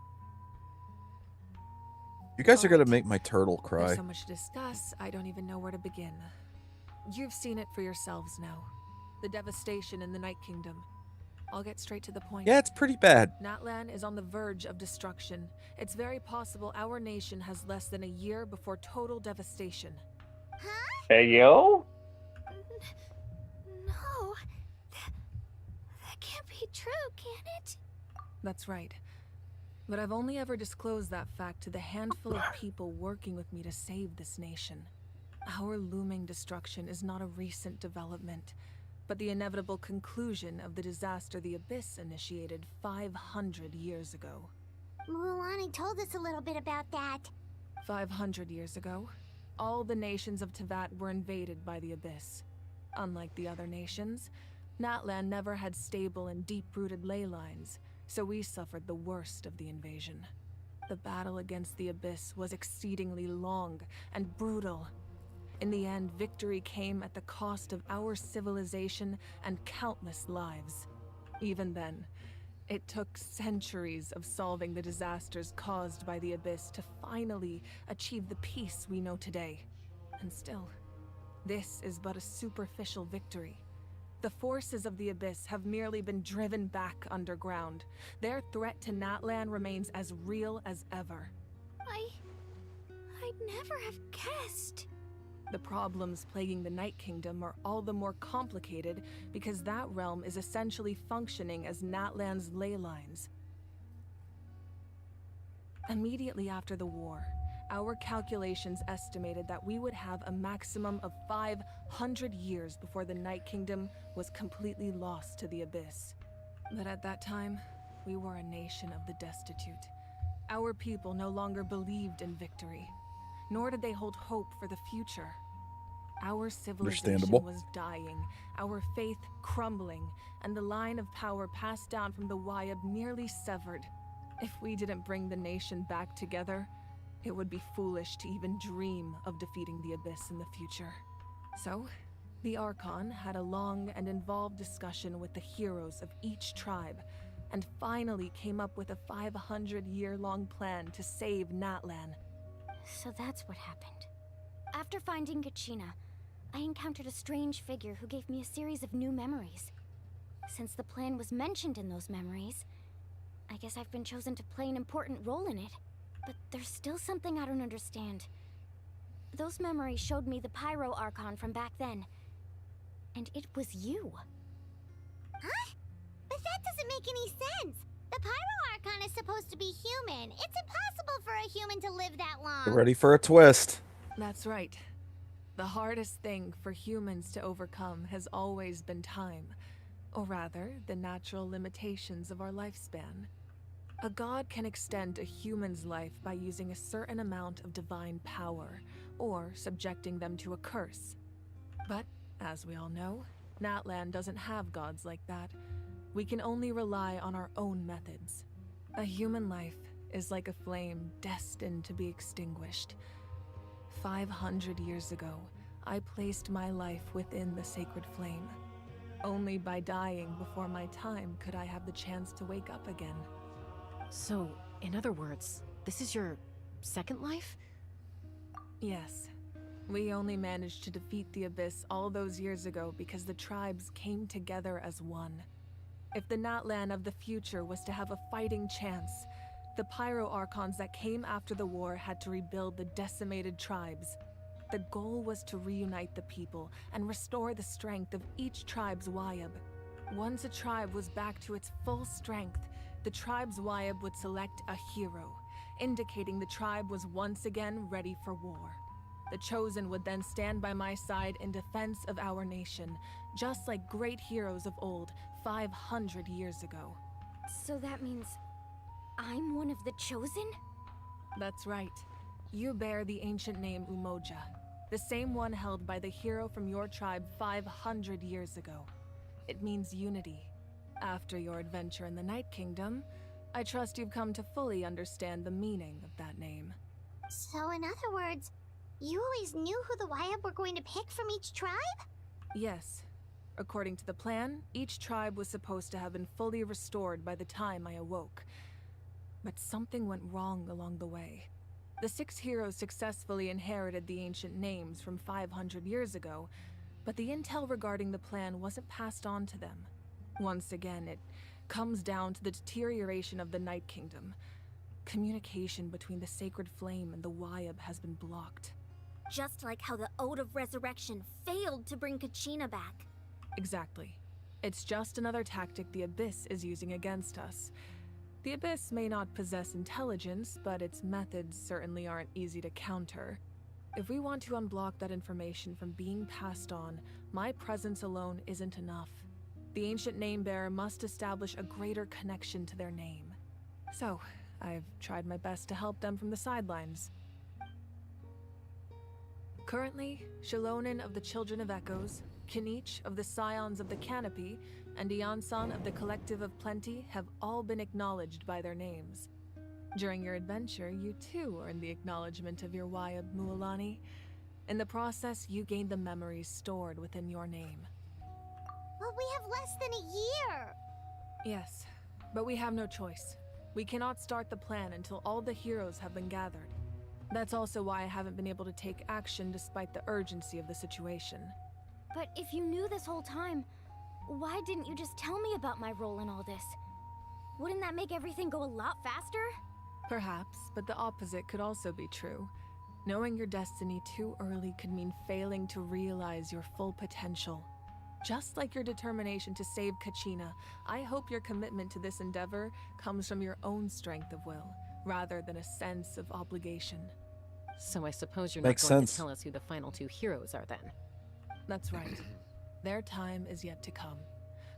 You guys are gonna make my turtle cry. There's so much to discuss, I don't even know where to begin. You've seen it for yourselves now. The devastation in the Night Kingdom. I'll get straight to the point. Yeah, it's pretty bad. Natlan is on the verge of destruction. It's very possible our nation has less than a year before total devastation. Hey, yo? No. That can't be true, can it? That's right. But I've only ever disclosed that fact to the handful of people working with me to save this nation. Our looming destruction is not a recent development, but the inevitable conclusion of the disaster the Abyss initiated 500 years ago. Mulan told us a little bit about that. 500 years ago, all the nations of Teyvat were invaded by the Abyss. Unlike the other nations, Natlan never had stable and deep-rooted ley lines, so we suffered the worst of the invasion. The battle against the Abyss was exceedingly long and brutal. In the end, victory came at the cost of our civilization and countless lives. Even then, it took centuries of solving the disasters caused by the Abyss to finally achieve the peace we know today. And still, this is but a superficial victory. The forces of the Abyss have merely been driven back underground. Their threat to Natlan remains as real as ever. I'd never have guessed. The problems plaguing the Night Kingdom are all the more complicated because that realm is essentially functioning as Natlan's ley lines. Immediately after the war, our calculations estimated that we would have a maximum of 500 years before the Night Kingdom was completely lost to the Abyss. But at that time, we were a nation of the destitute. Our people no longer believed in victory, nor did they hold hope for the future. Our civilization was dying, our faith crumbling, and the line of power passed down from the Wayab nearly severed. If we didn't bring the nation back together, it would be foolish to even dream of defeating the Abyss in the future. So, the Archon had a long and involved discussion with the heroes of each tribe, and finally came up with a 500-year-long plan to save Natlan. So that's what happened. After finding KATCHINA, I encountered a strange figure who gave me a series of new memories. Since the plan was mentioned in those memories, I guess I've been chosen to play an important role in it. But there's still something I don't understand. Those memories showed me the Pyro Archon from back then. And it was you. Huh? But that doesn't make any sense. The Pyro Archon is supposed to be human. It's impossible for a human to live that long. Get ready for a twist. That's right. The hardest thing for humans to overcome has always been time, or rather, the natural limitations of our lifespan. A god can extend a human's life by using a certain amount of divine power, or subjecting them to a curse. But, as we all know, Natlan doesn't have gods like that. We can only rely on our own methods. A human life is like a flame destined to be extinguished. 500 years ago, I placed my life within the sacred flame. Only by dying before my time could I have the chance to wake up again. So, in other words, this is your second life? Yes. We only managed to defeat the Abyss all those years ago because the tribes came together as one. If the Natlan of the future was to have a fighting chance, the Pyro Archons that came after the war had to rebuild the decimated tribes. The goal was to reunite the people and restore the strength of each tribe's Wayab. Once a tribe was back to its full strength, the tribe's Wayab would select a hero, indicating the tribe was once again ready for war. The Chosen would then stand by my side in defense of our nation, just like great heroes of old 500 years ago. So that means I'm one of the Chosen? That's right. You bear the ancient name Umoja, the same one held by the hero from your tribe 500 years ago. It means unity. After your adventure in the Night Kingdom, I trust you've come to fully understand the meaning of that name. So in other words, you always knew who the Wayab were going to pick from each tribe? Yes. According to the plan, each tribe was supposed to have been fully restored by the time I awoke. But something went wrong along the way. The 6 heroes successfully inherited the ancient names from 500 years ago, but the intel regarding the plan wasn't passed on to them. Once again, it comes down to the deterioration of the Night Kingdom. Communication between the Sacred Flame and the Wayab has been blocked. Just like how the Ode of Resurrection failed to bring KATCHINA back. Exactly. It's just another tactic the Abyss is using against us. The Abyss may not possess intelligence, but its methods certainly aren't easy to counter. If we want to unblock that information from being passed on, my presence alone isn't enough. The ancient name-bearer must establish a greater connection to their name. So, I've tried my best to help them from the sidelines. Currently, Shilonen of the Children of Echoes, Kinich of the Scions of the Canopy, and Iansan of the Collective of Plenty have all been acknowledged by their names. During your adventure, you too earned the acknowledgement of your Wayab, Mualani. In the process, you gain the memories stored within your name. But we have less than a year. Yes, but we have no choice. We cannot start the plan until all the heroes have been gathered. That's also why I haven't been able to take action despite the urgency of the situation. But if you knew this whole time, why didn't you just tell me about my role in all this? Wouldn't that make everything go a lot faster? Perhaps, but the opposite could also be true. Knowing your destiny too early could mean failing to realize your full potential. Just like your determination to save KATCHINA, I hope your commitment to this endeavor comes from your own strength of will, rather than a sense of obligation. So I suppose you're Makes not going sense. to tell us who the final 2 heroes are then. That's right. Their time is yet to come.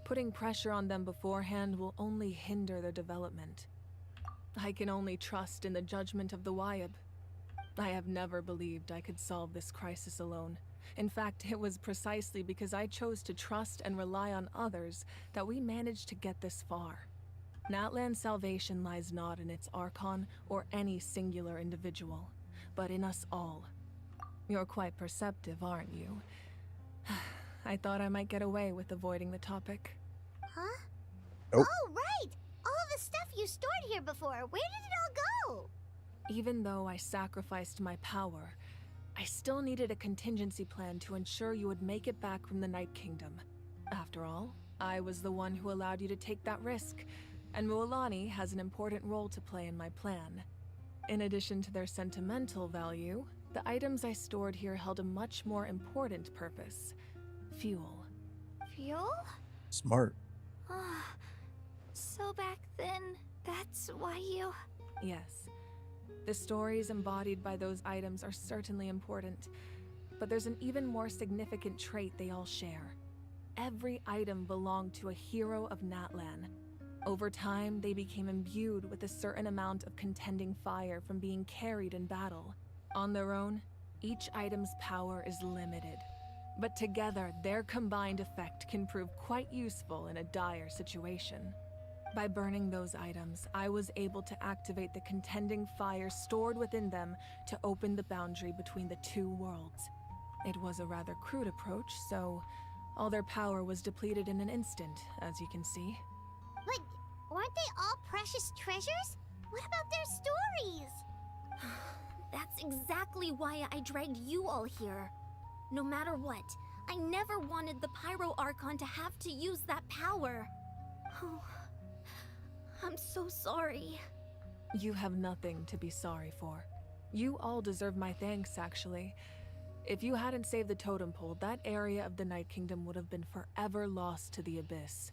Putting pressure on them beforehand will only hinder their development. I can only trust in the judgment of the Wyab. I have never believed I could solve this crisis alone. In fact, it was precisely because I chose to trust and rely on others that we managed to get this far. Natlan's salvation lies not in its Archon or any singular individual, but in us all. You're quite perceptive, aren't you? I thought I might get away with avoiding the topic. Huh? Nope. Oh, right! All of the stuff you stored here before, where did it all go? Even though I sacrificed my power, I still needed a contingency plan to ensure you would make it back from the Night Kingdom. After all, I was the one who allowed you to take that risk, and Mualani has an important role to play in my plan. In addition to their sentimental value, the items I stored here held a much more important purpose. Fuel. Fuel? Smart. So back then, that's why you... Yes. The stories embodied by those items are certainly important, but there's an even more significant trait they all share. Every item belonged to a hero of Natlan. Over time, they became imbued with a certain amount of contending fire from being carried in battle. On their own, each item's power is limited, but together, their combined effect can prove quite useful in a dire situation. By burning those items, I was able to activate the contending fire stored within them to open the boundary between the 2 worlds. It was a rather crude approach, so all their power was depleted in an instant, as you can see. But weren't they all precious treasures? What about their stories? That's exactly why I dragged you all here. No matter what, I never wanted the Pyro Archon to have to use that power. Oh, I'm so sorry. You have nothing to be sorry for. You all deserve my thanks, actually. If you hadn't saved the totem pole, that area of the Night Kingdom would have been forever lost to the Abyss.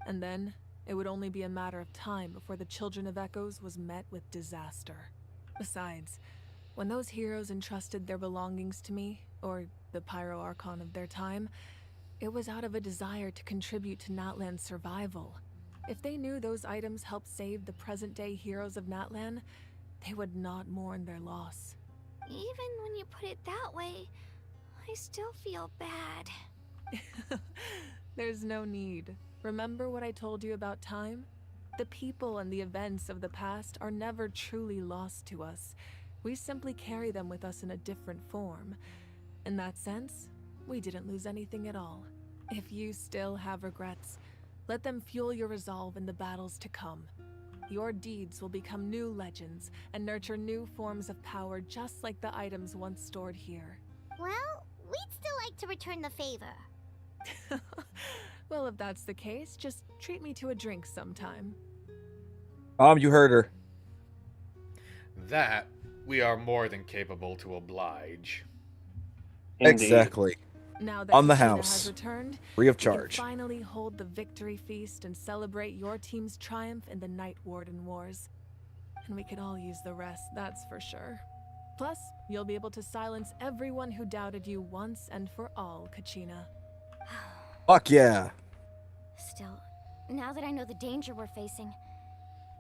And then, it would only be a matter of time before the Children of Echoes was met with disaster. Besides, when those heroes entrusted their belongings to me, or the Pyro Archon of their time, it was out of a desire to contribute to Natlan's survival. If they knew those items helped save the present-day heroes of Natlan, they would not mourn their loss. Even when you put it that way, I still feel bad. There's no need. Remember what I told you about time? The people and the events of the past are never truly lost to us. We simply carry them with us in a different form. In that sense, we didn't lose anything at all. If you still have regrets, let them fuel your resolve in the battles to come. Your deeds will become new legends and nurture new forms of power just like the items once stored here. Well, we'd still like to return the favor. Well, if that's the case, just treat me to a drink sometime. You heard her. That we are more than capable to oblige. Indeed. Exactly. Now that On the KATCHINA house. has returned, Free of we can charge. finally hold the victory feast and celebrate your team's triumph in the Night Warden Wars. And we could all use the rest, that's for sure. Plus, you'll be able to silence everyone who doubted you once and for all, KATCHINA. Fuck yeah. Still, now that I know the danger we're facing,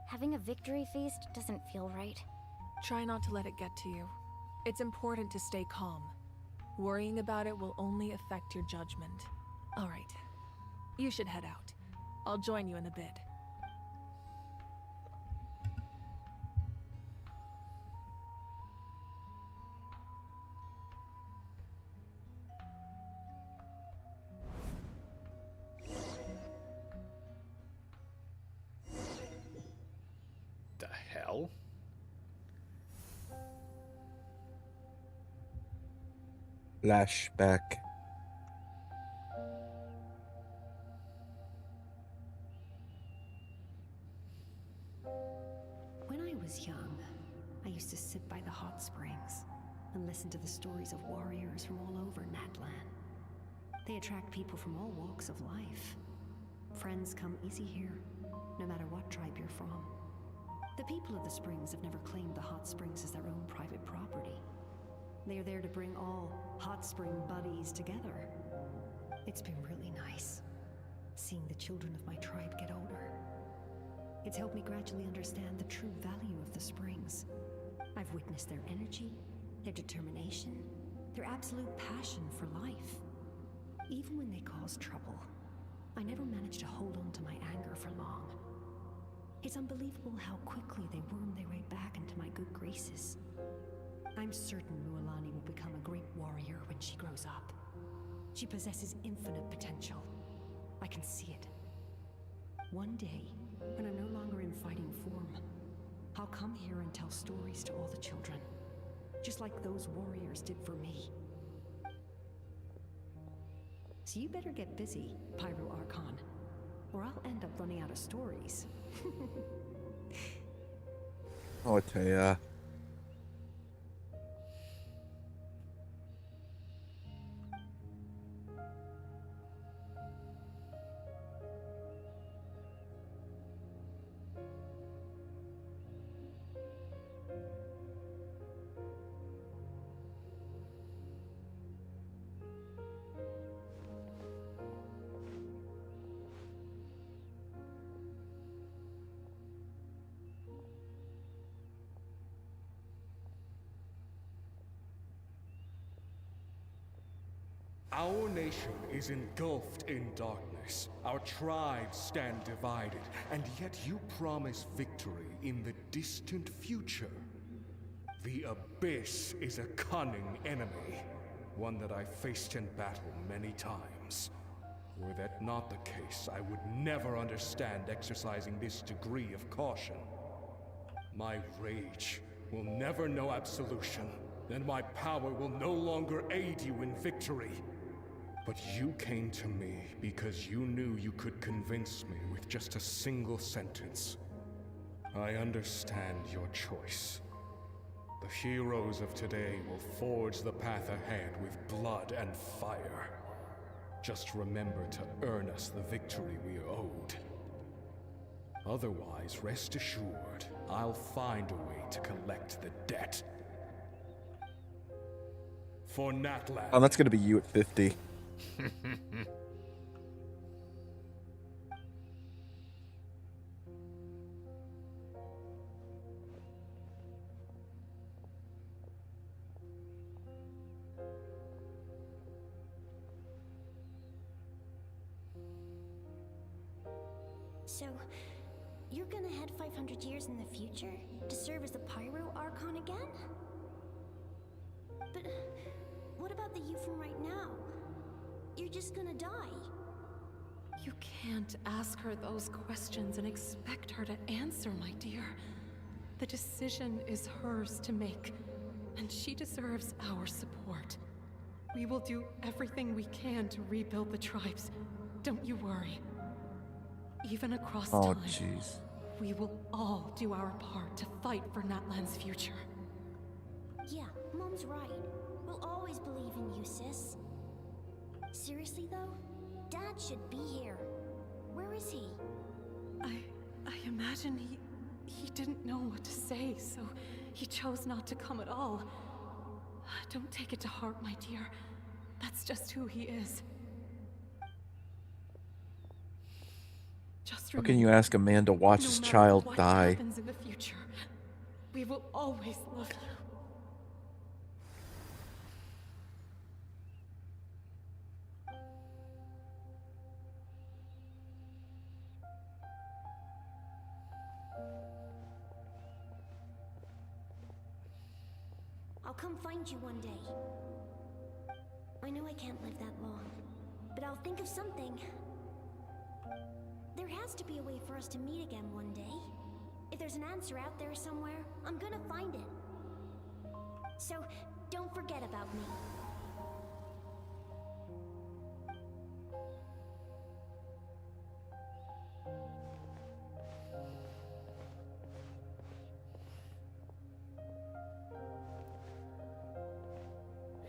having a victory feast doesn't feel right. Try not to let it get to you. It's important to stay calm. Worrying about it will only affect your judgment. All right. You should head out. I'll join you in a bit. well. Flashback. When I was young, I used to sit by the hot springs and listen to the stories of warriors from all over Natlan. They attract people from all walks of life. Friends come easy here, no matter what tribe you're from. The people of the springs have never claimed the hot springs as their own private property. They are there to bring all hot spring buddies together. It's been really nice, seeing the children of my tribe get older. It's helped me gradually understand the true value of the springs. I've witnessed their energy, their determination, their absolute passion for life. Even when they cause trouble, I never managed to hold on to my anger for long. It's unbelievable how quickly they worm their way back into my good graces. I'm certain Mualani will become a great warrior when she grows up. She possesses infinite potential. I can see it. One day, when I'm no longer in fighting form, I'll come here and tell stories to all the children, just like those warriors did for me. So you better get busy, Pyro Archon, or I'll end up running out of stories. Oh, I tell ya. Our nation is engulfed in darkness. Our tribes stand divided, and yet you promise victory in the distant future. The Abyss is a cunning enemy, one that I faced in battle many times. Were that not the case, I would never understand exercising this degree of caution. My rage will never know absolution, and my power will no longer aid you in victory. But you came to me because you knew you could convince me with just a single sentence. I understand your choice. The heroes of today will forge the path ahead with blood and fire. Just remember to earn us the victory we are owed. Otherwise, rest assured, I'll find a way to collect the debt. For Natlan. Oh, that's gonna be you at 50. So, you're gonna head 500 years in the future to serve as the Pyro Archon again? But what about the you from right now? You're just gonna die. You can't ask her those questions and expect her to answer, my dear. The decision is hers to make, and she deserves our support. We will do everything we can to rebuild the tribes. Don't you worry. Even across time, jeez. we will all do our part to fight for Natlan's future. Yeah, Mom's right. We'll always believe in you, sis. Seriously though, Dad should be here. Where is he? I imagine he didn't know what to say, so he chose not to come at all. Don't take it to heart, my dear. That's just who he is. Just How can you ask a man to watch his child die? What happens in the future, we will always love you. I'll come find you one day. I know I can't live that long, but I'll think of something. There has to be a way for us to meet again one day. If there's there's an answer out there somewhere, I'm gonna find it. So, don't forget about me.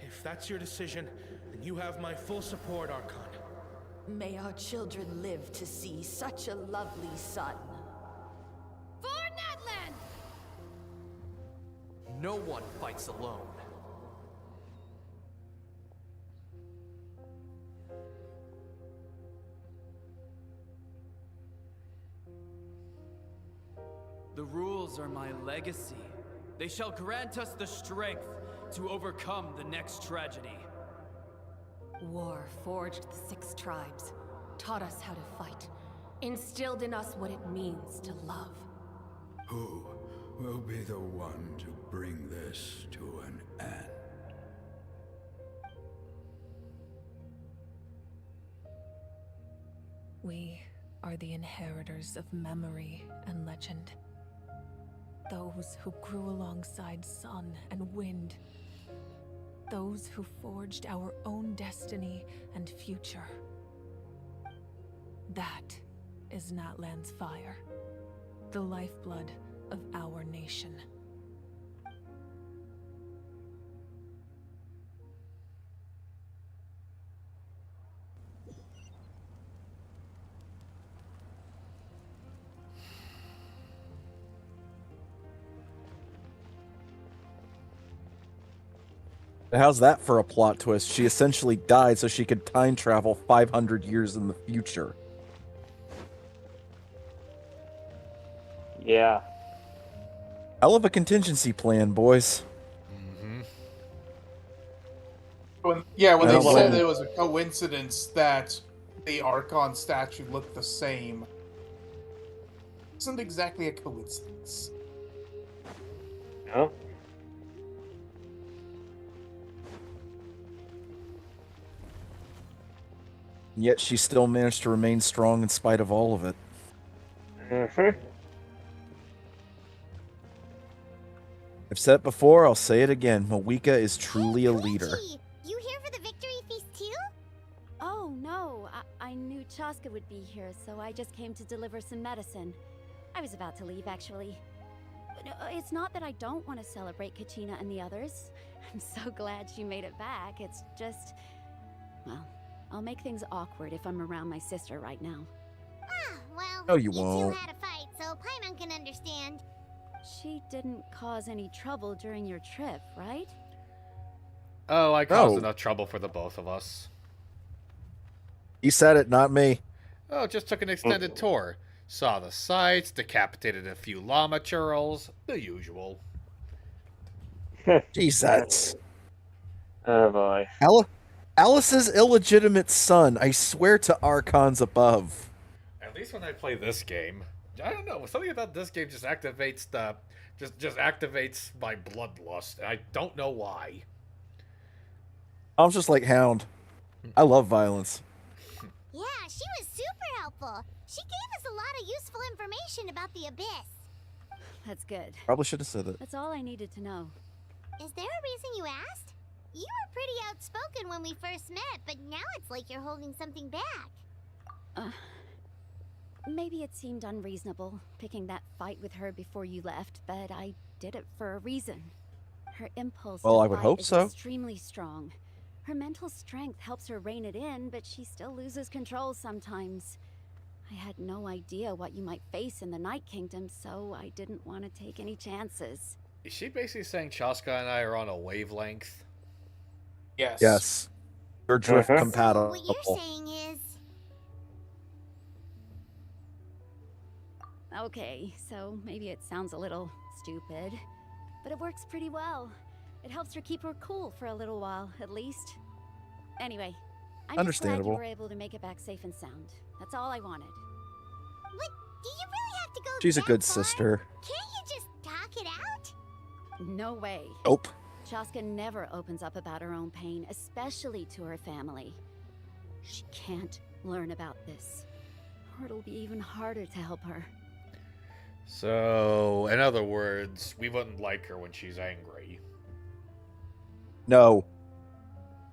If that's your decision, then you have my full support, Archon. May our children live to see such a lovely son. For Natlan! No one fights alone. The rules are my legacy. They shall grant us the strength to overcome the next tragedy. War forged the 6 tribes, taught us how to fight, instilled in us what it means to love. Who will be the one to bring this to an end? We are the inheritors of memory and legend. Those who grew alongside sun and wind. Those who forged our own destiny and future. That is Natlan's fire, the lifeblood of our nation. How's that for a plot twist? She essentially died so she could time travel 500 years in the future. Yeah. Hell of a contingency plan, boys. When they said it was a coincidence that the Archon statue looked the same, it isn't exactly a coincidence. No. Yet she still managed to remain strong in spite of all of it. I've said it before, I'll say it again. Moika is truly a leader. You here for the victory feast too? Oh, no. I knew Chaska would be here, so I just came to deliver some medicine. I was about to leave, actually. But it's not that I don't want to celebrate KATCHINA and the others. I'm so glad she made it back. It's just... well, I'll make things awkward if I'm around my sister right now. Ah, well, no, you two won't. had a fight, so Paimon can understand. She didn't cause any trouble during your trip, right? Oh, I caused enough trouble for the both of us. You said it, not me. Oh, just took an extended tour. Saw the sights, decapitated a few llama churls, the usual. Jesus. Oh boy. Alice's illegitimate son, I swear to Archons above. At least when I play this game, I don't know, something about this game just activates just activates my bloodlust. I don't know why. I'm just like Hound. I love violence. Yeah, she was super helpful. She gave us a lot of useful information about the Abyss. That's good. Probably should have said it. That's all I needed to know. Is there a reason you asked? You were pretty outspoken when we first met, but now it's like you're holding something back. Maybe it seemed unreasonable, picking that fight with her before you left, but I did it for a reason. Her impulse Well, to I would fight hope is so. extremely strong. Her mental strength helps her rein it in, but she still loses control sometimes. I had no idea what you might face in the Night Kingdom, so I didn't want to take any chances. Is she basically saying Chaska and I are on a wavelength? Yes. Yes. We're drift compatible. What you're saying is... Okay, so maybe it sounds a little stupid, but it works pretty well. It helps her keep her cool for a little while, at least. Anyway, I'm just glad you were able to make it back safe and sound. That's all I wanted. What? Do you really have to go She's a that good far? sister. Can't you just talk it out? No way. Nope. Chaska never opens up about her own pain, especially to her family. She can't learn about this, or it'll be even harder to help her. So, in other words, we wouldn't like her when she's angry. No.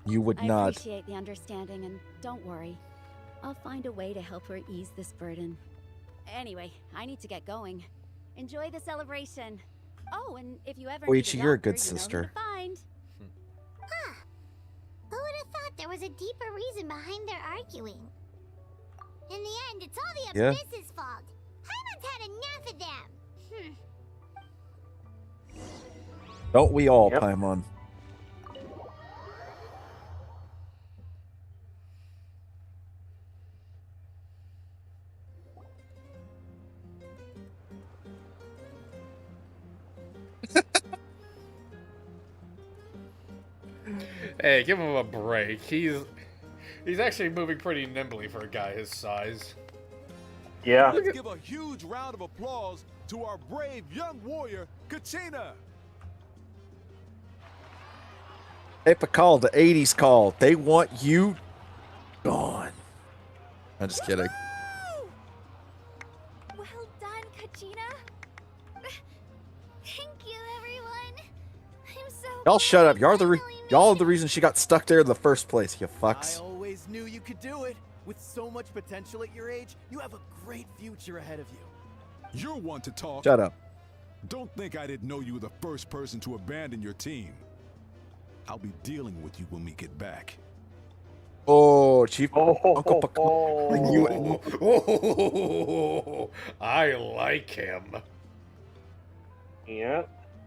You would I not. appreciate the understanding, and don't worry. I'll find a way to help her ease this burden. Anyway, I need to get going. Enjoy the celebration. Oh, and if you ever Koichi, need a you're a doctor, good you know who sister. to find. Huh. Who would have thought there was a deeper reason behind their arguing? In the end, it's all the Yeah. Abyss's fault. Paimon's had enough of them. Don't we all, Yep. Paimon? Hey, give him a break. He's actually moving pretty nimbly for a guy his size. Yeah. Let's give a huge round of applause to our brave young warrior, KATCHINA. Epic call, the 80s call. They want you gone. I'm just kidding. Well done, KATCHINA. Thank you, everyone. I'm so Y'all shut up. Y'all are the reason she got stuck there in the first place, you I fucks. always knew you could do it. With so much potential at your age, you have a great future ahead of you. You're one to talk. Shut up. Don't think I didn't know you were the first person to abandon your team. I'll be dealing with you when we get back. Oh, Chief. Uncle Oh, I like him. Yeah.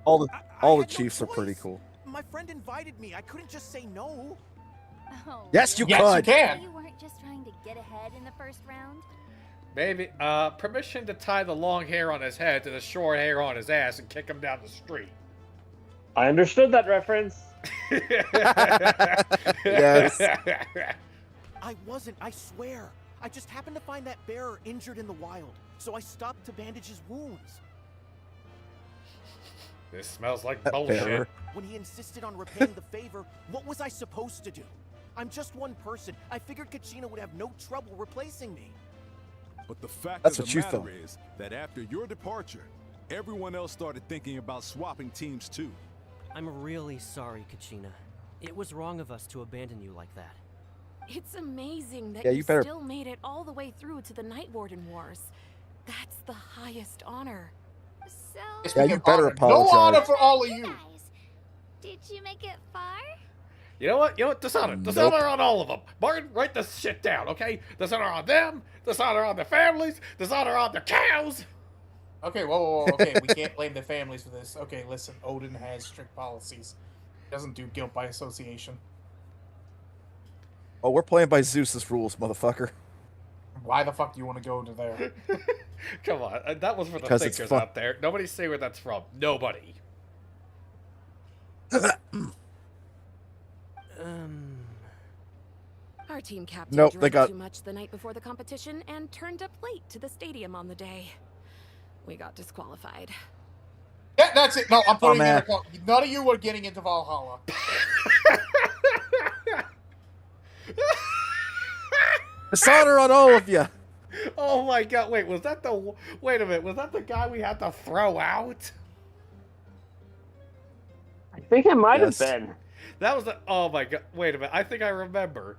All the Chiefs are pretty cool. My friend invited me. I couldn't just say no. Oh, Yes, you Yes, could. you can. You weren't just trying to get ahead in the first round? Maybe, permission to tie the long hair on his head to the short hair on his ass and kick him down the street. I understood that reference. Yes. I wasn't, I swear. I just happened to find that bearer injured in the wild, so I stopped to bandage his wounds. This smells like That bullshit. bearer. When he insisted on repaying the favor, what was I supposed to do? I'm just one person. I figured KATCHINA would have no trouble replacing me. But the fact That's of what the you matter thought. is that after your departure, everyone else started thinking about swapping teams too. I'm really sorry, KATCHINA. It was wrong of us to abandon you like that. It's amazing that Yeah, you you better- still made it all the way through to the Night Warden Wars. That's the highest honor. So, Yeah, you better No apologize. honor for all of you. guys, did you make it far? You know what? Dishonor. Dishonor on all of them. Martin, write this shit down, okay? Dishonor on them. Dishonor on their families. Dishonor on their cows. Okay, whoa. Okay, we can't blame the families for this. Okay, listen, Odin has strict policies. He doesn't do guilt by association. Oh, we're playing by Zeus's rules, motherfucker. Why the fuck do you want to go to there? Come on, that was for the Because it's thinkers fun. out there. Nobody say where that's from. Nobody. Our team captain Nope, they drank got- too much the night before the competition and turned up late to the stadium on the day. We got disqualified. Yeah, that's it. No, I'm putting man. in a call. None of you are getting into Valhalla. Dishonor on all of you. Oh my god, wait, was that the... Wait a minute, was that the guy we had to throw out? I think it might Yes. have been. That was the... Oh my god, wait a minute, I think I remember.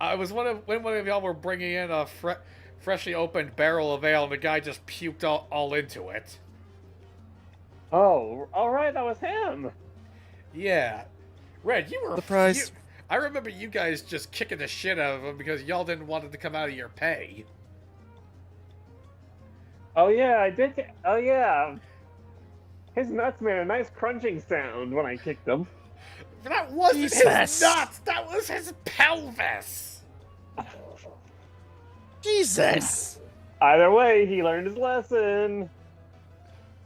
I was when one of y'all were bringing in a freshly opened barrel of ale and the guy just puked all into it. Oh, all right, that was him. Yeah. Red, you were... Surprise. I remember you guys just kicking the shit out of him because y'all didn't want it to come out of your pay. Oh yeah, I did. Oh yeah. His nuts made a nice crunching sound when I kicked him. That wasn't his Jesus. nuts! That was his pelvis! Jesus. Either way, he learned his lesson.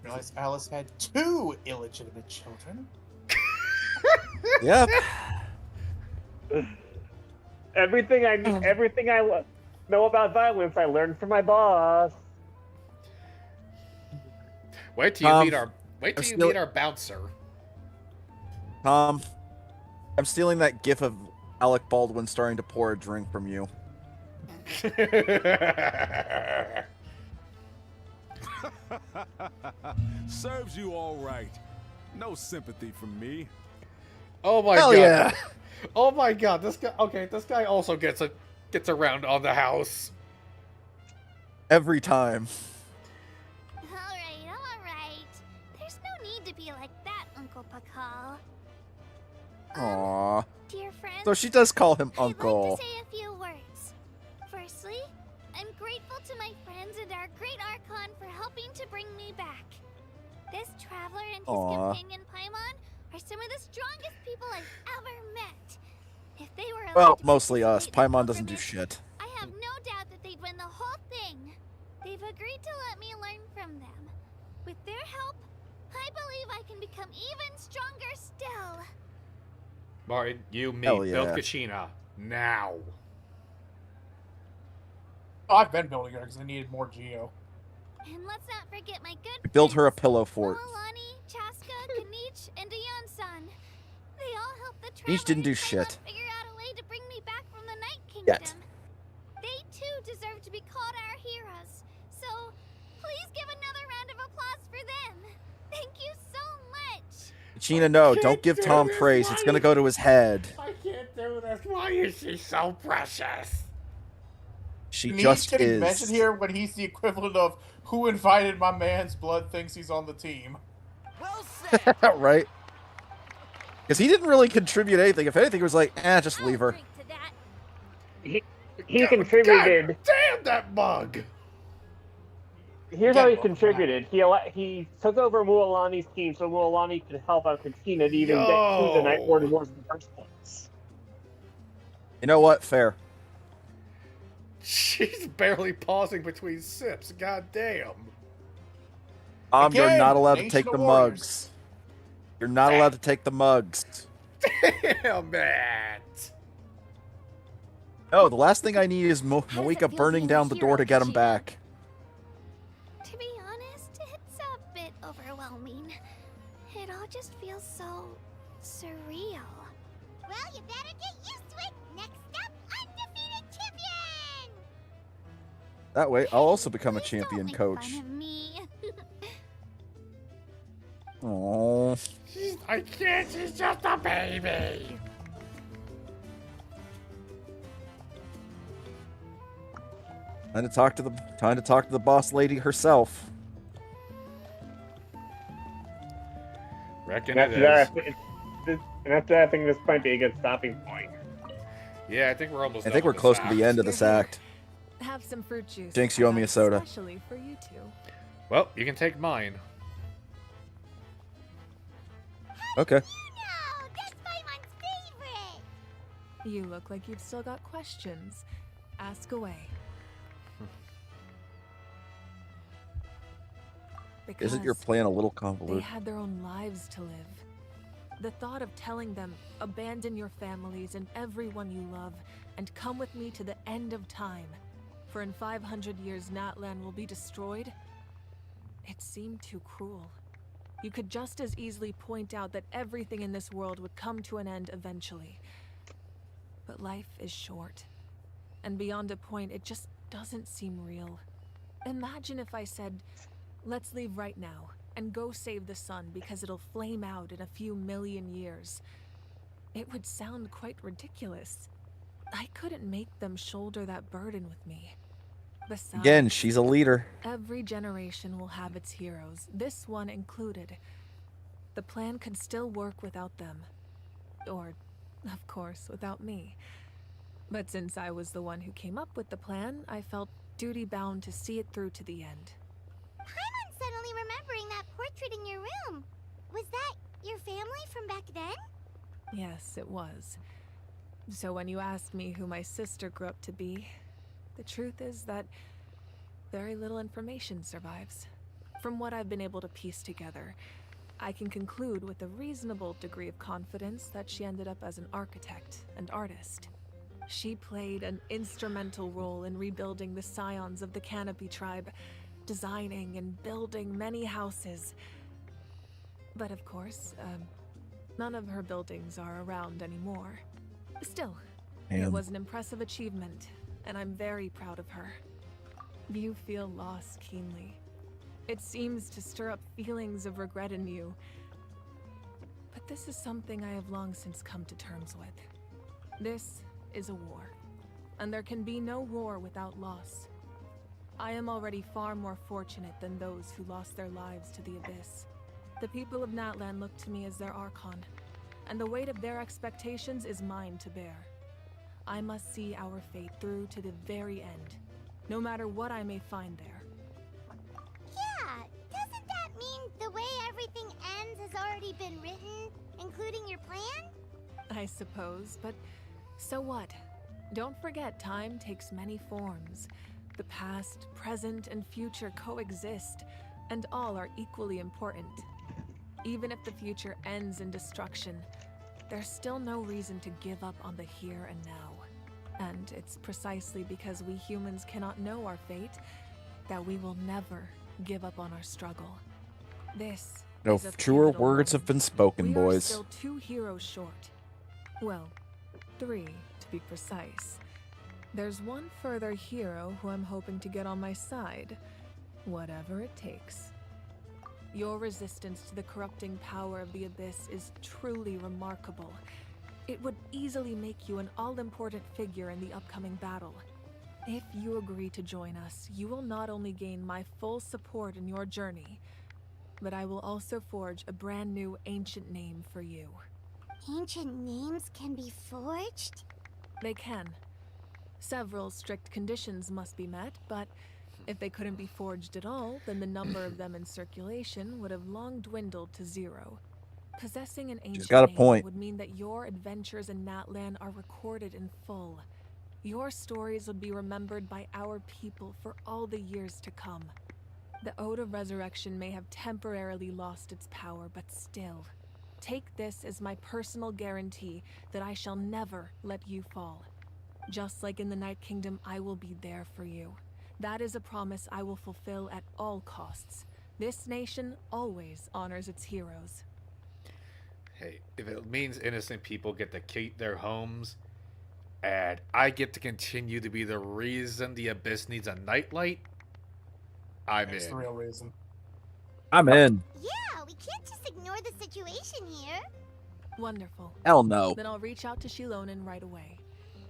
Realized Alice had 2 illegitimate children. Yep. Everything I know about violence, I learned from my boss. Wait till you I'm meet still- our bouncer. I'm stealing that gif of Alec Baldwin starting to pour a drink from you. Serves you all right. No sympathy from me. Oh my Hell god. yeah. Oh my god, this guy. Okay, this guy also gets around on the house. Every time. Alright. There's no need to be like that, Uncle Pakal. Aww. Dear friends, So she does call him I'd Uncle. like to say a few words. Firstly, I'm grateful to my friends and our great Archon for helping to bring me back. This traveler and his companion Paimon are some of the strongest people I've ever met. If they were allowed Well, to mostly us. participate in the Paimon doesn't do pilgrimage, shit. I have no doubt that they'd win the whole thing. They've agreed to let me learn from them. With their help, I believe I can become even stronger still. Martin, you, me, Hell build yeah. KATCHINA. Now. Oh, I've been building her because I needed more Geo. And let's not forget my good Build her a pillow fort. Milani, Chaska, Kanich, and Ayan-san. They all helped the Each didn't do travelers shit. figure out a way to bring me back from the Night Kingdom. Yet. They too deserve to be called our heroes. So, please give another round of applause for them. Thank you so much. KATCHINA, no, don't give Tom praise. It's gonna go to his head. I can't do this. Why is she so precious? She Kanich just getting is. mentioned here when he's the equivalent of who invited my man's blood thinks he's on the team. Well said. Right? Because he didn't really contribute anything. If anything, he was like, just leave her. He contributed. God damn that bug! Here's how he contributed. He took over Mualani's team so Mualani could help out KATCHINA to even get to the Night Ward Wars in the first place. You know what? Fair. She's barely pausing between sips. God damn. You're Again, not allowed to Nation take of the Warriors. mugs. You're not allowed to take the mugs. Damn it. No, the last thing I need is Moika burning down the door to get him back. To be honest, it's a bit overwhelming. It all just feels so surreal. Well, you better get used to it. Next up, undefeated champion! That way, I'll also become a champion Make coach. fun of me. Aww. I can't. She's just a baby. Time to talk to the boss lady herself. Reckon And it after is. that, I think this might be a good stopping point. Yeah, I think we're almost. I think we're close to the end of this act. Have some fruit juice. Jinx, you owe me a soda. Especially for you two. Well, you can take mine. Okay. No, that's Paimon's favorite! You look like you've still got questions. Ask away. Isn't your plan a little They convoluted? had their own lives to live. The thought of telling them, abandon your families and everyone you love, and come with me to the end of time, for in 500 years Natlan will be destroyed, it seemed too cruel. You could just as easily point out that everything in this world would come to an end eventually. But life is short, and beyond a point, it just doesn't seem real. Imagine if I said, let's leave right now, and go save the sun because it'll flame out in a few million years. It would sound quite ridiculous. I couldn't make them shoulder that burden with me. Besides, Again, she's a leader. every generation will have its heroes, this one included. The plan could still work without them. Or, of course, without me. But since I was the one who came up with the plan, I felt duty-bound to see it through to the end. Paimon's suddenly remembering that portrait in your room. Was that your family from back then? Yes, it was. So when you asked me who my sister grew up to be, the truth is that very little information survives. From what I've been able to piece together, I can conclude with a reasonable degree of confidence that she ended up as an architect and artist. She played an instrumental role in rebuilding the scions of the Canopy tribe, designing and building many houses. But of course, none of her buildings are around anymore. Still, it was an impressive achievement, and I'm very proud of her. You feel loss keenly. It seems to stir up feelings of regret in you. But this is something I have long since come to terms with. This is a war, and there can be no war without loss. I am already far more fortunate than those who lost their lives to the Abyss. The people of Natlan look to me as their Archon, and the weight of their expectations is mine to bear. I must see our fate through to the very end, no matter what I may find there. Yeah, doesn't that mean the way everything ends has already been written, including your plan? I suppose, but so what? Don't forget, time takes many forms. The past, present, and future coexist, and all are equally important. Even if the future ends in destruction, there's still no reason to give up on the here and now. And it's precisely because we humans cannot know our fate that we will never give up on our struggle. This No is a truer pivotal words have moment. been spoken, We are boys. still 2 heroes short. Well, 3 to be precise. There's one further hero who I'm hoping to get on my side, whatever it takes. Your resistance to the corrupting power of the Abyss is truly remarkable. It would easily make you an all-important figure in the upcoming battle. If you agree to join us, you will not only gain my full support in your journey, but I will also forge a brand new ancient name for you. Ancient names can be forged? They can. Several strict conditions must be met, but if they couldn't be forged at all, then the number of them in circulation would have long dwindled to 0. Possessing an ancient got a name point. would mean that your adventures in Natlan are recorded in full. Your stories would be remembered by our people for all the years to come. The Ode of Resurrection may have temporarily lost its power, but still, take this as my personal guarantee that I shall never let you fall. Just like in the Night Kingdom, I will be there for you. That is a promise I will fulfill at all costs. This nation always honors its heroes. Hey, if it means innocent people get to keep their homes, and I get to continue to be the reason the Abyss needs a nightlight, I'm That's in. the real reason. I'm in. Yeah, we can't just ignore the situation here. Wonderful. Hell no. Then I'll reach out to Shilonen right away.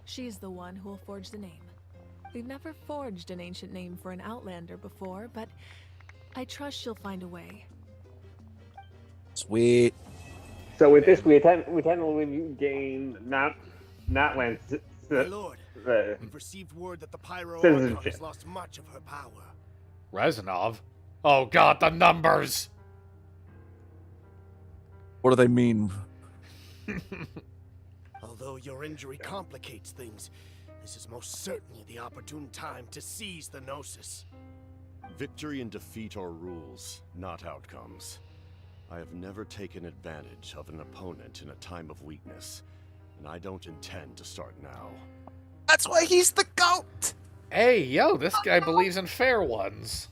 She's the one who will forge the name. We've never forged an ancient name for an Outlander before, but I trust she'll find a way. Sweet. So with this, we tentatively gain Natlan's My lord, we've received word that the Pyro Citizenship. Archon has lost much of her power. Rezanov? Oh god, the numbers! What do they mean? Although your injury complicates things, this is most certainly the opportune time to seize the Gnosis. Victory and defeat are rules, not outcomes. I have never taken advantage of an opponent in a time of weakness, and I don't intend to start now. That's why he's the GOAT! Hey, yo, this guy believes in fair ones.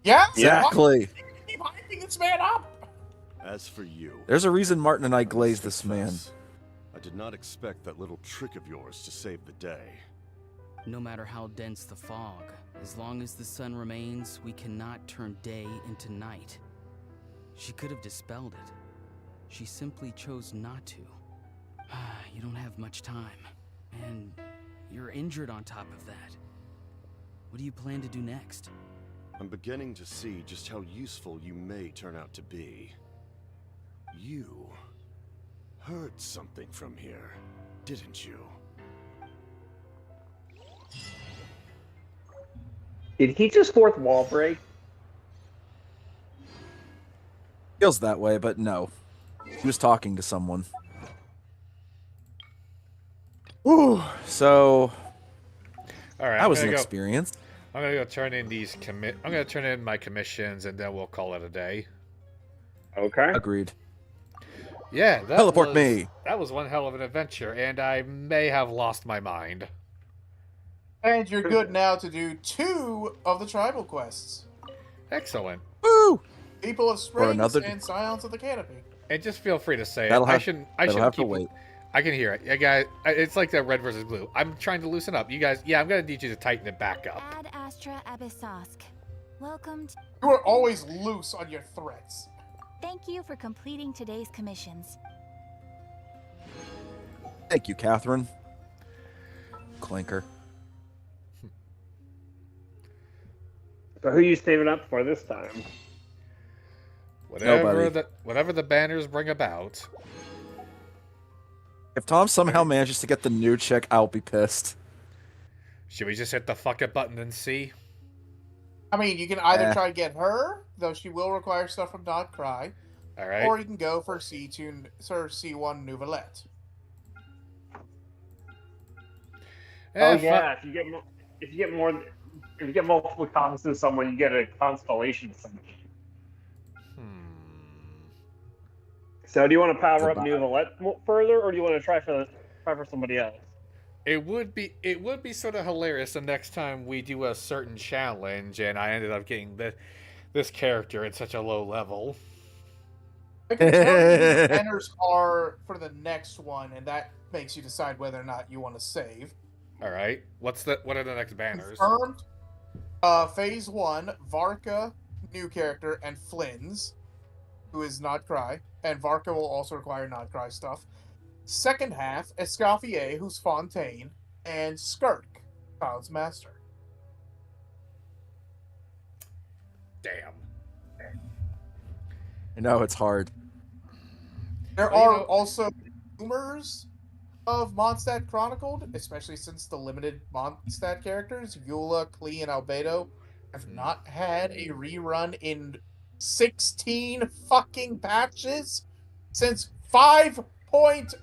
Yeah? Exactly. Keep hyping this man up! As for you... There's a reason Martin and I glazed this man. I did not expect that little trick of yours to save the day. No matter how dense the fog, as long as the sun remains, we cannot turn day into night. She could have dispelled it. She simply chose not to. You don't have much time, and you're injured on top of that. What do you plan to do next? I'm beginning to see just how useful you may turn out to be. You heard something from here, didn't you? Did he just fourth wall break? Feels that way, but no. He was talking to someone. Whew. So, Alright, that was an experience. I'm gonna go turn in these I'm gonna turn in my commissions, and then we'll call it a day. Okay. Agreed. Yeah, that Teleport was, me. That was one hell of an adventure, and I may have lost my mind. And you're good now to do 2 of the tribal quests. Excellent. Woo! People of Springs another- and Scions of the Canopy. And just feel free to say it. That'll I have- shouldn't that'll have to keep wait. I can hear it. Yeah, guys, it's like the red versus blue. I'm trying to loosen up. You guys, yeah, I'm gonna need you to tighten it back up. Ad Astra Abyssosk. Welcome to... You are always loose on your threats. Thank you for completing today's commissions. Thank you, Catherine. Clinker. So who are you saving up for this time? Whatever the banners bring about. If Tom somehow manages to get the new chick, I'll be pissed. Should we just hit the fuck it button and see? I mean, you can either try to get her, though she will require stuff from Not Cry. All right. Or you can go for C2 or C1 Nouvellette. Oh yeah, if you get multiple copies of someone, you get a constellation symbol. So do you want to power up Nouvellette further, or do you want to try for somebody else? It would be sort of hilarious the next time we do a certain challenge, and I ended up getting this character at such a low level. I can tell you the banners are for the next one, and that makes you decide whether or not you want to save. All right. What are the next banners? Confirmed. Phase 1, Varka, new character, and Flynn's, who is Not Cry, and Varka will also require Not Cry stuff. Second half, Escoffier, who's Fontaine, and Skirk, Child's Master. Damn. I know, it's hard. There are also rumors of Mondstadt Chronicled, especially since the limited Mondstadt characters, Eula, Klee, and Albedo, have not had a rerun in 16 fucking patches since 5.0.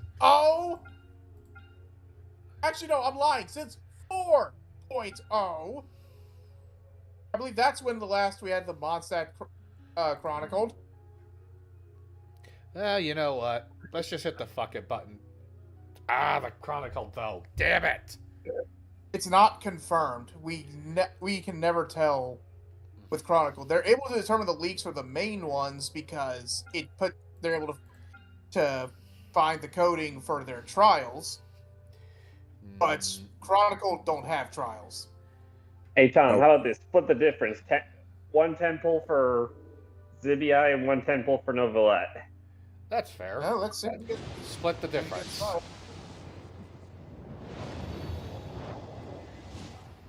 Actually, no, I'm lying. Since 4.0. I believe that's when the last we had the Mondstadt Chronicled. You know what? Let's just hit the fuck it button. The Chronicle, though. Damn it! It's not confirmed. We can never tell with Chronicle. They're able to determine the leaks for the main ones because they're able to find the coding for their trials. But Chronicle don't have trials. Hey Tom, how about this? Split the difference. One temple for Zibia and one temple for Nouvellette. That's fair. Well, let's see. Split the difference.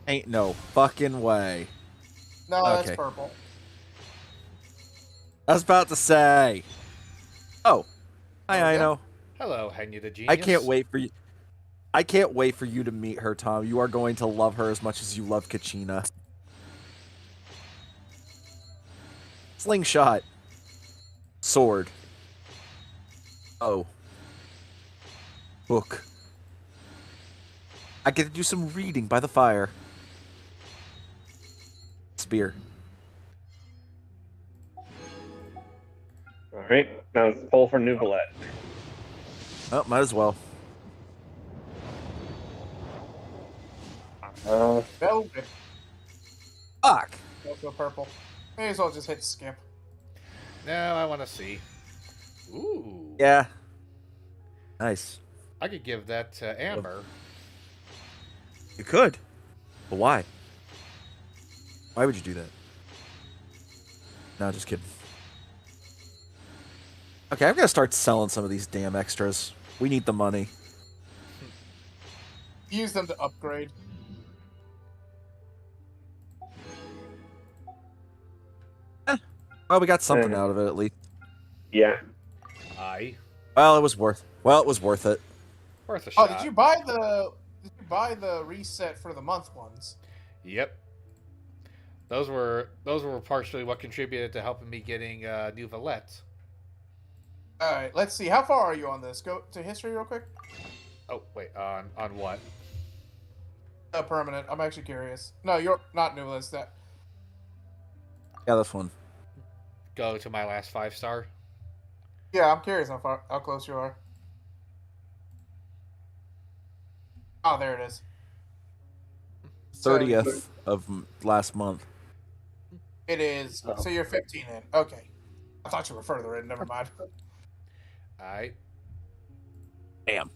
Ain't no fucking way. No, that's purple. I was about to say. Oh. Hi, I know. Hello, Henya the Genius. I can't wait for you. I can't wait for you to meet her, Tom. You are going to love her as much as you love KATCHINA. Slingshot. Sword. Oh. Book. I get to do some reading by the fire. Spear. Alright, now it's pull for Nouvellette. Oh, might as well. Velvet. Fuck. Also purple. May as well just hit skip. No, I want to see. Ooh. Yeah. Nice. I could give that to Amber. You could. But why? Why would you do that? No, just kidding. Okay, I'm gonna start selling some of these damn extras. We need the money. Use them to upgrade. Well, we got something out of it at least. Yeah. Well, it was worth it. Worth a Oh, shot. did you buy the reset for the month ones? Yep. Those were partially what contributed to helping me getting Nouvellette. All right, let's see. How far are you on this? Go to history real quick. Oh wait, on what? Permanent. I'm actually curious. No, you're not new list. That. Yeah, this one. Go to my last 5-star. Yeah, I'm curious how close you are. Oh, there it is. 30th of last month. It is. So you're 15 in. Okay. I thought you were further in. Never mind. Alright. Damn.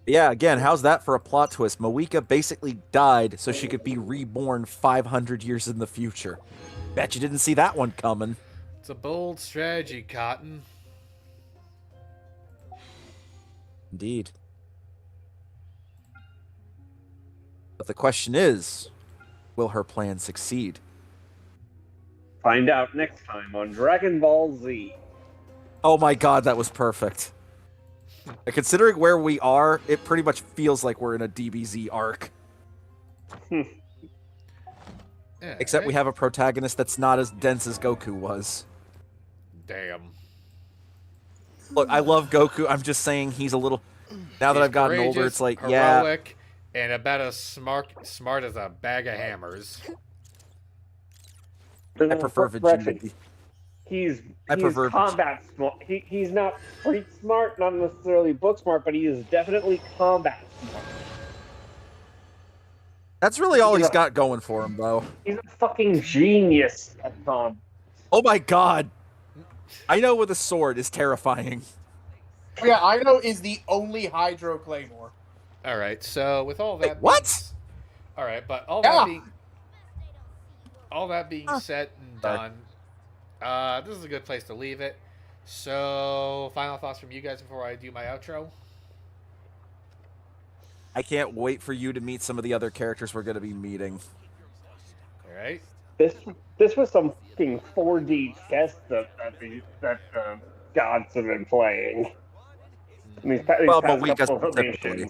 Yeah, again, how's that for a plot twist? Moeka basically died so she could be reborn 500 years in the future. Bet you didn't see that one coming. It's a bold strategy, Cotton. Indeed. But the question is, will her plan succeed? Find out next time on Dragon Ball Z. Oh my god, that was perfect. Considering where we are, it pretty much feels like we're in a DBZ arc. Except we have a protagonist that's not as dense as Goku was. Damn. Look, I love Goku. I'm just saying he's a little... Now that I've gotten older, it's like, heroic, and about as smart as a bag of hammers. I prefer Vegeta. He's combat smart. He's not street smart, not necessarily book smart, but he is definitely combat smart. That's really all he's got going for him, though. He's a fucking genius at combat. Oh my god. Aino with a sword is terrifying. Yeah, Aino is the only Hydro Claymore. Alright, so with all that... what? Alright, but all that being said and done, this is a good place to leave it. So, final thoughts from you guys before I do my outro? I can't wait for you to meet some of the other characters we're going to be meeting. Alright. This was some fucking 4D chess that gods have been playing. Well, but we got typically.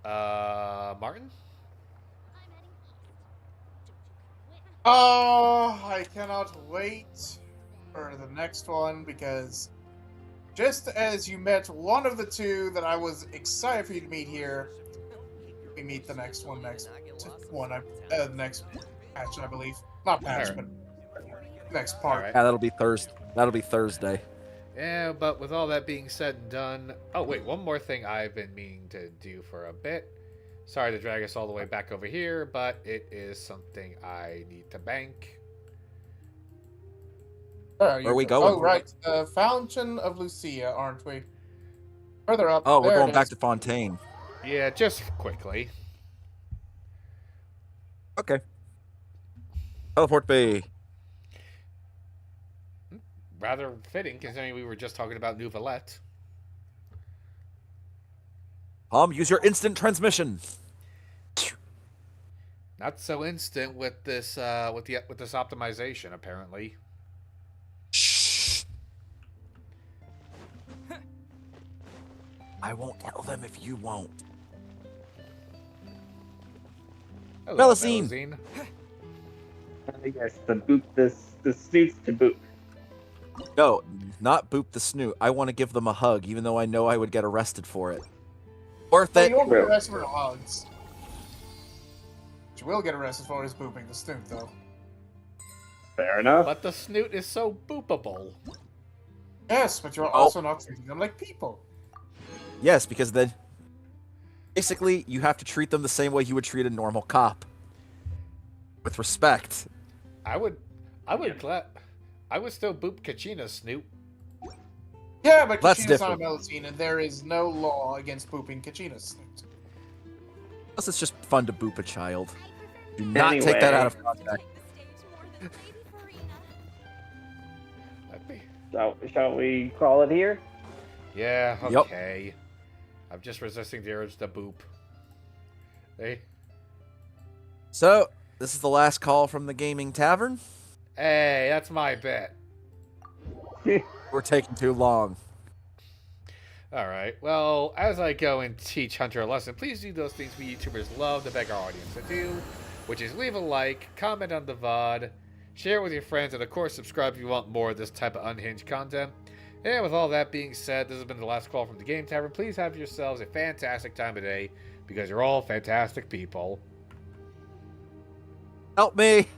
Martin? Oh, I cannot wait for the next one because just as you met one of the two that I was excited for you to meet here, we meet the next next patch, I believe. Not patch, but next part. Yeah, that'll be Thursday. That'll be Thursday. Yeah, but with all that being said and done... Oh, wait, one more thing I've been meaning to do for a bit. Sorry to drag us all the way back over here, but it is something I need to bank. Where are we going? Oh, right. The Fountain of Lucia, aren't we? Further up. Oh, we're going back to Fontaine. Yeah, just quickly. Okay. Teleport Bay. Rather fitting, considering we were just talking about New Valette. Use your instant transmission. Not so instant with this with this optimization, apparently. Shh. I won't tell them if you won't. Melusine. Yes, the snoots to boot. No, not boop the snoot. I want to give them a hug, even though I know I would get arrested for it. Worth it. You won't get arrested for hugs. What you will get arrested for is booping the snoot, though. Fair enough. But the snoot is so boopable. Yes, but you're also not treating them like people. Yes, because then... Basically, you have to treat them the same way you would treat a normal cop. With respect. I would still boop KATCHINA's snoot. Yeah, but That's KATCHINA's not a different. Melusine, and there is no law against booping KATCHINA's snoot. Plus, it's just fun to boop a child. Do not take that out of context. So, shall we call it here? Yeah, okay. Yep. I'm just resisting the urge to boop. Hey. So, this is the last call from the gaming tavern. Hey, that's my bet. We're taking too long. Alright, well, as I go and teach Hunter a lesson, please do those things we YouTubers love to beg our audience to do, which is leave a like, comment on the VOD, share it with your friends, and of course subscribe if you want more of this type of unhinged content. And with all that being said, this has been the last call from the Game Tavern. Please have yourselves a fantastic time of day, because you're all fantastic people. Help me!